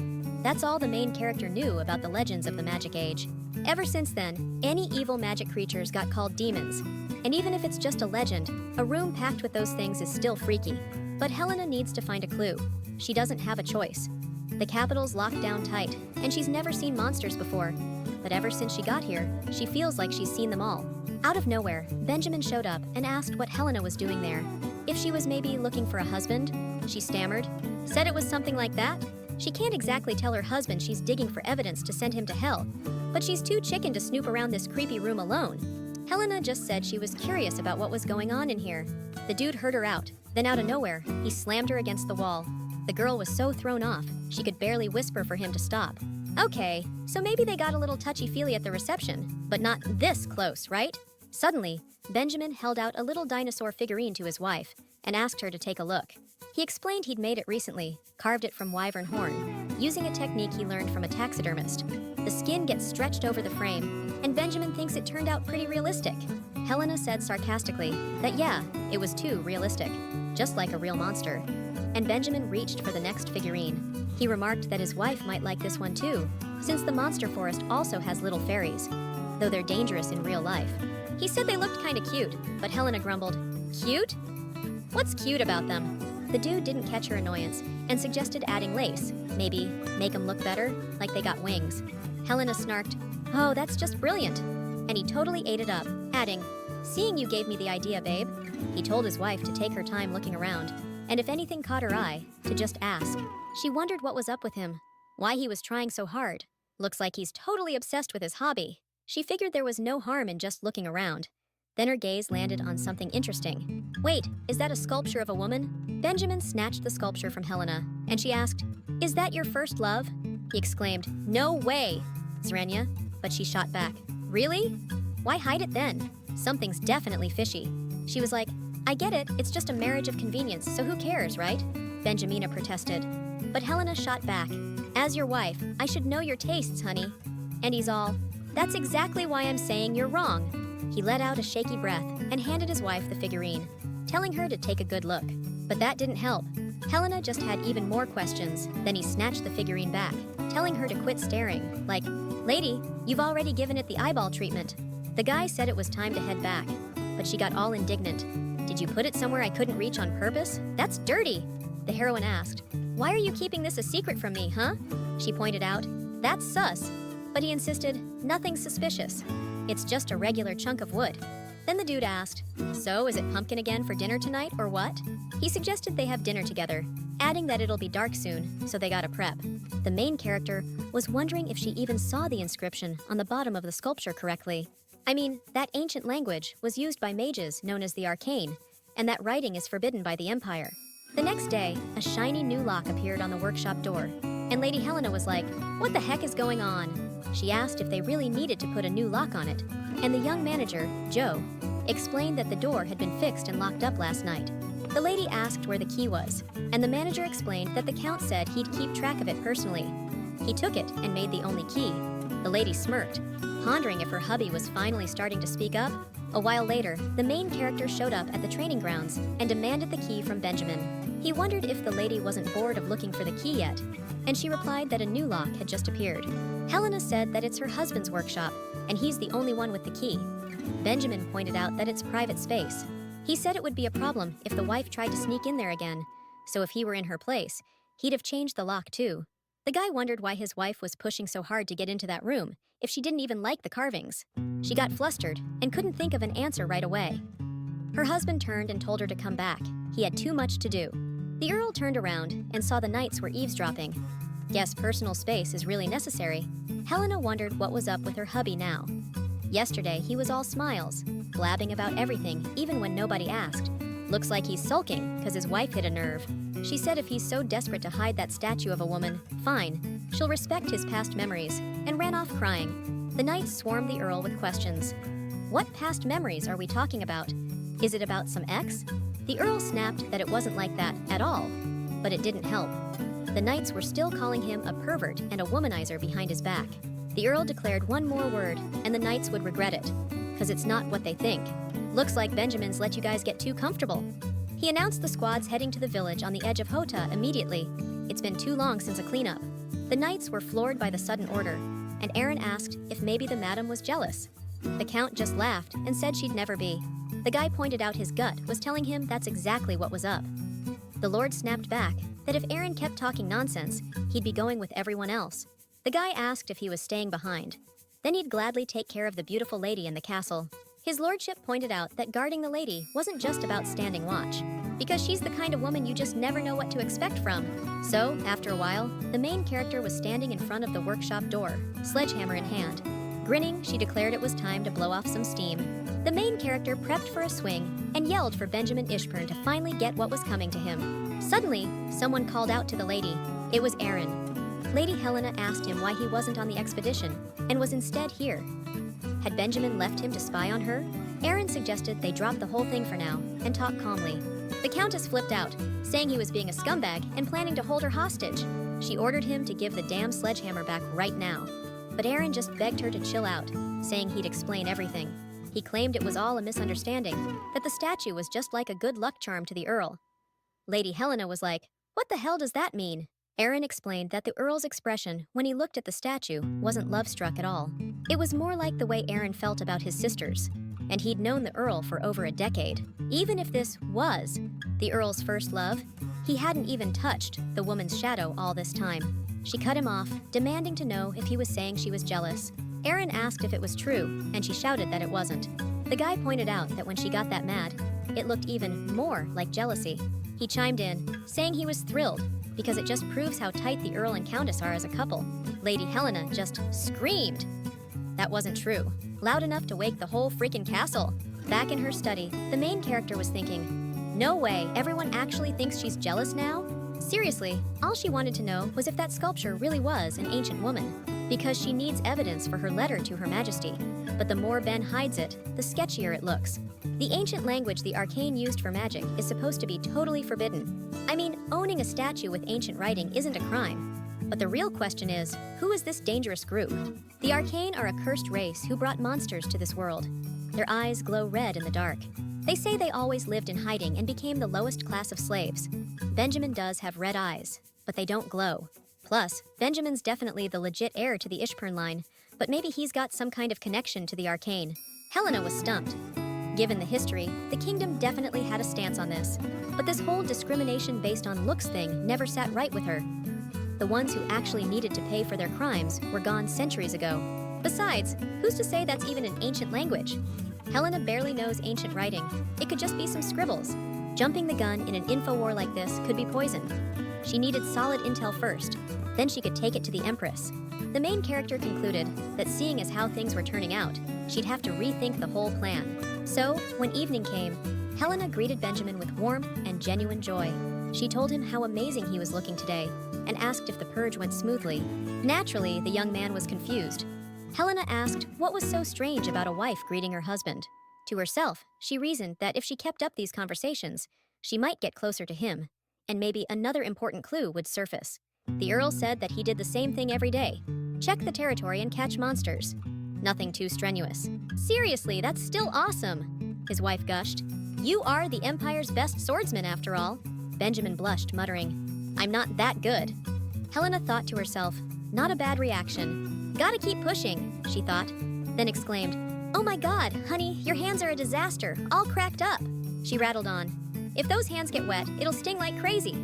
That's all the main character knew about the legends of the magic age. Ever since then, any evil magic creatures got called demons, and even if it's just a legend, a room packed with those things is still freaky. But Helena needs to find a clue. She doesn't have a choice. The capital's locked down tight, and she's never seen monsters before. But ever since she got here, she feels like she's seen them all. Out of nowhere, Benjamin showed up and asked what Helena was doing there. If she was maybe looking for a husband, she stammered. Said it was something like that. She can't exactly tell her husband she's digging for evidence to send him to hell, but she's too chicken to snoop around this creepy room alone. Helena just said she was curious about what was going on in here. The dude heard her out. Then out of nowhere, he slammed her against the wall. The girl was so thrown off, she could barely whisper for him to stop. Okay, so maybe they got a little touchy-feely at the reception, but not this close, right? Suddenly, Benjamin held out a little dinosaur figurine to his wife and asked her to take a look. He explained he'd made it recently, carved it from wyvern horn, using a technique he learned from a taxidermist. The skin gets stretched over the frame, and Benjamin thinks it turned out pretty realistic. Helena said sarcastically that yeah, it was too realistic, just like a real monster. And Benjamin reached for the next figurine. He remarked that his wife might like this one too, since the monster forest also has little fairies, though they're dangerous in real life. He said they looked kinda cute, but Helena grumbled, "Cute? What's cute about them?" The dude didn't catch her annoyance and suggested adding lace, maybe make them look better, like they got wings. Helena snarked, "Oh, that's just brilliant," and he totally ate it up, adding, "Seeing you gave me the idea, babe." He told his wife to take her time looking around, and if anything caught her eye, to just ask. She wondered what was up with him, why he was trying so hard. Looks like he's totally obsessed with his hobby. She figured there was no harm in just looking around. Then her gaze landed on something interesting. Wait, is that a sculpture of a woman? Benjamin snatched the sculpture from Helena, and she asked, "Is that your first love?" He exclaimed, "No way, Zrenya," but she shot back, "Really? Why hide it then? Something's definitely fishy." She was like, "I get it, it's just a marriage of convenience, so who cares, right?" Benjamina protested. But Helena shot back, "As your wife, I should know your tastes, honey." And he's all, "That's exactly why I'm saying you're wrong." He let out a shaky breath and handed his wife the figurine, telling her to take a good look. But that didn't help. Helena just had even more questions. Then he snatched the figurine back, telling her to quit staring, like, "Lady, you've already given it the eyeball treatment." The guy said it was time to head back, but she got all indignant. "Did you put it somewhere I couldn't reach on purpose? That's dirty." The heroine asked, "Why are you keeping this a secret from me, huh?" She pointed out, "That's sus." But he insisted, "Nothing suspicious. It's just a regular chunk of wood." Then the dude asked, "So, is it pumpkin again for dinner tonight, or what?" He suggested they have dinner together, adding that it'll be dark soon, so they gotta prep. The main character was wondering if she even saw the inscription on the bottom of the sculpture correctly. I mean, that ancient language was used by mages known as the arcane, and that writing is forbidden by the Empire. The next day, a shiny new lock appeared on the workshop door, and Lady Helena was like, "What the heck is going on?" She asked if they really needed to put a new lock on it, and the young manager, Joe, explained that the door had been fixed and locked up last night. The lady asked where the key was, and the manager explained that the Count said he'd keep track of it personally. He took it and made the only key. The lady smirked, pondering if her hubby was finally starting to speak up. A while later, the main character showed up at the training grounds and demanded the key from Benjamin. He wondered if the lady wasn't bored of looking for the key yet, and she replied that a new lock had just appeared. Helena said that it's her husband's workshop, and he's the only one with the key. Benjamin pointed out that it's private space. He said it would be a problem if the wife tried to sneak in there again, so if he were in her place, he'd have changed the lock too. The guy wondered why his wife was pushing so hard to get into that room, if she didn't even like the carvings. She got flustered and couldn't think of an answer right away. Her husband turned and told her to come back. He had too much to do. The Earl turned around and saw the knights were eavesdropping. Guess personal space is really necessary. Helena wondered what was up with her hubby now. Yesterday, he was all smiles, blabbing about everything, even when nobody asked. Looks like he's sulking because his wife hit a nerve. She said if he's so desperate to hide that statue of a woman, fine, she'll respect his past memories, and ran off crying. The knights swarmed the Earl with questions. What past memories are we talking about? Is it about some ex? The Earl snapped that it wasn't like that at all, but it didn't help. The knights were still calling him a pervert and a womanizer behind his back. The Earl declared one more word, and the knights would regret it, because it's not what they think. Looks like Benjamin's let you guys get too comfortable. He announced the squads heading to the village on the edge of Hota immediately. It's been too long since a cleanup. The knights were floored by the sudden order, and Aaron asked if maybe the madam was jealous. The count just laughed and said she'd never be. The guy pointed out his gut was telling him that's exactly what was up. The Lord snapped back that if Aaron kept talking nonsense, he'd be going with everyone else. The guy asked if he was staying behind. Then he'd gladly take care of the beautiful lady in the castle. His lordship pointed out that guarding the lady wasn't just about standing watch, because she's the kind of woman you just never know what to expect from. So, after a while, the main character was standing in front of the workshop door, sledgehammer in hand. Grinning, she declared it was time to blow off some steam. The main character prepped for a swing and yelled for Benjamin Ishburn to finally get what was coming to him. Suddenly, someone called out to the lady. It was Aaron. Lady Helena asked him why he wasn't on the expedition and was instead here. Had Benjamin left him to spy on her? Aaron suggested they drop the whole thing for now and talk calmly. The Countess flipped out, saying he was being a scumbag and planning to hold her hostage. She ordered him to give the damn sledgehammer back right now. But Aaron just begged her to chill out, saying he'd explain everything. He claimed it was all a misunderstanding, that the statue was just like a good luck charm to the Earl. Lady Helena was like, "What the hell does that mean?" Aaron explained that the Earl's expression when he looked at the statue wasn't love-struck at all. It was more like the way Aaron felt about his sisters, and he'd known the Earl for over a decade. Even if this was the Earl's first love, he hadn't even touched the woman's shadow all this time. She cut him off, demanding to know if he was saying she was jealous. Aaron asked if it was true, and she shouted that it wasn't. The guy pointed out that when she got that mad, it looked even more like jealousy. He chimed in, saying he was thrilled, because it just proves how tight the Earl and Countess are as a couple. Lady Helena just screamed. That wasn't true. Loud enough to wake the whole freaking castle. Back in her study, the main character was thinking, no way, everyone actually thinks she's jealous now? Seriously, all she wanted to know was if that sculpture really was an ancient woman, because she needs evidence for her letter to Her Majesty. But the more Ben hides it, the sketchier it looks. The ancient language the arcane used for magic is supposed to be totally forbidden. I mean, owning a statue with ancient writing isn't a crime. But the real question is, who is this dangerous group? The arcane are a cursed race who brought monsters to this world. Their eyes glow red in the dark. They say they always lived in hiding and became the lowest class of slaves. Benjamin does have red eyes, but they don't glow. Plus, Benjamin's definitely the legit heir to the Ishburn line, but maybe he's got some kind of connection to the arcane. Helena was stumped. Given the history, the kingdom definitely had a stance on this, but this whole discrimination based on looks thing never sat right with her. The ones who actually needed to pay for their crimes were gone centuries ago. Besides, who's to say that's even an ancient language? Helena barely knows ancient writing. It could just be some scribbles. Jumping the gun in an info war like this could be poison. She needed solid intel first, then she could take it to the Empress. The main character concluded that seeing as how things were turning out, she'd have to rethink the whole plan. So, when evening came, Helena greeted Benjamin with warmth and genuine joy. She told him how amazing he was looking today, and asked if the purge went smoothly. Naturally, the young man was confused. Helena asked what was so strange about a wife greeting her husband. To herself, she reasoned that if she kept up these conversations, she might get closer to him, and maybe another important clue would surface. The Earl said that he did the same thing every day. Check the territory and catch monsters. Nothing too strenuous. Seriously, that's still awesome, his wife gushed. You are the Empire's best swordsman, after all. Benjamin blushed, muttering, I'm not that good. Helena thought to herself, not a bad reaction. Gotta keep pushing, she thought, then exclaimed, Oh my God, honey, your hands are a disaster, all cracked up. She rattled on. If those hands get wet, it'll sting like crazy.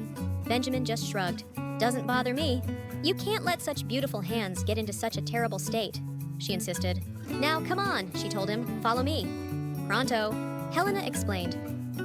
Benjamin just shrugged. Doesn't bother me. You can't let such beautiful hands get into such a terrible state, she insisted. Now, come on, she told him, follow me. Pronto, Helena explained.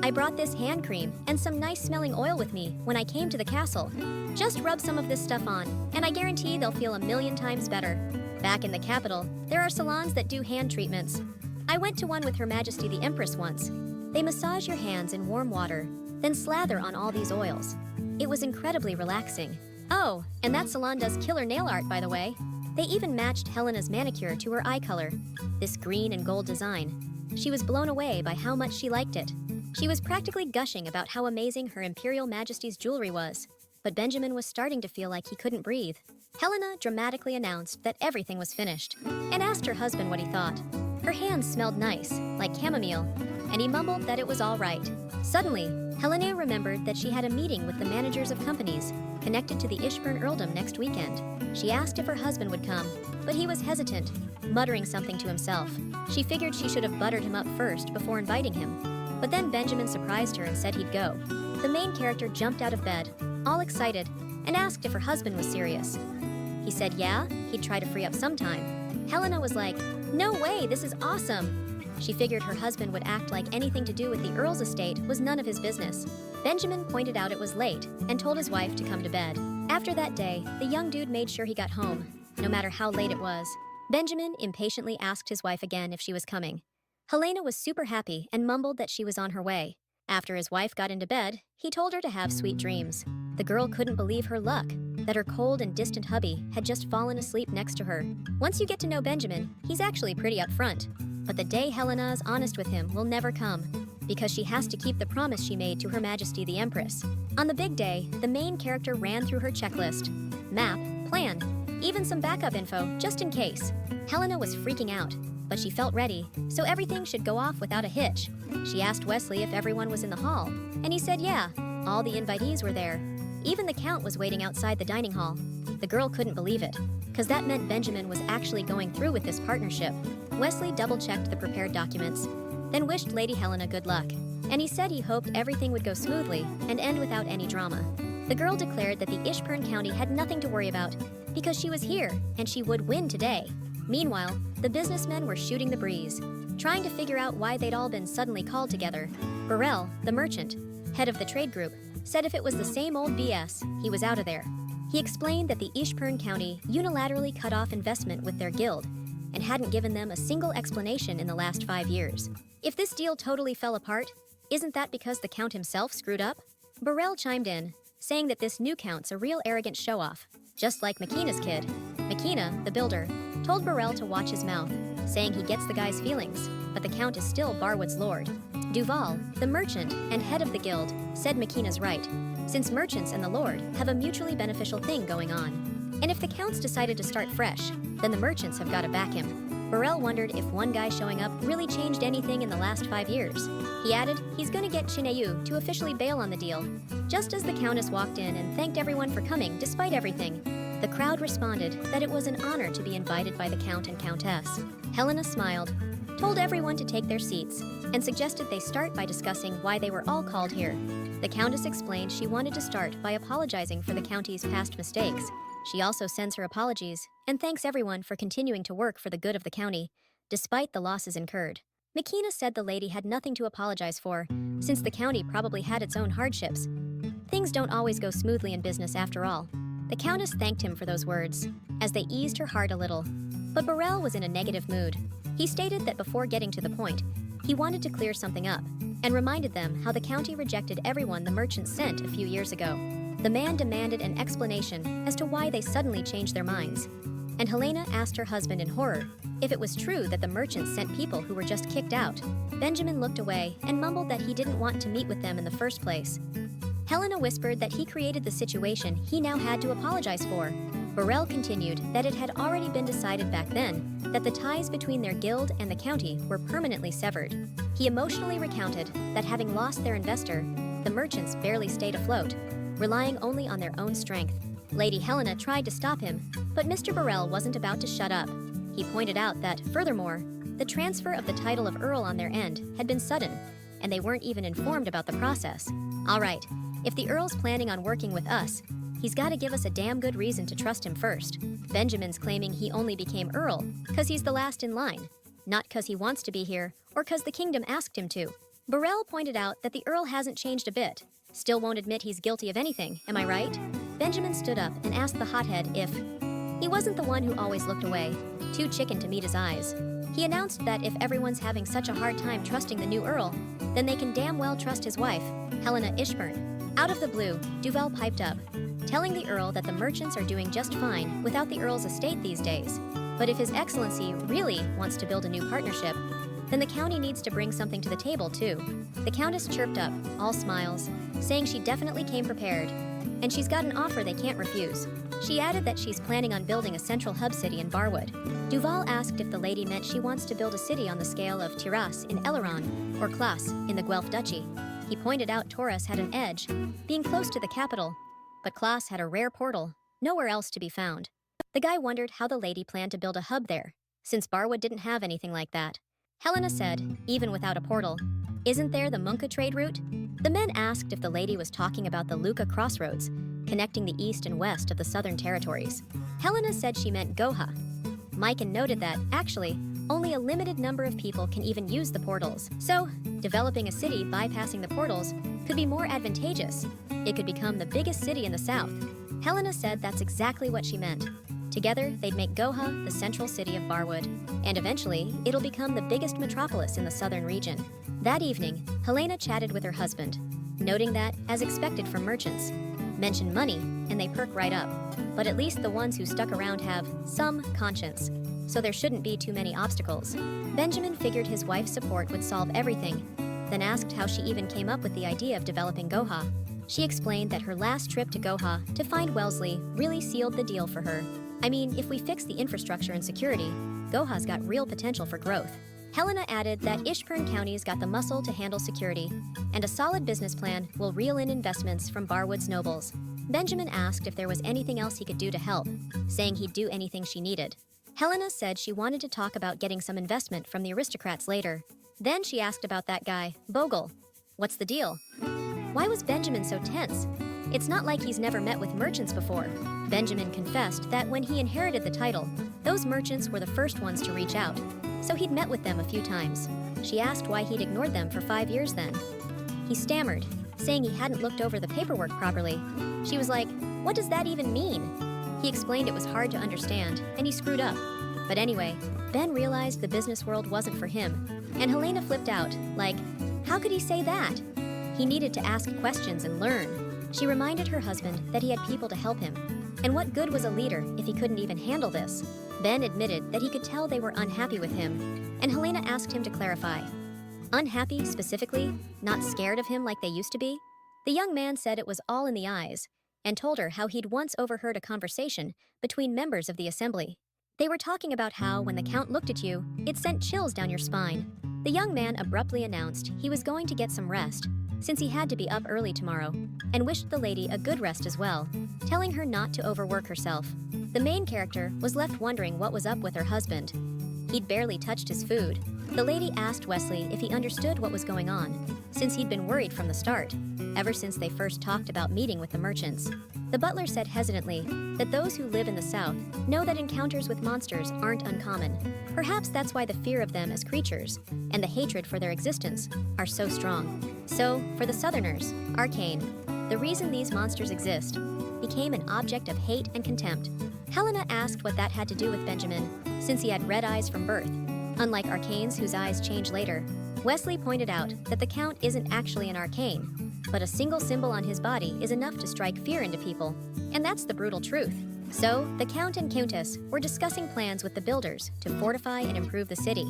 I brought this hand cream and some nice-smelling oil with me when I came to the castle. Just rub some of this stuff on, and I guarantee they'll feel 1,000,000 times better. Back in the capital, there are salons that do hand treatments. I went to one with Her Majesty the Empress once. They massage your hands in warm water, then slather on all these oils. It was incredibly relaxing. Oh, and that salon does killer nail art, by the way. They even matched Helena's manicure to her eye color, this green and gold design. She was blown away by how much she liked it. She was practically gushing about how amazing Her Imperial Majesty's jewelry was. But Benjamin was starting to feel like he couldn't breathe. Helena dramatically announced that everything was finished and asked her husband what he thought. Her hands smelled nice, like chamomile, and he mumbled that it was all right. Suddenly, Helena remembered that she had a meeting with the managers of companies connected to the Ishburn earldom next weekend. She asked if her husband would come, but he was hesitant, muttering something to himself. She figured she should have buttered him up first before inviting him. But then Benjamin surprised her and said he'd go. The main character jumped out of bed, all excited, and asked if her husband was serious. He said yeah, he'd try to free up sometime. Helena was like, "No way, this is awesome." She figured her husband would act like anything to do with the Earl's estate was none of his business. Benjamin pointed out it was late and told his wife to come to bed. After that day, the young dude made sure he got home, no matter how late it was. Benjamin impatiently asked his wife again if she was coming. Helena was super happy and mumbled that she was on her way. After his wife got into bed, he told her to have sweet dreams. The girl couldn't believe her luck, that her cold and distant hubby had just fallen asleep next to her. Once you get to know Benjamin, he's actually pretty upfront. But the day Helena is honest with him will never come, because she has to keep the promise she made to Her Majesty the Empress. On the big day, the main character ran through her checklist. Map, plan, even some backup info, just in case. Helena was freaking out, but she felt ready, so everything should go off without a hitch. She asked Wesley if everyone was in the hall, and he said yeah, all the invitees were there. Even the Count was waiting outside the dining hall. The girl couldn't believe it, because that meant Benjamin was actually going through with this partnership. Wesley double-checked the prepared documents, then wished Lady Helena good luck, and he said he hoped everything would go smoothly and end without any drama. The girl declared that the Ishburn County had nothing to worry about, because she was here, and she would win today. Meanwhile, the businessmen were shooting the breeze, trying to figure out why they'd all been suddenly called together. Burrell, the merchant, head of the trade group, said if it was the same old BS, he was out of there. He explained that the Ishburn County unilaterally cut off investment with their guild and hadn't given them a single explanation in the last 5 years. If this deal totally fell apart, isn't that because the Count himself screwed up? Burrell chimed in, saying that this new Count's a real arrogant show-off, just like McKenna's kid. McKenna, the builder, told Burrell to watch his mouth, saying he gets the guy's feelings, but the Count is still Barwood's lord. Duval, the merchant and head of the guild, said McKenna's right, since merchants and the lord have a mutually beneficial thing going on. And if the Counts decided to start fresh, then the merchants have got to back him. Burrell wondered if one guy showing up really changed anything in the last 5 years. He added he's going to get Chineyou to officially bail on the deal. Just as the Countess walked in and thanked everyone for coming despite everything, the crowd responded that it was an honor to be invited by the Count and Countess. Helena smiled, told everyone to take their seats, and suggested they start by discussing why they were all called here. The Countess explained she wanted to start by apologizing for the county's past mistakes. She also sends her apologies and thanks everyone for continuing to work for the good of the county, despite the losses incurred. McKenna said the lady had nothing to apologize for, since the county probably had its own hardships. Things don't always go smoothly in business after all. The Countess thanked him for those words, as they eased her heart a little. But Burrell was in a negative mood. He stated that before getting to the point, he wanted to clear something up, and reminded them how the county rejected everyone the merchants sent a few years ago. The man demanded an explanation as to why they suddenly changed their minds, and Helena asked her husband in horror if it was true that the merchants sent people who were just kicked out. Benjamin looked away and mumbled that he didn't want to meet with them in the first place. Helena whispered that he created the situation he now had to apologize for. Burrell continued that it had already been decided back then that the ties between their guild and the county were permanently severed. He emotionally recounted that having lost their investor, the merchants barely stayed afloat, relying only on their own strength. Lady Helena tried to stop him, but Mr. Burrell wasn't about to shut up. He pointed out that, furthermore, the transfer of the title of Earl on their end had been sudden, and they weren't even informed about the process. All right, if the Earl's planning on working with us, he's got to give us a damn good reason to trust him first. Benjamin's claiming he only became Earl because he's the last in line, not because he wants to be here or because the kingdom asked him to. Burrell pointed out that the Earl hasn't changed a bit, still won't admit he's guilty of anything, am I right? Benjamin stood up and asked the hothead if he wasn't the one who always looked away, too chicken to meet his eyes. He announced that if everyone's having such a hard time trusting the new Earl, then they can damn well trust his wife, Helena Ishburn. Out of the blue, Duval piped up, telling the Earl that the merchants are doing just fine without the Earl's estate these days. But if His Excellency really wants to build a new partnership, then the county needs to bring something to the table too. The Countess chirped up, all smiles, saying she definitely came prepared, and she's got an offer they can't refuse. She added that she's planning on building a central hub city in Barwood. Duval asked if the lady meant she wants to build a city on the scale of Tiras in Eleron or Klaas in the Guelph Duchy. He pointed out Taurus had an edge, being close to the capital, but Klaas had a rare portal, nowhere else to be found. The guy wondered how the lady planned to build a hub there, since Barwood didn't have anything like that. Helena said, even without a portal, "Isn't there the Munka trade route?" The men asked if the lady was talking about the Luka crossroads, connecting the east and west of the southern territories. Helena said she meant Goha. Maiken noted that, actually, only a limited number of people can even use the portals. So, developing a city bypassing the portals could be more advantageous. It could become the biggest city in the south. Helena said that's exactly what she meant. Together, they'd make Goha the central city of Barwood, and eventually, it'll become the biggest metropolis in the southern region. That evening, Helena chatted with her husband, noting that, as expected from merchants, mention money and they perk right up. But at least the ones who stuck around have some conscience, so there shouldn't be too many obstacles. Benjamin figured his wife's support would solve everything, then asked how she even came up with the idea of developing Goha. She explained that her last trip to Goha to find Wellesley really sealed the deal for her. I mean, if we fix the infrastructure and security, Goha's got real potential for growth. Helena added that Ishburn County's got the muscle to handle security, and a solid business plan will reel in investments from Barwood's nobles. Benjamin asked if there was anything else he could do to help, saying he'd do anything she needed. Helena said she wanted to talk about getting some investment from the aristocrats later. Then she asked about that guy, Bogle. What's the deal? Why was Benjamin so tense? It's not like he's never met with merchants before. Benjamin confessed that when he inherited the title, those merchants were the first ones to reach out, so he'd met with them a few times. She asked why he'd ignored them for 5 years then. He stammered, saying he hadn't looked over the paperwork properly. She was like, "What does that even mean?" He explained it was hard to understand, and he screwed up. But anyway, Ben realized the business world wasn't for him, and Helena flipped out, like, how could he say that? He needed to ask questions and learn. She reminded her husband that he had people to help him, and what good was a leader if he couldn't even handle this? Ben admitted that he could tell they were unhappy with him, and Helena asked him to clarify. Unhappy, specifically? Not scared of him like they used to be? The young man said it was all in the eyes, and told her how he'd once overheard a conversation between members of the assembly. They were talking about how, when the Count looked at you, it sent chills down your spine. The young man abruptly announced he was going to get some rest, since he had to be up early tomorrow, and wished the lady a good rest as well, telling her not to overwork herself. The main character was left wondering what was up with her husband. He'd barely touched his food. The lady asked Wesley if he understood what was going on, since he'd been worried from the start, ever since they first talked about meeting with the merchants. The butler said hesitantly that those who live in the South know that encounters with monsters aren't uncommon. Perhaps that's why the fear of them as creatures, and the hatred for their existence, are so strong. So, for the Southerners, arcane, the reason these monsters exist, became an object of hate and contempt. Helena asked what that had to do with Benjamin, since he had red eyes from birth, unlike arcanes whose eyes change later. Wesley pointed out that the Count isn't actually an arcane, but a single symbol on his body is enough to strike fear into people, and that's the brutal truth. So, the Count and Countess were discussing plans with the builders to fortify and improve the city.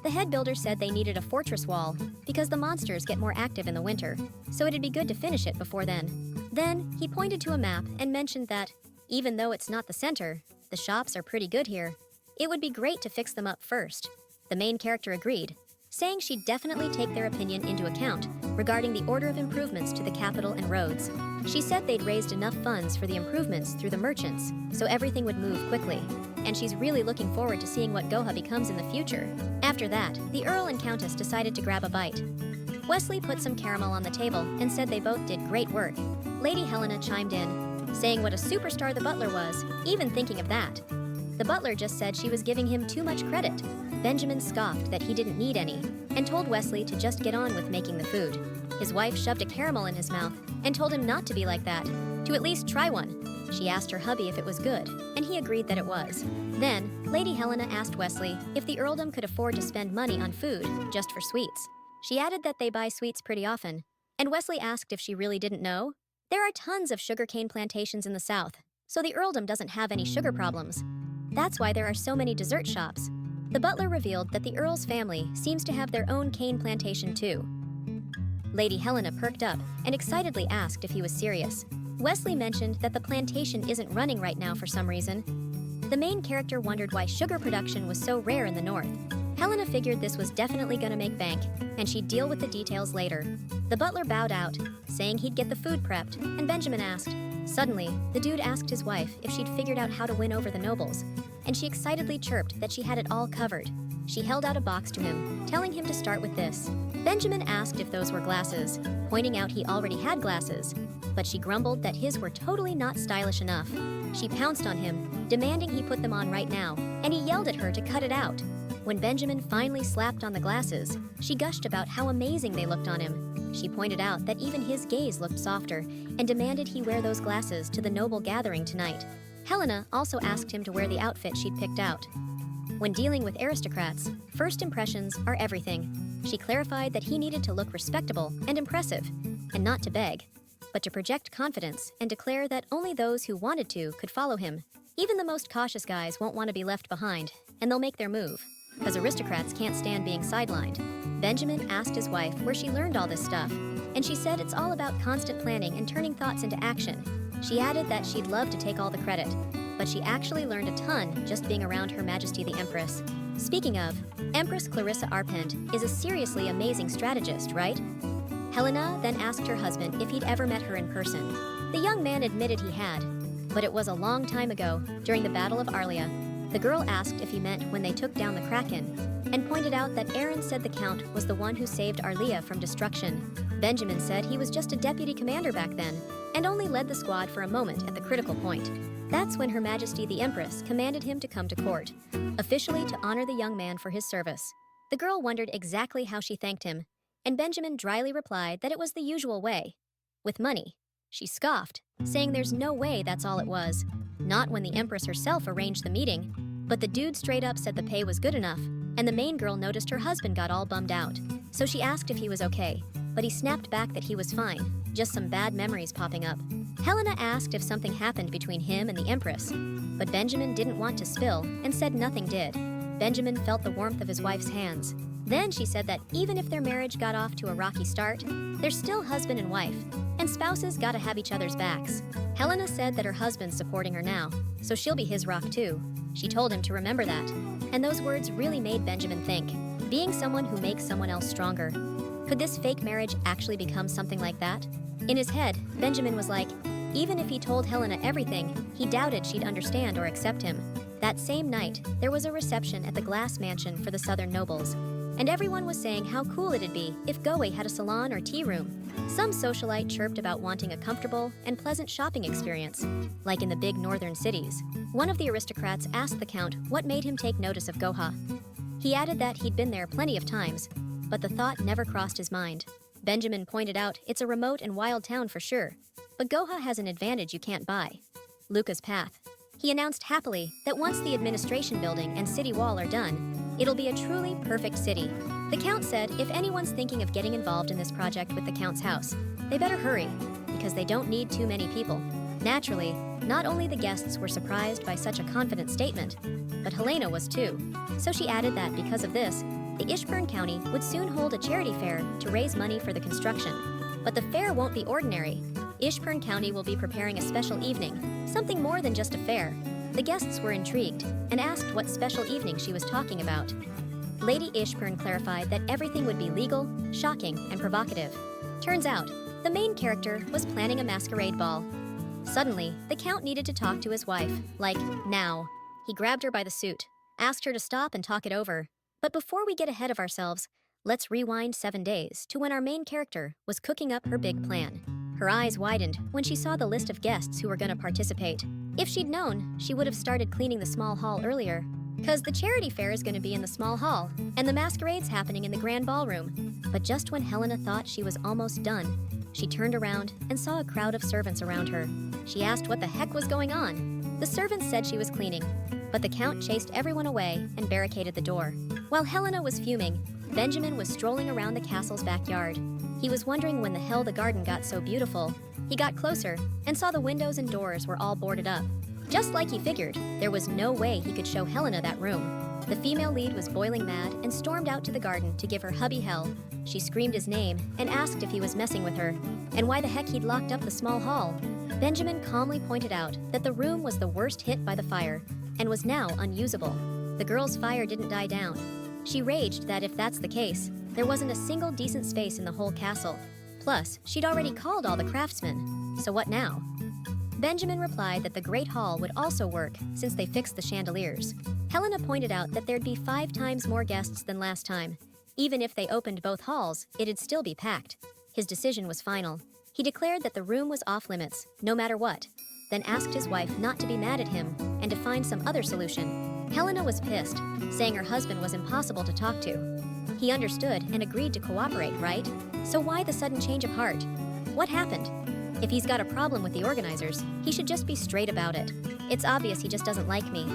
The head builder said they needed a fortress wall because the monsters get more active in the winter, so it'd be good to finish it before then. Then, he pointed to a map and mentioned that, even though it's not the center, the shops are pretty good here. It would be great to fix them up first. The main character agreed, saying she'd definitely take their opinion into account regarding the order of improvements to the capital and roads. She said they'd raised enough funds for the improvements through the merchants, so everything would move quickly, and she's really looking forward to seeing what Goha becomes in the future. After that, the Earl and Countess decided to grab a bite. Wesley put some caramel on the table and said they both did great work. Lady Helena chimed in, saying what a superstar the butler was, even thinking of that. The butler just said she was giving him too much credit. Benjamin scoffed that he didn't need any, and told Wesley to just get on with making the food. His wife shoved a caramel in his mouth and told him not to be like that, to at least try one. She asked her hubby if it was good, and he agreed that it was. Then, Lady Helena asked Wesley if the earldom could afford to spend money on food just for sweets. She added that they buy sweets pretty often, and Wesley asked if she really didn't know. There are tons of sugarcane plantations in the south, so the earldom doesn't have any sugar problems. That's why there are so many dessert shops. The butler revealed that the earl's family seems to have their own cane plantation too. Lady Helena perked up and excitedly asked if he was serious. Wesley mentioned that the plantation isn't running right now for some reason. The main character wondered why sugar production was so rare in the north. Helena figured this was definitely gonna make bank, and she'd deal with the details later. The butler bowed out, saying he'd get the food prepped, and Benjamin asked. Suddenly, the dude asked his wife if she'd figured out how to win over the nobles, and she excitedly chirped that she had it all covered. She held out a box to him, telling him to start with this. Benjamin asked if those were glasses, pointing out he already had glasses, but she grumbled that his were totally not stylish enough. She pounced on him, demanding he put them on right now, and he yelled at her to cut it out. When Benjamin finally slapped on the glasses, she gushed about how amazing they looked on him. She pointed out that even his gaze looked softer and demanded he wear those glasses to the noble gathering tonight. Helena also asked him to wear the outfit she'd picked out. When dealing with aristocrats, first impressions are everything. She clarified that he needed to look respectable and impressive, and not to beg, but to project confidence and declare that only those who wanted to could follow him. Even the most cautious guys won't want to be left behind, and they'll make their move, because aristocrats can't stand being sidelined. Benjamin asked his wife where she learned all this stuff, and she said it's all about constant planning and turning thoughts into action. She added that she'd love to take all the credit, but she actually learned a ton just being around Her Majesty the Empress. Speaking of, Empress Clarissa Arpent is a seriously amazing strategist, right? Helena then asked her husband if he'd ever met her in person. The young man admitted he had, but it was a long time ago, during the Battle of Arlia. The girl asked if he meant when they took down the Kraken, and pointed out that Aaron said the Count was the one who saved Arlia from destruction. Benjamin said he was just a deputy commander back then, and only led the squad for a moment at the critical point. That's when Her Majesty the Empress commanded him to come to court, officially to honor the young man for his service. The girl wondered exactly how she thanked him, and Benjamin dryly replied that it was the usual way, with money. She scoffed, saying there's no way that's all it was. Not when the Empress herself arranged the meeting, but the dude straight up said the pay was good enough, and the main girl noticed her husband got all bummed out. So she asked if he was okay, but he snapped back that he was fine, just some bad memories popping up. Helena asked if something happened between him and the Empress, but Benjamin didn't want to spill and said nothing did. Benjamin felt the warmth of his wife's hands. Then she said that even if their marriage got off to a rocky start, they're still husband and wife, and spouses gotta have each other's backs. Helena said that her husband's supporting her now, so she'll be his rock too. She told him to remember that, and those words really made Benjamin think, being someone who makes someone else stronger. Could this fake marriage actually become something like that? In his head, Benjamin was like, even if he told Helena everything, he doubted she'd understand or accept him. That same night, there was a reception at the Glass Mansion for the Southern nobles, and everyone was saying how cool it'd be if Galway had a salon or tea room. Some socialite chirped about wanting a comfortable and pleasant shopping experience, like in the big northern cities. One of the aristocrats asked the Count what made him take notice of Goha. He added that he'd been there plenty of times, but the thought never crossed his mind. Benjamin pointed out it's a remote and wild town for sure, but Goha has an advantage you can't buy: Luca's path. He announced happily that once the administration building and city wall are done, it'll be a truly perfect city. The Count said if anyone's thinking of getting involved in this project with the Count's house, they better hurry, because they don't need too many people. Naturally, not only the guests were surprised by such a confident statement, but Helena was too. So she added that because of this, the Ishburn County would soon hold a charity fair to raise money for the construction. But the fair won't be ordinary. Ishburn County will be preparing a special evening, something more than just a fair. The guests were intrigued and asked what special evening she was talking about. Lady Ishburn clarified that everything would be legal, shocking, and provocative. Turns out, the main character was planning a masquerade ball. Suddenly, the Count needed to talk to his wife, like, now. He grabbed her by the suit, asked her to stop and talk it over. But before we get ahead of ourselves, let's rewind 7 days to when our main character was cooking up her big plan. Her eyes widened when she saw the list of guests who were going to participate. If she'd known, she would have started cleaning the small hall earlier. 'Cause the charity fair is going to be in the small hall, and the masquerade's happening in the grand ballroom. But just when Helena thought she was almost done, she turned around and saw a crowd of servants around her. She asked what the heck was going on. The servants said she was cleaning, but the Count chased everyone away and barricaded the door. While Helena was fuming, Benjamin was strolling around the castle's backyard. He was wondering when the hell the garden got so beautiful, He got closer and saw the windows and doors were all boarded up. Just like he figured, there was no way he could show Helena that room. The female lead was boiling mad and stormed out to the garden to give her hubby hell. She screamed his name and asked if he was messing with her, and why the heck he'd locked up the small hall. Benjamin calmly pointed out that the room was the worst hit by the fire and was now unusable. The girl's fire didn't die down. She raged that if that's the case, there wasn't a single decent space in the whole castle. Plus, she'd already called all the craftsmen. So what now? Benjamin replied that the Great Hall would also work since they fixed the chandeliers. Helena pointed out that there'd be 5 times more guests than last time. Even if they opened both halls, it'd still be packed. His decision was final. He declared that the room was off limits, no matter what, then asked his wife not to be mad at him and to find some other solution. Helena was pissed, saying her husband was impossible to talk to. He understood and agreed to cooperate, right? So why the sudden change of heart? What happened? If he's got a problem with the organizers, he should just be straight about it. It's obvious he just doesn't like me.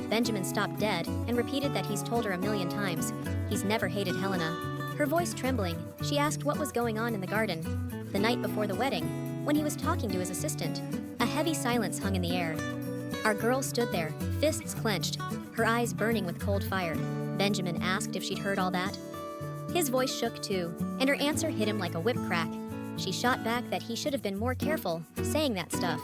Benjamin stopped dead and repeated that he's told her 1,000,000 times. He's never hated Helena. Her voice trembling, she asked what was going on in the garden. The night before the wedding, when he was talking to his assistant, a heavy silence hung in the air. Our girl stood there, fists clenched, her eyes burning with cold fire. Benjamin asked if she'd heard all that. His voice shook too, and her answer hit him like a whip crack. She shot back that he should have been more careful saying that stuff.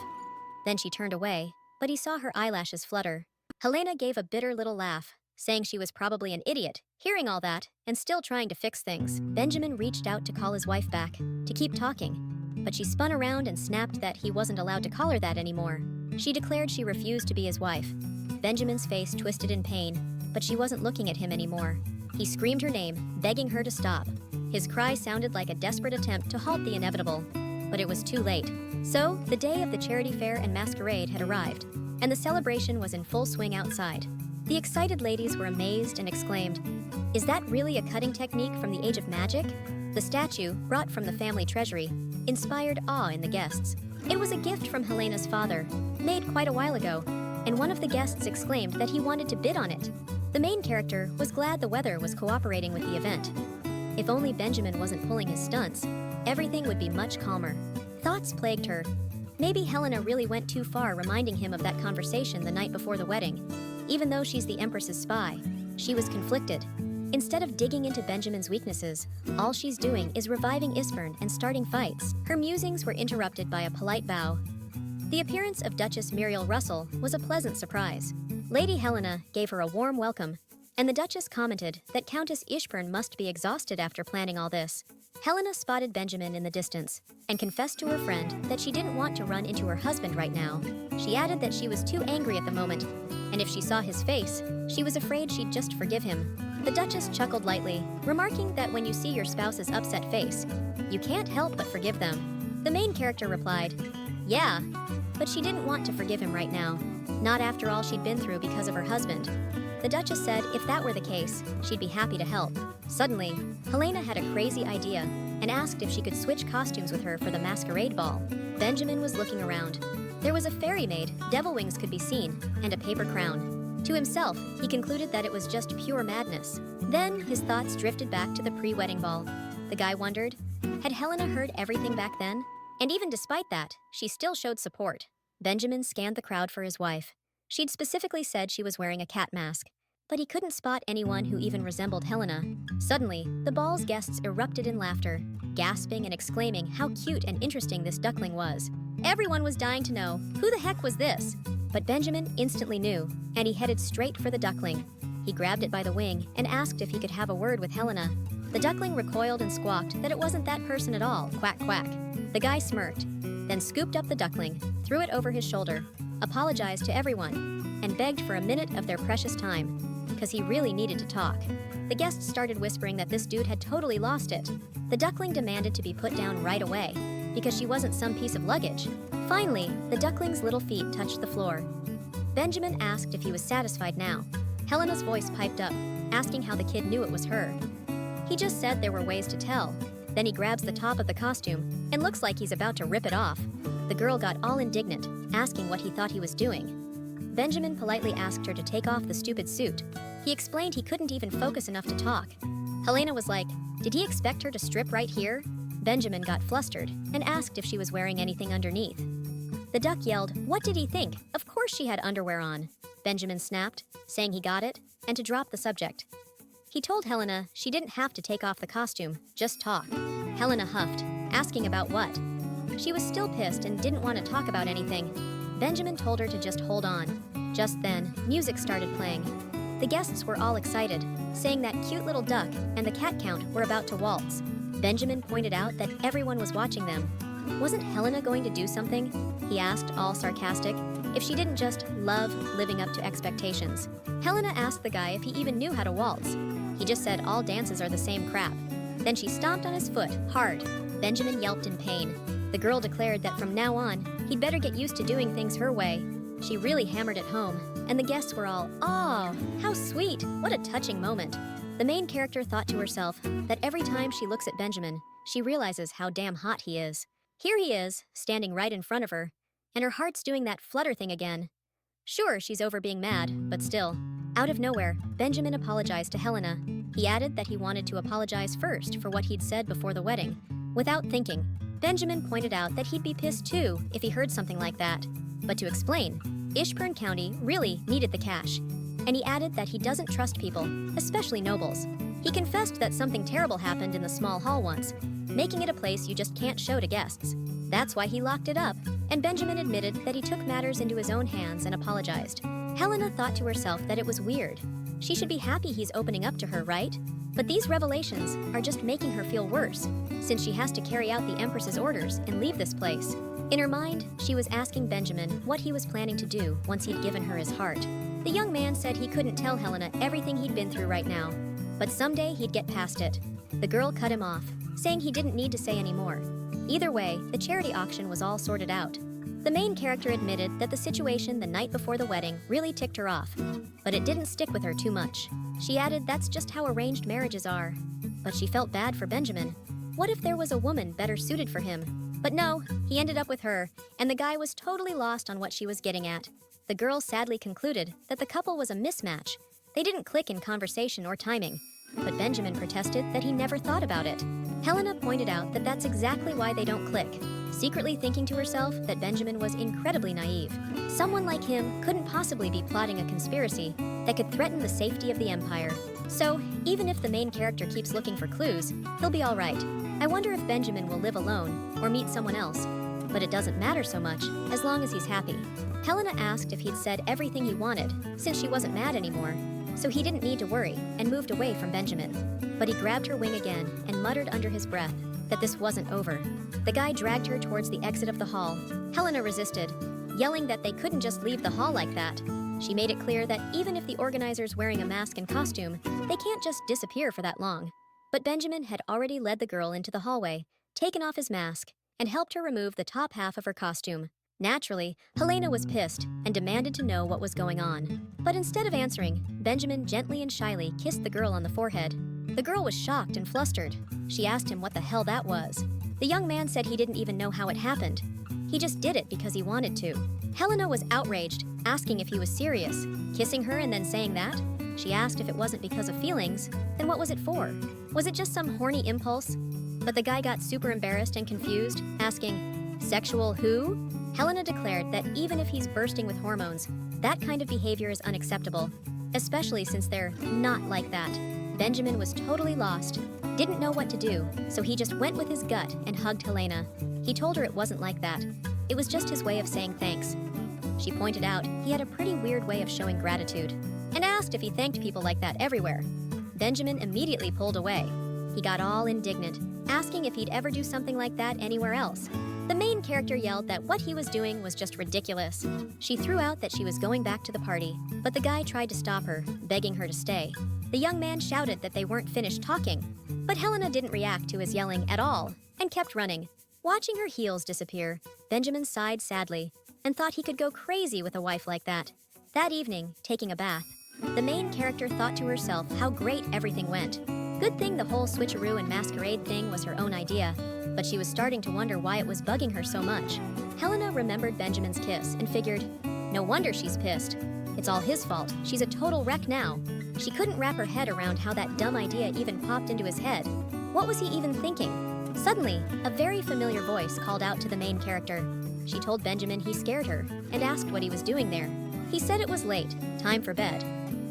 Then she turned away, but he saw her eyelashes flutter. Helena gave a bitter little laugh, saying she was probably an idiot, hearing all that and still trying to fix things. Benjamin reached out to call his wife back, to keep talking, but she spun around and snapped that he wasn't allowed to call her that anymore. She declared she refused to be his wife. Benjamin's face twisted in pain, but she wasn't looking at him anymore. He screamed her name, begging her to stop. His cry sounded like a desperate attempt to halt the inevitable, but it was too late. So, the day of the charity fair and masquerade had arrived, and the celebration was in full swing outside. The excited ladies were amazed and exclaimed, "Is that really a cutting technique from the age of magic?" The statue, brought from the family treasury, inspired awe in the guests. It was a gift from Helena's father, made quite a while ago, and one of the guests exclaimed that he wanted to bid on it. The main character was glad the weather was cooperating with the event. If only Benjamin wasn't pulling his stunts, everything would be much calmer. Thoughts plagued her. Maybe Helena really went too far reminding him of that conversation the night before the wedding. Even though she's the Empress's spy, she was conflicted. Instead of digging into Benjamin's weaknesses, all she's doing is reviving Ishburn and starting fights. Her musings were interrupted by a polite bow. The appearance of Duchess Muriel Russell was a pleasant surprise. Lady Helena gave her a warm welcome, and the Duchess commented that Countess Ishburn must be exhausted after planning all this. Helena spotted Benjamin in the distance and confessed to her friend that she didn't want to run into her husband right now. She added that she was too angry at the moment, and if she saw his face, she was afraid she'd just forgive him. The Duchess chuckled lightly, remarking that when you see your spouse's upset face, you can't help but forgive them. The main character replied, "Yeah," but she didn't want to forgive him right now, not after all she'd been through because of her husband. The Duchess said if that were the case, she'd be happy to help. Suddenly, Helena had a crazy idea and asked if she could switch costumes with her for the masquerade ball. Benjamin was looking around. There was a fairy maid, devil wings could be seen, and a paper crown. To himself, he concluded that it was just pure madness. Then his thoughts drifted back to the pre-wedding ball. The guy wondered, had Helena heard everything back then? And even despite that, she still showed support. Benjamin scanned the crowd for his wife. She'd specifically said she was wearing a cat mask, but he couldn't spot anyone who even resembled Helena. Suddenly, the ball's guests erupted in laughter, gasping and exclaiming how cute and interesting this duckling was. Everyone was dying to know, who the heck was this? But Benjamin instantly knew, and he headed straight for the duckling. He grabbed it by the wing and asked if he could have a word with Helena. The duckling recoiled and squawked that it wasn't that person at all, quack quack. The guy smirked, then scooped up the duckling, threw it over his shoulder, apologized to everyone, and begged for a minute of their precious time, because he really needed to talk. The guests started whispering that this dude had totally lost it. The duckling demanded to be put down right away, because she wasn't some piece of luggage. Finally, the duckling's little feet touched the floor. Benjamin asked if he was satisfied now. Helena's voice piped up, asking how the kid knew it was her. He just said there were ways to tell. Then he grabs the top of the costume and looks like he's about to rip it off. The girl got all indignant, asking what he thought he was doing. Benjamin politely asked her to take off the stupid suit. He explained he couldn't even focus enough to talk. Helena was like, did he expect her to strip right here? Benjamin got flustered and asked if she was wearing anything underneath. The duck yelled, "What did he think? Of course she had underwear on." Benjamin snapped, saying he got it, and to drop the subject. He told Helena she didn't have to take off the costume, just talk. Helena huffed, asking about what. She was still pissed and didn't want to talk about anything. Benjamin told her to just hold on. Just then, music started playing. The guests were all excited, saying that cute little duck and the cat count were about to waltz. Benjamin pointed out that everyone was watching them. Wasn't Helena going to do something? He asked, all sarcastic, if she didn't just love living up to expectations. Helena asked the guy if he even knew how to waltz. He just said all dances are the same crap. Then she stomped on his foot, hard. Benjamin yelped in pain. The girl declared that from now on, he'd better get used to doing things her way. She really hammered it home, and the guests were all, "Oh, how sweet! What a touching moment." The main character thought to herself that every time she looks at Benjamin, she realizes how damn hot he is. Here he is, standing right in front of her, and her heart's doing that flutter thing again. Sure, she's over being mad, but still. Out of nowhere, Benjamin apologized to Helena. He added that he wanted to apologize first for what he'd said before the wedding. Without thinking, Benjamin pointed out that he'd be pissed too if he heard something like that. But to explain, Ishburn County really needed the cash, and he added that he doesn't trust people, especially nobles. He confessed that something terrible happened in the small hall once, making it a place you just can't show to guests. That's why he locked it up, and Benjamin admitted that he took matters into his own hands and apologized. Helena thought to herself that it was weird. She should be happy he's opening up to her, right? But these revelations are just making her feel worse, since she has to carry out the Empress's orders and leave this place. In her mind, she was asking Benjamin what he was planning to do once he'd given her his heart. The young man said he couldn't tell Helena everything he'd been through right now, but someday he'd get past it. The girl cut him off, saying he didn't need to say any more. Either way, the charity auction was all sorted out. The main character admitted that the situation the night before the wedding really ticked her off, but it didn't stick with her too much. She added that's just how arranged marriages are. But she felt bad for Benjamin. What if there was a woman better suited for him? But no, he ended up with her, and the guy was totally lost on what she was getting at. The girl sadly concluded that the couple was a mismatch. They didn't click in conversation or timing, but Benjamin protested that he never thought about it. Helena pointed out that that's exactly why they don't click, secretly thinking to herself that Benjamin was incredibly naive. Someone like him couldn't possibly be plotting a conspiracy that could threaten the safety of the Empire. So, even if the main character keeps looking for clues, he'll be all right. I wonder if Benjamin will live alone or meet someone else. But it doesn't matter so much, as long as he's happy. Helena asked if he'd said everything he wanted, since she wasn't mad anymore, so he didn't need to worry, and moved away from Benjamin. But he grabbed her wing again and muttered under his breath that this wasn't over. The guy dragged her towards the exit of the hall. Helena resisted, yelling that they couldn't just leave the hall like that. She made it clear that even if the organizer's wearing a mask and costume, they can't just disappear for that long. But Benjamin had already led the girl into the hallway, taken off his mask, and helped her remove the top half of her costume. Naturally, Helena was pissed and demanded to know what was going on. But instead of answering, Benjamin gently and shyly kissed the girl on the forehead. The girl was shocked and flustered. She asked him what the hell that was. The young man said he didn't even know how it happened. He just did it because he wanted to. Helena was outraged, asking if he was serious, kissing her and then saying that. She asked if it wasn't because of feelings, then what was it for? Was it just some horny impulse? But the guy got super embarrassed and confused, asking, "Sexual who?" Helena declared that even if he's bursting with hormones, that kind of behavior is unacceptable, especially since they're not like that. Benjamin was totally lost, didn't know what to do, so he just went with his gut and hugged Helena. He told her it wasn't like that. It was just his way of saying thanks. She pointed out he had a pretty weird way of showing gratitude, and asked if he thanked people like that everywhere. Benjamin immediately pulled away. He got all indignant, asking if he'd ever do something like that anywhere else. The main character yelled that what he was doing was just ridiculous. She threw out that she was going back to the party, but the guy tried to stop her, begging her to stay. The young man shouted that they weren't finished talking, but Helena didn't react to his yelling at all and kept running. Watching her heels disappear, Benjamin sighed sadly and thought he could go crazy with a wife like that. That evening, taking a bath, the main character thought to herself how great everything went. Good thing the whole switcheroo and masquerade thing was her own idea, but she was starting to wonder why it was bugging her so much. Helena remembered Benjamin's kiss and figured, no wonder she's pissed. It's all his fault. She's a total wreck now. She couldn't wrap her head around how that dumb idea even popped into his head. What was he even thinking? Suddenly, a very familiar voice called out to the main character. She told Benjamin he scared her and asked what he was doing there. He said it was late, time for bed,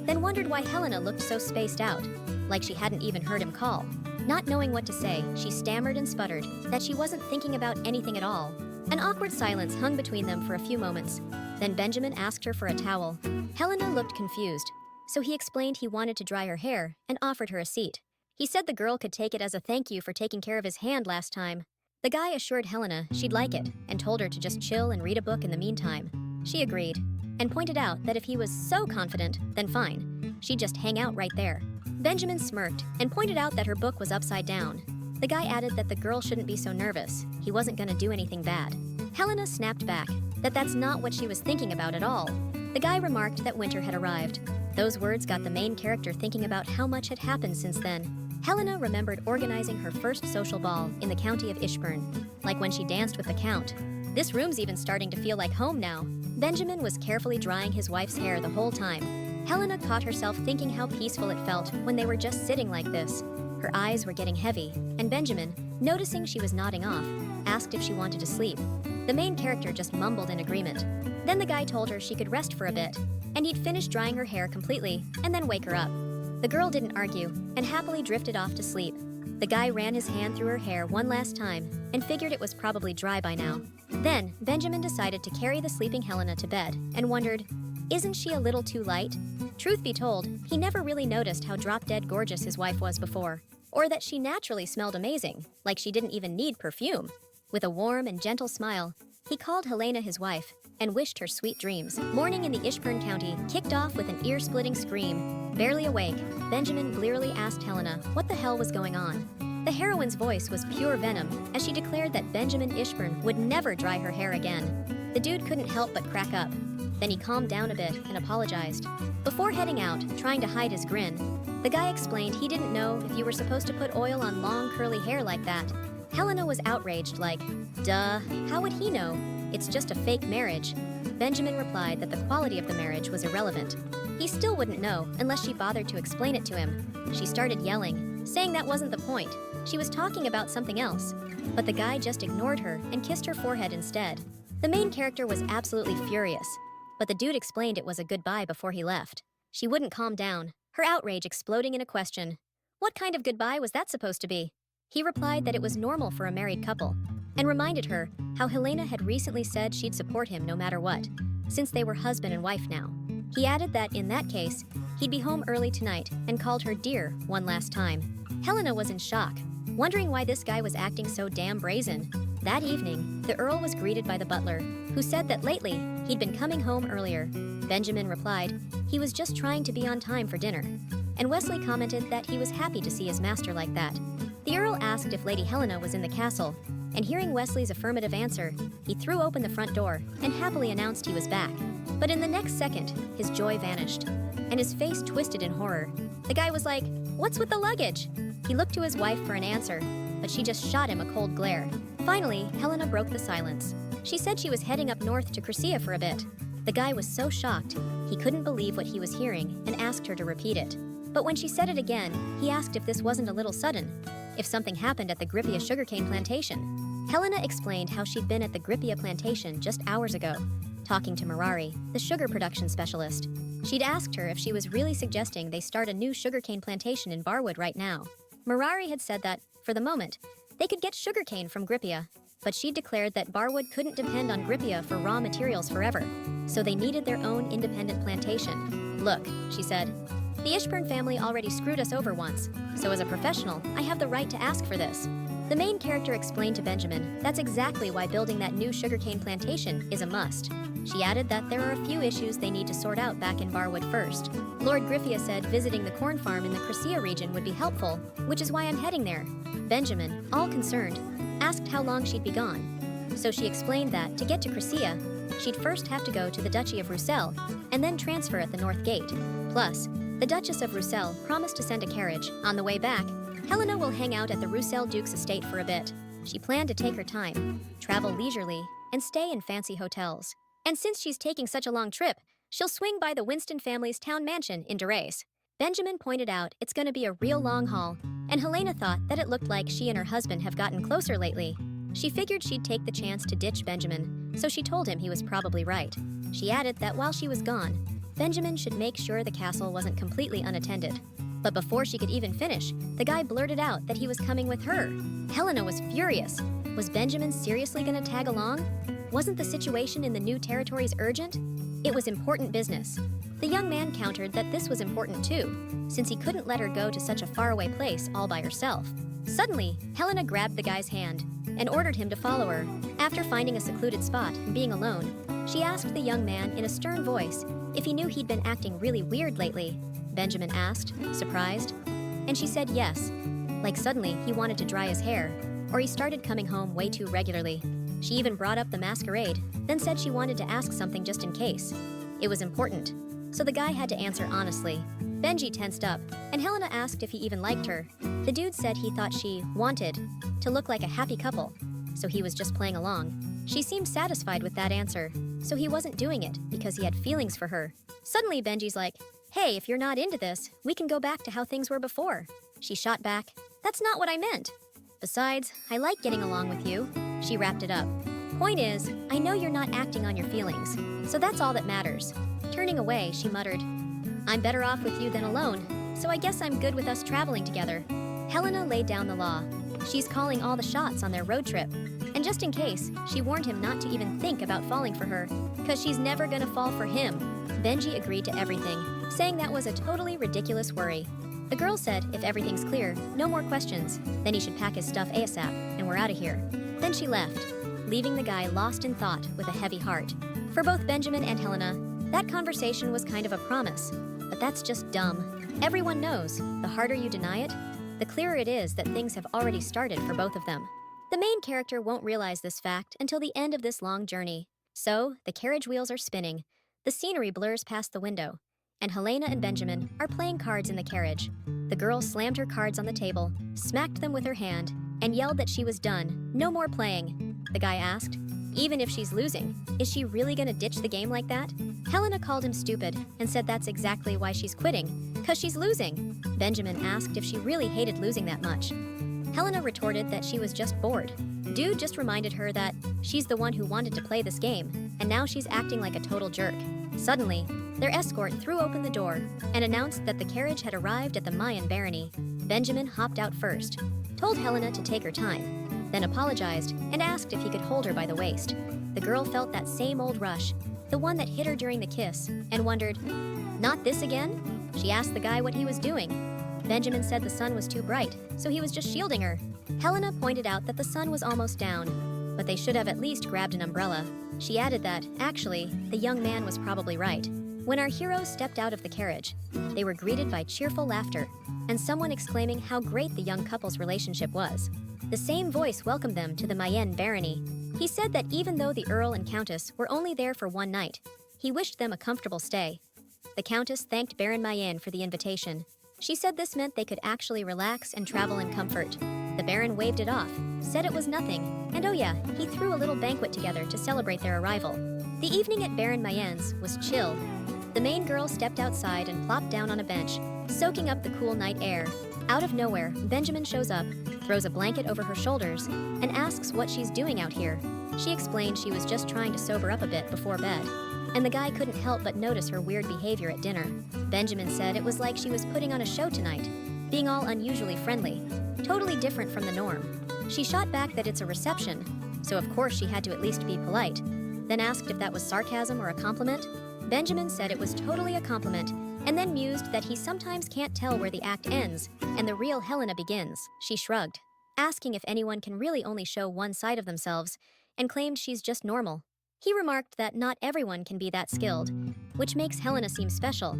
then wondered why Helena looked so spaced out, like she hadn't even heard him call. Not knowing what to say, she stammered and sputtered that she wasn't thinking about anything at all. An awkward silence hung between them for a few moments. Then Benjamin asked her for a towel. Helena looked confused, so he explained he wanted to dry her hair and offered her a seat. He said the girl could take it as a thank you for taking care of his hand last time. The guy assured Helena she'd like it and told her to just chill and read a book in the meantime. She agreed and pointed out that if he was so confident, then fine, she'd just hang out right there. Benjamin smirked and pointed out that her book was upside down. The guy added that the girl shouldn't be so nervous. He wasn't gonna do anything bad. Helena snapped back that that's not what she was thinking about at all. The guy remarked that winter had arrived. Those words got the main character thinking about how much had happened since then. Helena remembered organizing her first social ball in the county of Ishburn, like when she danced with the Count. This room's even starting to feel like home now. Benjamin was carefully drying his wife's hair the whole time. Helena caught herself thinking how peaceful it felt when they were just sitting like this. Her eyes were getting heavy, and Benjamin, noticing she was nodding off, asked if she wanted to sleep. The main character just mumbled in agreement. Then the guy told her she could rest for a bit, and he'd finish drying her hair completely and then wake her up. The girl didn't argue and happily drifted off to sleep. The guy ran his hand through her hair one last time and figured it was probably dry by now. Then Benjamin decided to carry the sleeping Helena to bed and wondered, isn't she a little too light? Truth be told, he never really noticed how drop-dead gorgeous his wife was before, or that she naturally smelled amazing, like she didn't even need perfume. With a warm and gentle smile, he called Helena his wife and wished her sweet dreams. Morning in the Ishburn County kicked off with an ear-splitting scream. Barely awake, Benjamin blearily asked Helena what the hell was going on. The heroine's voice was pure venom as she declared that Benjamin Ishburn would never dry her hair again. The dude couldn't help but crack up. Then he calmed down a bit and apologized. Before heading out, trying to hide his grin, the guy explained he didn't know if you were supposed to put oil on long curly hair like that. Helena was outraged like, duh, how would he know? It's just a fake marriage. Benjamin replied that the quality of the marriage was irrelevant. He still wouldn't know unless she bothered to explain it to him. She started yelling, saying that wasn't the point. She was talking about something else. But the guy just ignored her and kissed her forehead instead. The main character was absolutely furious, but the dude explained it was a goodbye before he left. She wouldn't calm down, her outrage exploding in a question. What kind of goodbye was that supposed to be? He replied that it was normal for a married couple, and reminded her how Helena had recently said she'd support him no matter what, since they were husband and wife now. He added that in that case, he'd be home early tonight and called her dear one last time. Helena was in shock, wondering why this guy was acting so damn brazen. That evening, the Earl was greeted by the butler, who said that lately he'd been coming home earlier. Benjamin replied he was just trying to be on time for dinner, and Wesley commented that he was happy to see his master like that. The Earl asked if Lady Helena was in the castle, and hearing Wesley's affirmative answer, he threw open the front door and happily announced he was back. But in the next second, his joy vanished, and his face twisted in horror. The guy was like, "What's with the luggage?" He looked to his wife for an answer, but she just shot him a cold glare. Finally, Helena broke the silence. She said she was heading up north to Cressida for a bit. The guy was so shocked, he couldn't believe what he was hearing and asked her to repeat it. But when she said it again, he asked if this wasn't a little sudden, if something happened at the Grippia sugarcane plantation. Helena explained how she'd been at the Grippia plantation just hours ago, talking to Merari, the sugar production specialist. She'd asked her if she was really suggesting they start a new sugarcane plantation in Barwood right now. Merari had said that, for the moment, they could get sugarcane from Grippia, but she declared that Barwood couldn't depend on Grippia for raw materials forever, so they needed their own independent plantation. "Look," she said, "the Ishburn family already screwed us over once, so as a professional, I have the right to ask for this." The main character explained to Benjamin that's exactly why building that new sugarcane plantation is a must. She added that there are a few issues they need to sort out back in Barwood first. Lord Griffia said visiting the corn farm in the Cressida region would be helpful, which is why I'm heading there. Benjamin, all concerned, asked how long she'd be gone. So she explained that, to get to Cressida, she'd first have to go to the Duchy of Roussel and then transfer at the North Gate. Plus, the Duchess of Roussel promised to send a carriage. On the way back, Helena will hang out at the Roussel Duke's estate for a bit. She planned to take her time, travel leisurely, and stay in fancy hotels. And since she's taking such a long trip, she'll swing by the Winston family's town mansion in Regressed. Benjamin pointed out it's going to be a real long haul, and Helena thought that it looked like she and her husband have gotten closer lately. She figured she'd take the chance to ditch Benjamin, so she told him he was probably right. She added that while she was gone, Benjamin should make sure the castle wasn't completely unattended. But before she could even finish, the guy blurted out that he was coming with her. Helena was furious. Was Benjamin seriously gonna tag along? Wasn't the situation in the new territories urgent? It was important business. The young man countered that this was important too, since he couldn't let her go to such a faraway place all by herself. Suddenly, Helena grabbed the guy's hand and ordered him to follow her. After finding a secluded spot and being alone, she asked the young man in a stern voice if he knew he'd been acting really weird lately. Benjamin asked, surprised, and she said yes. Like suddenly he wanted to dry his hair, or he started coming home way too regularly. She even brought up the masquerade, then said she wanted to ask something just in case. It was important, so the guy had to answer honestly. Benji tensed up, and Helena asked if he even liked her. The dude said he thought she wanted to look like a happy couple, so he was just playing along. She seemed satisfied with that answer, so he wasn't doing it because he had feelings for her. Suddenly Benji's like, "Hey, if you're not into this, we can go back to how things were before." She shot back, "That's not what I meant. Besides, I like getting along with you." She wrapped it up. "Point is, I know you're not acting on your feelings, so that's all that matters." Turning away, she muttered, "I'm better off with you than alone, so I guess I'm good with us traveling together." Helena laid down the law. She's calling all the shots on their road trip. And just in case, she warned him not to even think about falling for her, because she's never gonna fall for him. Benji agreed to everything, saying that was a totally ridiculous worry. The girl said if everything's clear, no more questions, then he should pack his stuff ASAP, and we're out of here. Then she left, leaving the guy lost in thought with a heavy heart. For both Benjamin and Helena, that conversation was kind of a promise, but that's just dumb. Everyone knows, the harder you deny it, the clearer it is that things have already started for both of them. The main character won't realize this fact until the end of this long journey. So, the carriage wheels are spinning, the scenery blurs past the window, and Helena and Benjamin are playing cards in the carriage. The girl slammed her cards on the table, smacked them with her hand, and yelled that she was done, no more playing. The guy asked, even if she's losing, is she really gonna ditch the game like that? Helena called him stupid and said that's exactly why she's quitting, 'cause she's losing. Benjamin asked if she really hated losing that much. Helena retorted that she was just bored. Dude just reminded her that she's the one who wanted to play this game, and now she's acting like a total jerk. Suddenly, their escort threw open the door and announced that the carriage had arrived at the Mayan barony. Benjamin hopped out first, told Helena to take her time, then apologized and asked if he could hold her by the waist. The girl felt that same old rush, the one that hit her during the kiss, and wondered, "Not this again?" She asked the guy what he was doing. Benjamin said the sun was too bright, so he was just shielding her. Helena pointed out that the sun was almost down, but they should have at least grabbed an umbrella. She added that, actually, the young man was probably right. When our heroes stepped out of the carriage, they were greeted by cheerful laughter, and someone exclaiming how great the young couple's relationship was. The same voice welcomed them to the Mayen barony. He said that even though the Earl and Countess were only there for one night, he wished them a comfortable stay. The Countess thanked Baron Mayen for the invitation. She said this meant they could actually relax and travel in comfort. The Baron waved it off, said it was nothing, and oh yeah, he threw a little banquet together to celebrate their arrival. The evening at Baron Mayen's was chill. The main girl stepped outside and plopped down on a bench, soaking up the cool night air. Out of nowhere, Benjamin shows up, throws a blanket over her shoulders, and asks what she's doing out here. She explained she was just trying to sober up a bit before bed, and the guy couldn't help but notice her weird behavior at dinner. Benjamin said it was like she was putting on a show tonight, being all unusually friendly, totally different from the norm. She shot back that it's a reception, so of course she had to at least be polite, then asked if that was sarcasm or a compliment. Benjamin said it was totally a compliment, and then mused that he sometimes can't tell where the act ends and the real Helena begins. She shrugged, asking if anyone can really only show one side of themselves, and claimed she's just normal. He remarked that not everyone can be that skilled, which makes Helena seem special.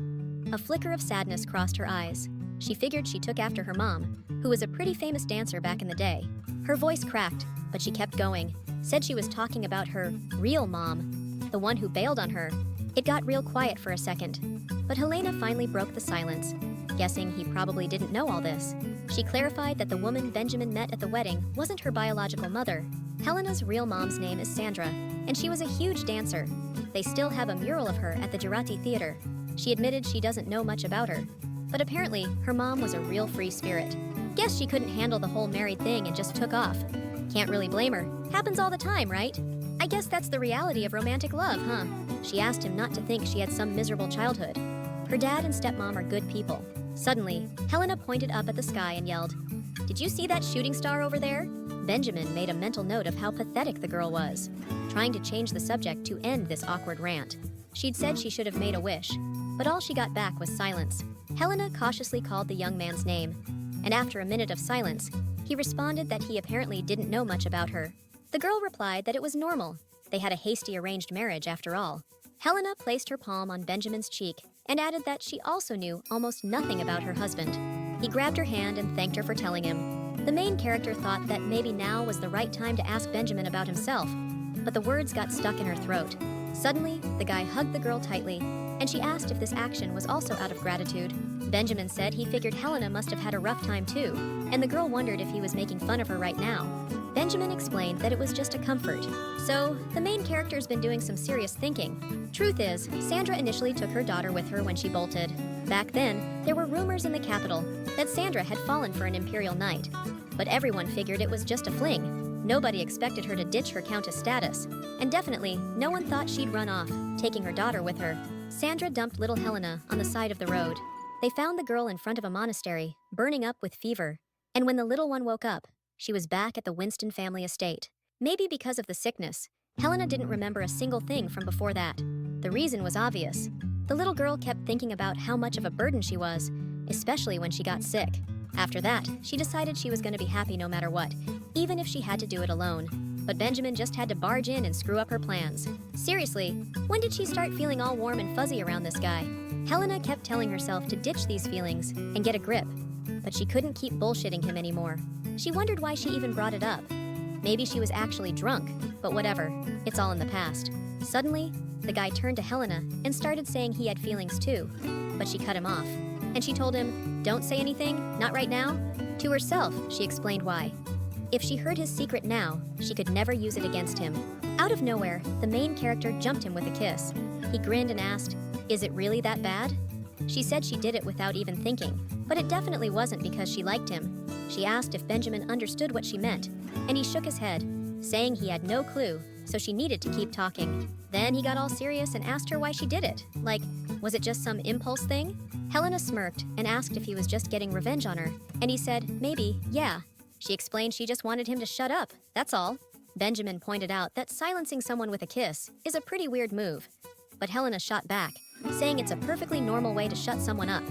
A flicker of sadness crossed her eyes. She figured she took after her mom, who was a pretty famous dancer back in the day. Her voice cracked, but she kept going, said she was talking about her real mom, the one who bailed on her. It got real quiet for a second, but Helena finally broke the silence, guessing he probably didn't know all this. She clarified that the woman Benjamin met at the wedding wasn't her biological mother. Helena's real mom's name is Sandra, and she was a huge dancer. They still have a mural of her at the Girati Theater. She admitted she doesn't know much about her, but apparently her mom was a real free spirit. Guess she couldn't handle the whole married thing and just took off. Can't really blame her. Happens all the time, right? I guess that's the reality of romantic love, huh? She asked him not to think she had some miserable childhood. Her dad and stepmom are good people. Suddenly, Helena pointed up at the sky and yelled, "Did you see that shooting star over there?" Benjamin made a mental note of how pathetic the girl was, trying to change the subject to end this awkward rant. She'd said she should have made a wish, but all she got back was silence. Helena cautiously called the young man's name, and after a minute of silence, he responded that he apparently didn't know much about her. The girl replied that it was normal. They had a hasty arranged marriage after all. Helena placed her palm on Benjamin's cheek and added that she also knew almost nothing about her husband. He grabbed her hand and thanked her for telling him. The main character thought that maybe now was the right time to ask Benjamin about himself, but the words got stuck in her throat. Suddenly, the guy hugged the girl tightly, and she asked if this action was also out of gratitude. Benjamin said he figured Helena must have had a rough time too, and the girl wondered if he was making fun of her right now. Benjamin explained that it was just a comfort. So, the main character's been doing some serious thinking. Truth is, Sandra initially took her daughter with her when she bolted. Back then, there were rumors in the capital that Sandra had fallen for an imperial knight. But everyone figured it was just a fling. Nobody expected her to ditch her countess status. And definitely, no one thought she'd run off, taking her daughter with her. Sandra dumped little Helena on the side of the road. They found the girl in front of a monastery, burning up with fever. And when the little one woke up, she was back at the Winston family estate. Maybe because of the sickness, Helena didn't remember a single thing from before that. The reason was obvious. The little girl kept thinking about how much of a burden she was, especially when she got sick. After that, she decided she was going to be happy no matter what, even if she had to do it alone. But Benjamin just had to barge in and screw up her plans. Seriously, when did she start feeling all warm and fuzzy around this guy? Helena kept telling herself to ditch these feelings and get a grip, but she couldn't keep bullshitting him anymore. She wondered why she even brought it up. Maybe she was actually drunk, but whatever, it's all in the past. Suddenly, the guy turned to Helena and started saying he had feelings too, but she cut him off. And she told him, "Don't say anything, not right now." To herself, she explained why. If she heard his secret now, she could never use it against him. Out of nowhere, the main character jumped him with a kiss. He grinned and asked, "Is it really that bad?" She said she did it without even thinking, but it definitely wasn't because she liked him. She asked if Benjamin understood what she meant, and he shook his head, saying he had no clue, so she needed to keep talking. Then he got all serious and asked her why she did it. Like, was it just some impulse thing? Helena smirked and asked if he was just getting revenge on her, and he said, maybe, yeah. She explained she just wanted him to shut up, that's all. Benjamin pointed out that silencing someone with a kiss is a pretty weird move. But Helena shot back, saying it's a perfectly normal way to shut someone up.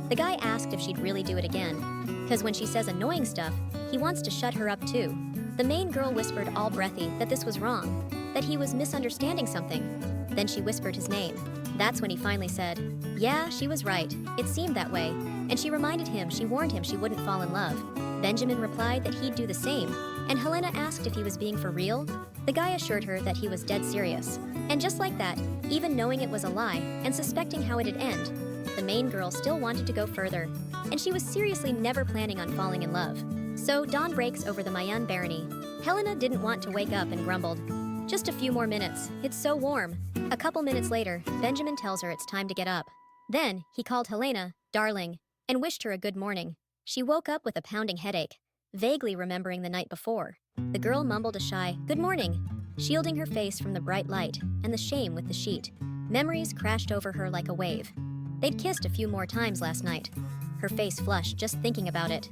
The guy asked if she'd really do it again, because when she says annoying stuff, he wants to shut her up too. The main girl whispered all breathy that this was wrong, that he was misunderstanding something. Then she whispered his name. That's when he finally said, yeah, she was right, it seemed that way, and she reminded him she warned him she wouldn't fall in love. Benjamin replied that he'd do the same, and Helena asked if he was being for real. The guy assured her that he was dead serious. And just like that, even knowing it was a lie and suspecting how it'd end, the main girl still wanted to go further, and she was seriously never planning on falling in love. So dawn breaks over the Mayan barony. Helena didn't want to wake up and grumbled, "Just a few more minutes, it's so warm." A couple minutes later, Benjamin tells her it's time to get up. Then, he called Helena, darling, and wished her a good morning. She woke up with a pounding headache, vaguely remembering the night before. The girl mumbled a shy, "Good morning," shielding her face from the bright light and the shame with the sheet. Memories crashed over her like a wave. They'd kissed a few more times last night. Her face flushed just thinking about it.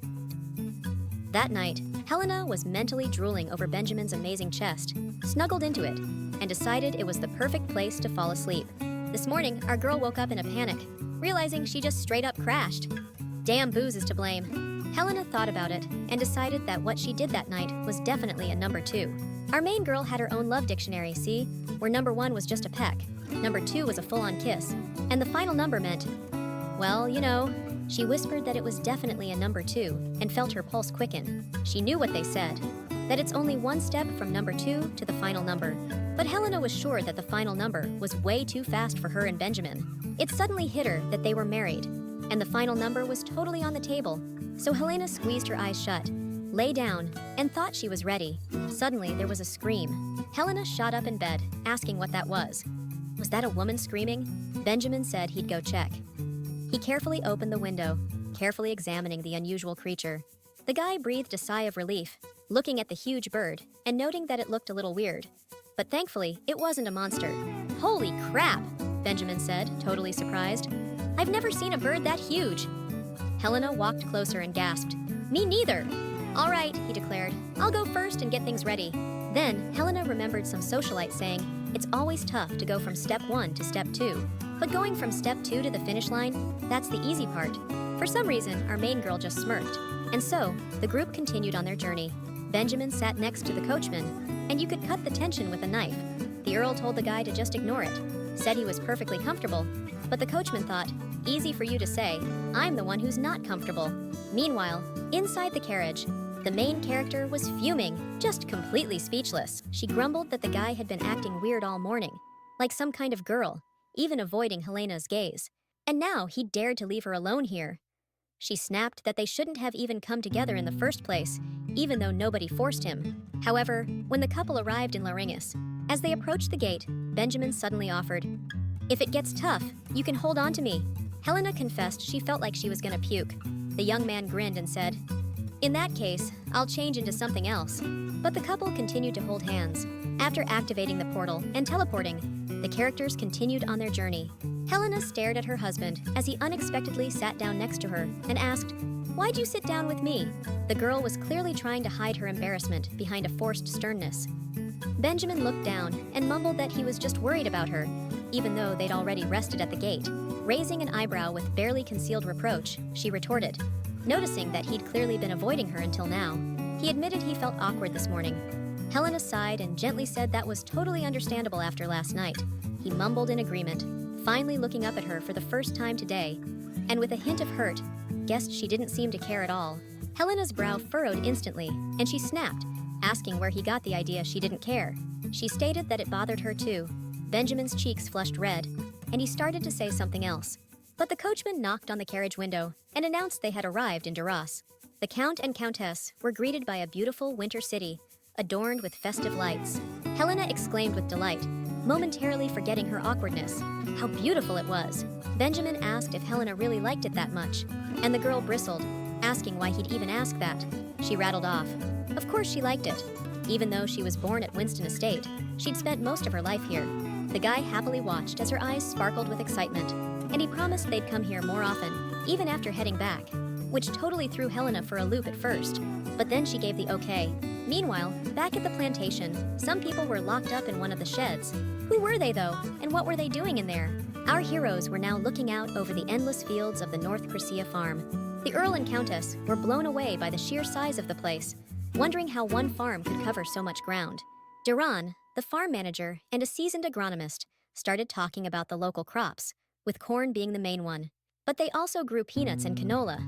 That night, Helena was mentally drooling over Benjamin's amazing chest, snuggled into it, and decided it was the perfect place to fall asleep. This morning, our girl woke up in a panic, realizing she just straight up crashed. Damn booze is to blame. Helena thought about it and decided that what she did that night was definitely a number 2. Our main girl had her own love dictionary, see? Where number 1 was just a peck, number 2 was a full-on kiss, and the final number meant, well, you know. She whispered that it was definitely a number 2 and felt her pulse quicken. She knew what they said, that it's only one step from number 2 to the final number. But Helena was sure that the final number was way too fast for her and Benjamin. It suddenly hit her that they were married, and the final number was totally on the table. So Helena squeezed her eyes shut, lay down, and thought she was ready. Suddenly, there was a scream. Helena shot up in bed, asking what that was. Was that a woman screaming? Benjamin said he'd go check. He carefully opened the window, carefully examining the unusual creature. The guy breathed a sigh of relief, looking at the huge bird and noting that it looked a little weird. But thankfully, it wasn't a monster. "Holy crap," Benjamin said, totally surprised. "I've never seen a bird that huge." Helena walked closer and gasped. "Me neither." "All right," he declared. "I'll go first and get things ready." Then, Helena remembered some socialite saying, "It's always tough to go from step 1 to step 2. But going from step 2 to the finish line, that's the easy part." For some reason, our main girl just smirked. And so, the group continued on their journey. Benjamin sat next to the coachman, and you could cut the tension with a knife. The Earl told the guy to just ignore it, said he was perfectly comfortable, but the coachman thought, "Easy for you to say, I'm the one who's not comfortable." Meanwhile, inside the carriage, the main character was fuming, just completely speechless. She grumbled that the guy had been acting weird all morning, like some kind of girl, even avoiding Helena's gaze. And now he dared to leave her alone here. She snapped that they shouldn't have even come together in the first place, even though nobody forced him. However, when the couple arrived in Regressed, as they approached the gate, Benjamin suddenly offered, "If it gets tough, you can hold on to me." Helena confessed she felt like she was gonna puke. The young man grinned and said, "In that case, I'll change into something else." But the couple continued to hold hands. After activating the portal and teleporting, the characters continued on their journey. Helena stared at her husband as he unexpectedly sat down next to her and asked, "Why'd you sit down with me?" The girl was clearly trying to hide her embarrassment behind a forced sternness. Benjamin looked down and mumbled that he was just worried about her, even though they'd already rested at the gate. Raising an eyebrow with barely concealed reproach, she retorted, noticing that he'd clearly been avoiding her until now. He admitted he felt awkward this morning. Helena sighed and gently said that was totally understandable after last night. He mumbled in agreement, finally looking up at her for the first time today, and with a hint of hurt, guessed she didn't seem to care at all. Helena's brow furrowed instantly, and she snapped, asking where he got the idea she didn't care. She stated that it bothered her too. Benjamin's cheeks flushed red, and he started to say something else. But the coachman knocked on the carriage window and announced they had arrived in Regressed. The Count and Countess were greeted by a beautiful winter city, adorned with festive lights. Helena exclaimed with delight, momentarily forgetting her awkwardness. How beautiful it was! Benjamin asked if Helena really liked it that much, and the girl bristled, asking why he'd even ask that. She rattled off. Of course she liked it. Even though she was born at Winston Estate, she'd spent most of her life here. The guy happily watched as her eyes sparkled with excitement, and he promised they'd come here more often, even after heading back, which totally threw Helena for a loop at first, but then she gave the okay. Meanwhile, back at the plantation, some people were locked up in one of the sheds. Who were they though, and what were they doing in there? Our heroes were now looking out over the endless fields of the North Crescia farm. The Earl and Countess were blown away by the sheer size of the place, wondering how one farm could cover so much ground. Duran, the farm manager and a seasoned agronomist, started talking about the local crops, with corn being the main one. But they also grew peanuts and canola.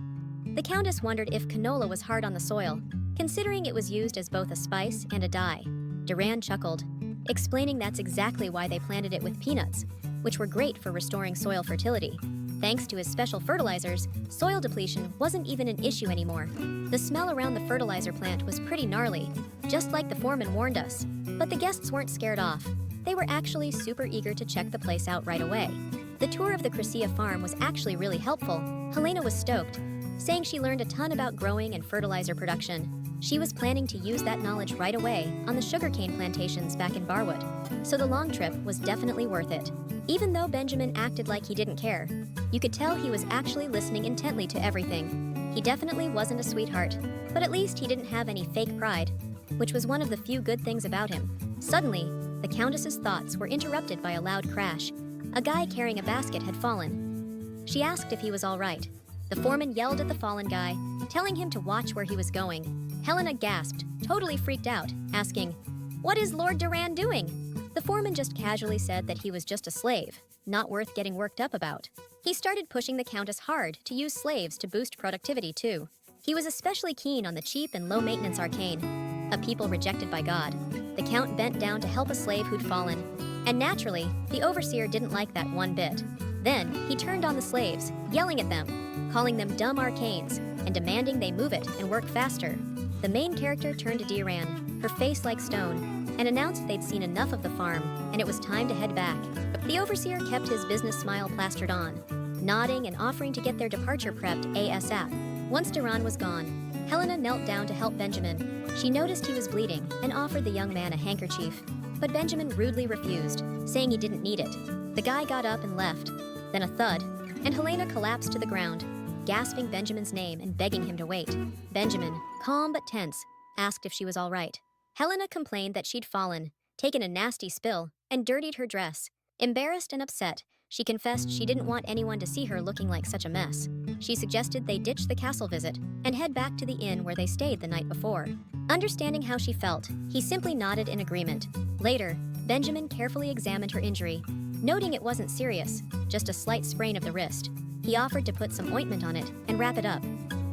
The Countess wondered if canola was hard on the soil, considering it was used as both a spice and a dye. Duran chuckled, explaining that's exactly why they planted it with peanuts, which were great for restoring soil fertility. Thanks to his special fertilizers, soil depletion wasn't even an issue anymore. The smell around the fertilizer plant was pretty gnarly, just like the foreman warned us. But the guests weren't scared off. They were actually super eager to check the place out right away. The tour of the Crescia farm was actually really helpful. Helena was stoked, saying she learned a ton about growing and fertilizer production. She was planning to use that knowledge right away on the sugarcane plantations back in Barwood, so the long trip was definitely worth it. Even though Benjamin acted like he didn't care, you could tell he was actually listening intently to everything. He definitely wasn't a sweetheart, but at least he didn't have any fake pride, which was one of the few good things about him. Suddenly, the Countess's thoughts were interrupted by a loud crash. A guy carrying a basket had fallen. She asked if he was all right. The foreman yelled at the fallen guy, telling him to watch where he was going. Helena gasped, totally freaked out, asking, "What is Lord Duran doing?" The foreman just casually said that he was just a slave, not worth getting worked up about. He started pushing the Countess hard to use slaves to boost productivity too. He was especially keen on the cheap and low-maintenance arcane, a people rejected by God. The Count bent down to help a slave who'd fallen, and naturally, the overseer didn't like that one bit. Then, he turned on the slaves, yelling at them, calling them dumb arcanes, and demanding they move it and work faster. The main character turned to Duran, her face like stone, and announced they'd seen enough of the farm, and it was time to head back. The overseer kept his business smile plastered on, nodding and offering to get their departure prepped ASAP. Once Duran was gone, Helena knelt down to help Benjamin. She noticed he was bleeding and offered the young man a handkerchief, but Benjamin rudely refused, saying he didn't need it. The guy got up and left. Then a thud, and Helena collapsed to the ground, gasping Benjamin's name and begging him to wait. Benjamin, calm but tense, asked if she was all right. Helena complained that she'd fallen, taken a nasty spill, and dirtied her dress. Embarrassed and upset, she confessed she didn't want anyone to see her looking like such a mess. She suggested they ditch the castle visit and head back to the inn where they stayed the night before. Understanding how she felt, he simply nodded in agreement. Later, Benjamin carefully examined her injury, noting it wasn't serious, just a slight sprain of the wrist. He offered to put some ointment on it and wrap it up,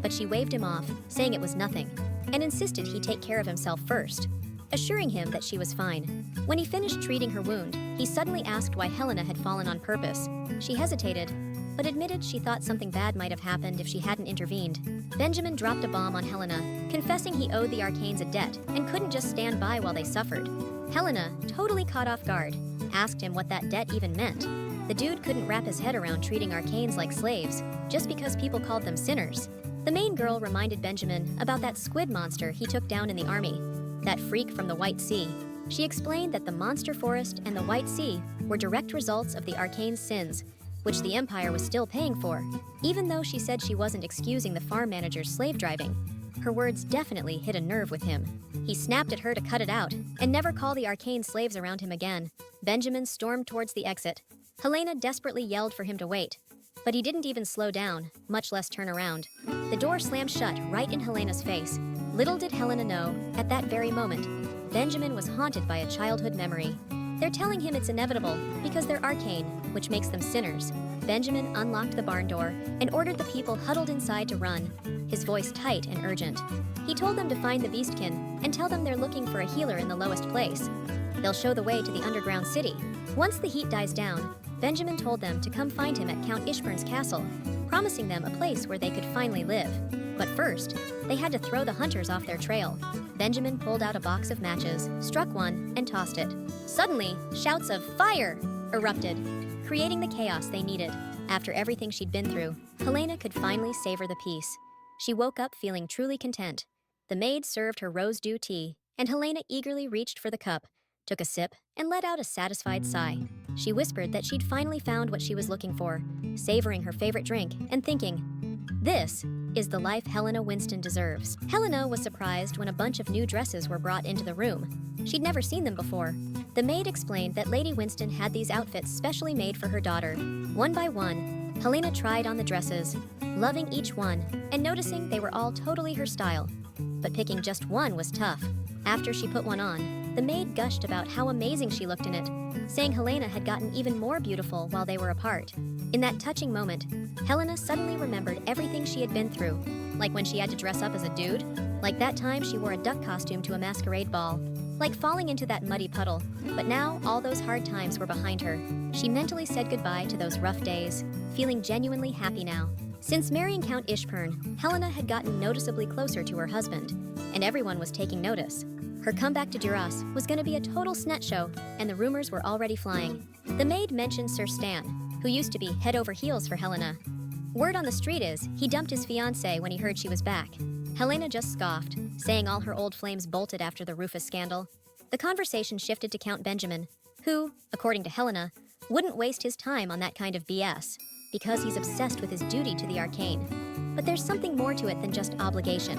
but she waved him off, saying it was nothing, and insisted he take care of himself first, assuring him that she was fine. When he finished treating her wound, he suddenly asked why Helena had fallen on purpose. She hesitated, but admitted she thought something bad might have happened if she hadn't intervened. Benjamin dropped a bomb on Helena, confessing he owed the Arcanes a debt and couldn't just stand by while they suffered. Helena, totally caught off guard, asked him what that debt even meant. The dude couldn't wrap his head around treating Arcanes like slaves, just because people called them sinners. The main girl reminded Benjamin about that squid monster he took down in the army, that freak from the White Sea. She explained that the monster forest and the White Sea were direct results of the Arcane's sins, which the Empire was still paying for, even though she said she wasn't excusing the farm manager's slave driving. Her words definitely hit a nerve with him. He snapped at her to cut it out and never call the Arcane slaves around him again. Benjamin stormed towards the exit. Helena desperately yelled for him to wait, but he didn't even slow down, much less turn around. The door slammed shut right in Helena's face. Little did Helena know, at that very moment, Benjamin was haunted by a childhood memory. They're telling him it's inevitable because they're arcane, which makes them sinners. Benjamin unlocked the barn door and ordered the people huddled inside to run, his voice tight and urgent. He told them to find the beastkin and tell them they're looking for a healer in the lowest place. They'll show the way to the underground city. Once the heat dies down, Benjamin told them to come find him at Count Ishburn's castle, promising them a place where they could finally live. But first, they had to throw the hunters off their trail. Benjamin pulled out a box of matches, struck one, and tossed it. Suddenly, shouts of "Fire!" erupted, creating the chaos they needed. After everything she'd been through, Helena could finally savor the peace. She woke up feeling truly content. The maid served her rose-dew tea, and Helena eagerly reached for the cup, took a sip, and let out a satisfied sigh. She whispered that she'd finally found what she was looking for, savoring her favorite drink and thinking, "This is the life Helena Winston deserves." Helena was surprised when a bunch of new dresses were brought into the room. She'd never seen them before. The maid explained that Lady Winston had these outfits specially made for her daughter. One by one, Helena tried on the dresses, loving each one and noticing they were all totally her style. But picking just one was tough. After she put one on, the maid gushed about how amazing she looked in it, saying Helena had gotten even more beautiful while they were apart. In that touching moment, Helena suddenly remembered everything she had been through, like when she had to dress up as a dude, like that time she wore a duck costume to a masquerade ball, like falling into that muddy puddle. But now all those hard times were behind her. She mentally said goodbye to those rough days, feeling genuinely happy now. Since marrying Count Ishburn, Helena had gotten noticeably closer to her husband, and everyone was taking notice. Her comeback to Duras was going to be a total snet show, and the rumors were already flying. The maid mentioned Sir Stan, who used to be head over heels for Helena. Word on the street is he dumped his fiancée when he heard she was back. Helena just scoffed, saying all her old flames bolted after the Rufus scandal. The conversation shifted to Count Benjamin, who, according to Helena, wouldn't waste his time on that kind of BS, because he's obsessed with his duty to the Arcane. But there's something more to it than just obligation.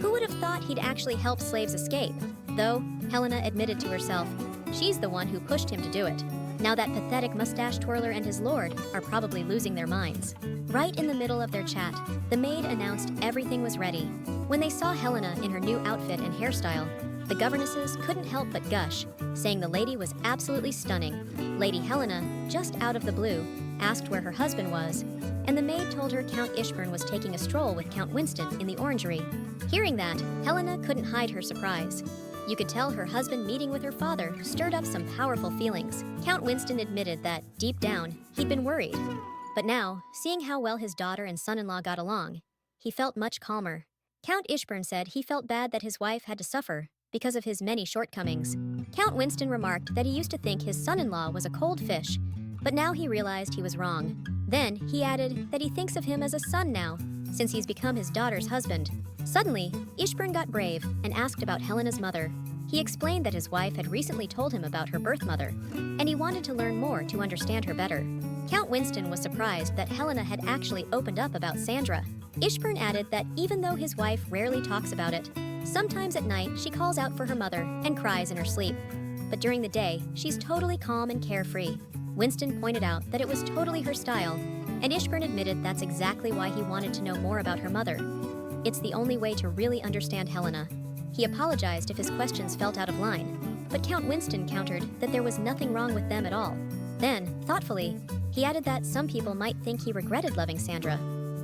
Who would have thought he'd actually help slaves escape? Though, Helena admitted to herself, she's the one who pushed him to do it. Now that pathetic mustache twirler and his lord are probably losing their minds. Right in the middle of their chat, the maid announced everything was ready. When they saw Helena in her new outfit and hairstyle, the governesses couldn't help but gush, saying the lady was absolutely stunning. Lady Helena, just out of the blue, asked where her husband was, and the maid told her Count Ishburn was taking a stroll with Count Winston in the orangery. Hearing that, Helena couldn't hide her surprise. You could tell her husband meeting with her father stirred up some powerful feelings. Count Winston admitted that, deep down, he'd been worried. But now, seeing how well his daughter and son-in-law got along, he felt much calmer. Count Ishburn said he felt bad that his wife had to suffer because of his many shortcomings. Count Winston remarked that he used to think his son-in-law was a cold fish, but now he realized he was wrong. Then he added that he thinks of him as a son now, since he's become his daughter's husband. Suddenly, Ishburn got brave and asked about Helena's mother. He explained that his wife had recently told him about her birth mother, and he wanted to learn more to understand her better. Count Winston was surprised that Helena had actually opened up about Sandra. Ishburn added that even though his wife rarely talks about it, sometimes at night she calls out for her mother and cries in her sleep. But during the day, she's totally calm and carefree. Winston pointed out that it was totally her style, and Ishburn admitted that's exactly why he wanted to know more about her mother. It's the only way to really understand Helena. He apologized if his questions felt out of line, but Count Winston countered that there was nothing wrong with them at all. Then, thoughtfully, he added that some people might think he regretted loving Sandra,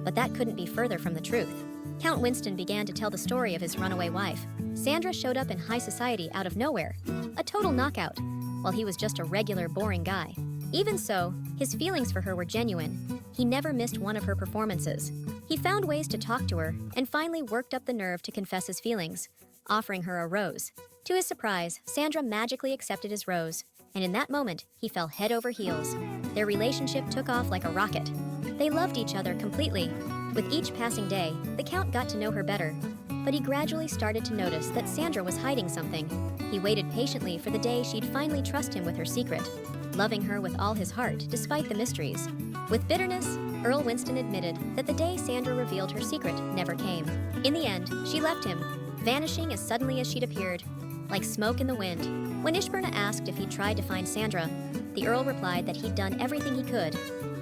but that couldn't be further from the truth. Count Winston began to tell the story of his runaway wife. Sandra showed up in high society out of nowhere, a total knockout, while he was just a regular, boring guy. Even so, his feelings for her were genuine. He never missed one of her performances. He found ways to talk to her and finally worked up the nerve to confess his feelings, offering her a rose. To his surprise, Sandra magically accepted his rose, and in that moment, he fell head over heels. Their relationship took off like a rocket. They loved each other completely. With each passing day, the Count got to know her better, but he gradually started to notice that Sandra was hiding something. He waited patiently for the day she'd finally trust him with her secret, loving her with all his heart despite the mysteries. With bitterness, Earl Winston admitted that the day Sandra revealed her secret never came. In the end, she left him, vanishing as suddenly as she'd appeared, like smoke in the wind. When Ishburn asked if he'd tried to find Sandra, the Earl replied that he'd done everything he could,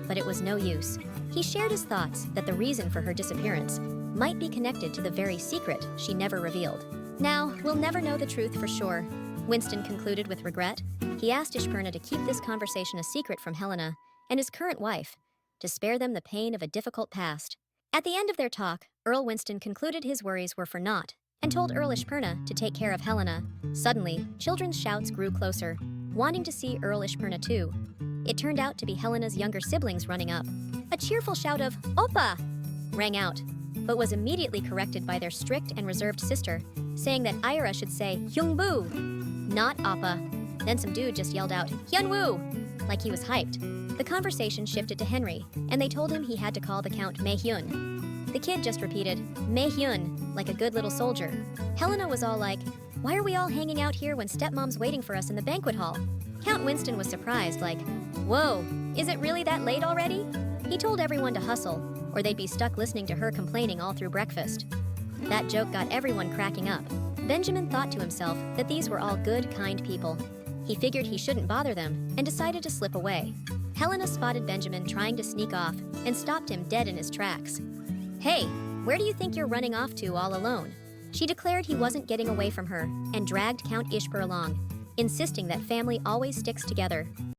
but it was no use. He shared his thoughts that the reason for her disappearance might be connected to the very secret she never revealed. Now, we'll never know the truth for sure, Winston concluded with regret. He asked Ishburn to keep this conversation a secret from Helena and his current wife, to spare them the pain of a difficult past. At the end of their talk, Earl Winston concluded his worries were for naught and told Earl Ishburn to take care of Helena. Suddenly, children's shouts grew closer, wanting to see Earl Ishburn too. It turned out to be Helena's younger siblings running up. A cheerful shout of "Oppa!" rang out, but was immediately corrected by their strict and reserved sister, saying that Ira should say "Hyungbu," not "Appa." Then some dude just yelled out "Hyunwoo," like he was hyped. The conversation shifted to Henry, and they told him he had to call the Count Mei-hyun. The kid just repeated Mei-hyun like a good little soldier. Helena was all like, "Why are we all hanging out here when stepmom's waiting for us in the banquet hall?" Count Winston was surprised, like, "Whoa, is it really that late already?" He told everyone to hustle, or they'd be stuck listening to her complaining all through breakfast. That joke got everyone cracking up. Benjamin thought to himself that these were all good, kind people. He figured he shouldn't bother them and decided to slip away. Helena spotted Benjamin trying to sneak off and stopped him dead in his tracks. "Hey, where do you think you're running off to all alone?" She declared he wasn't getting away from her and dragged Count Ishburn along, insisting that family always sticks together.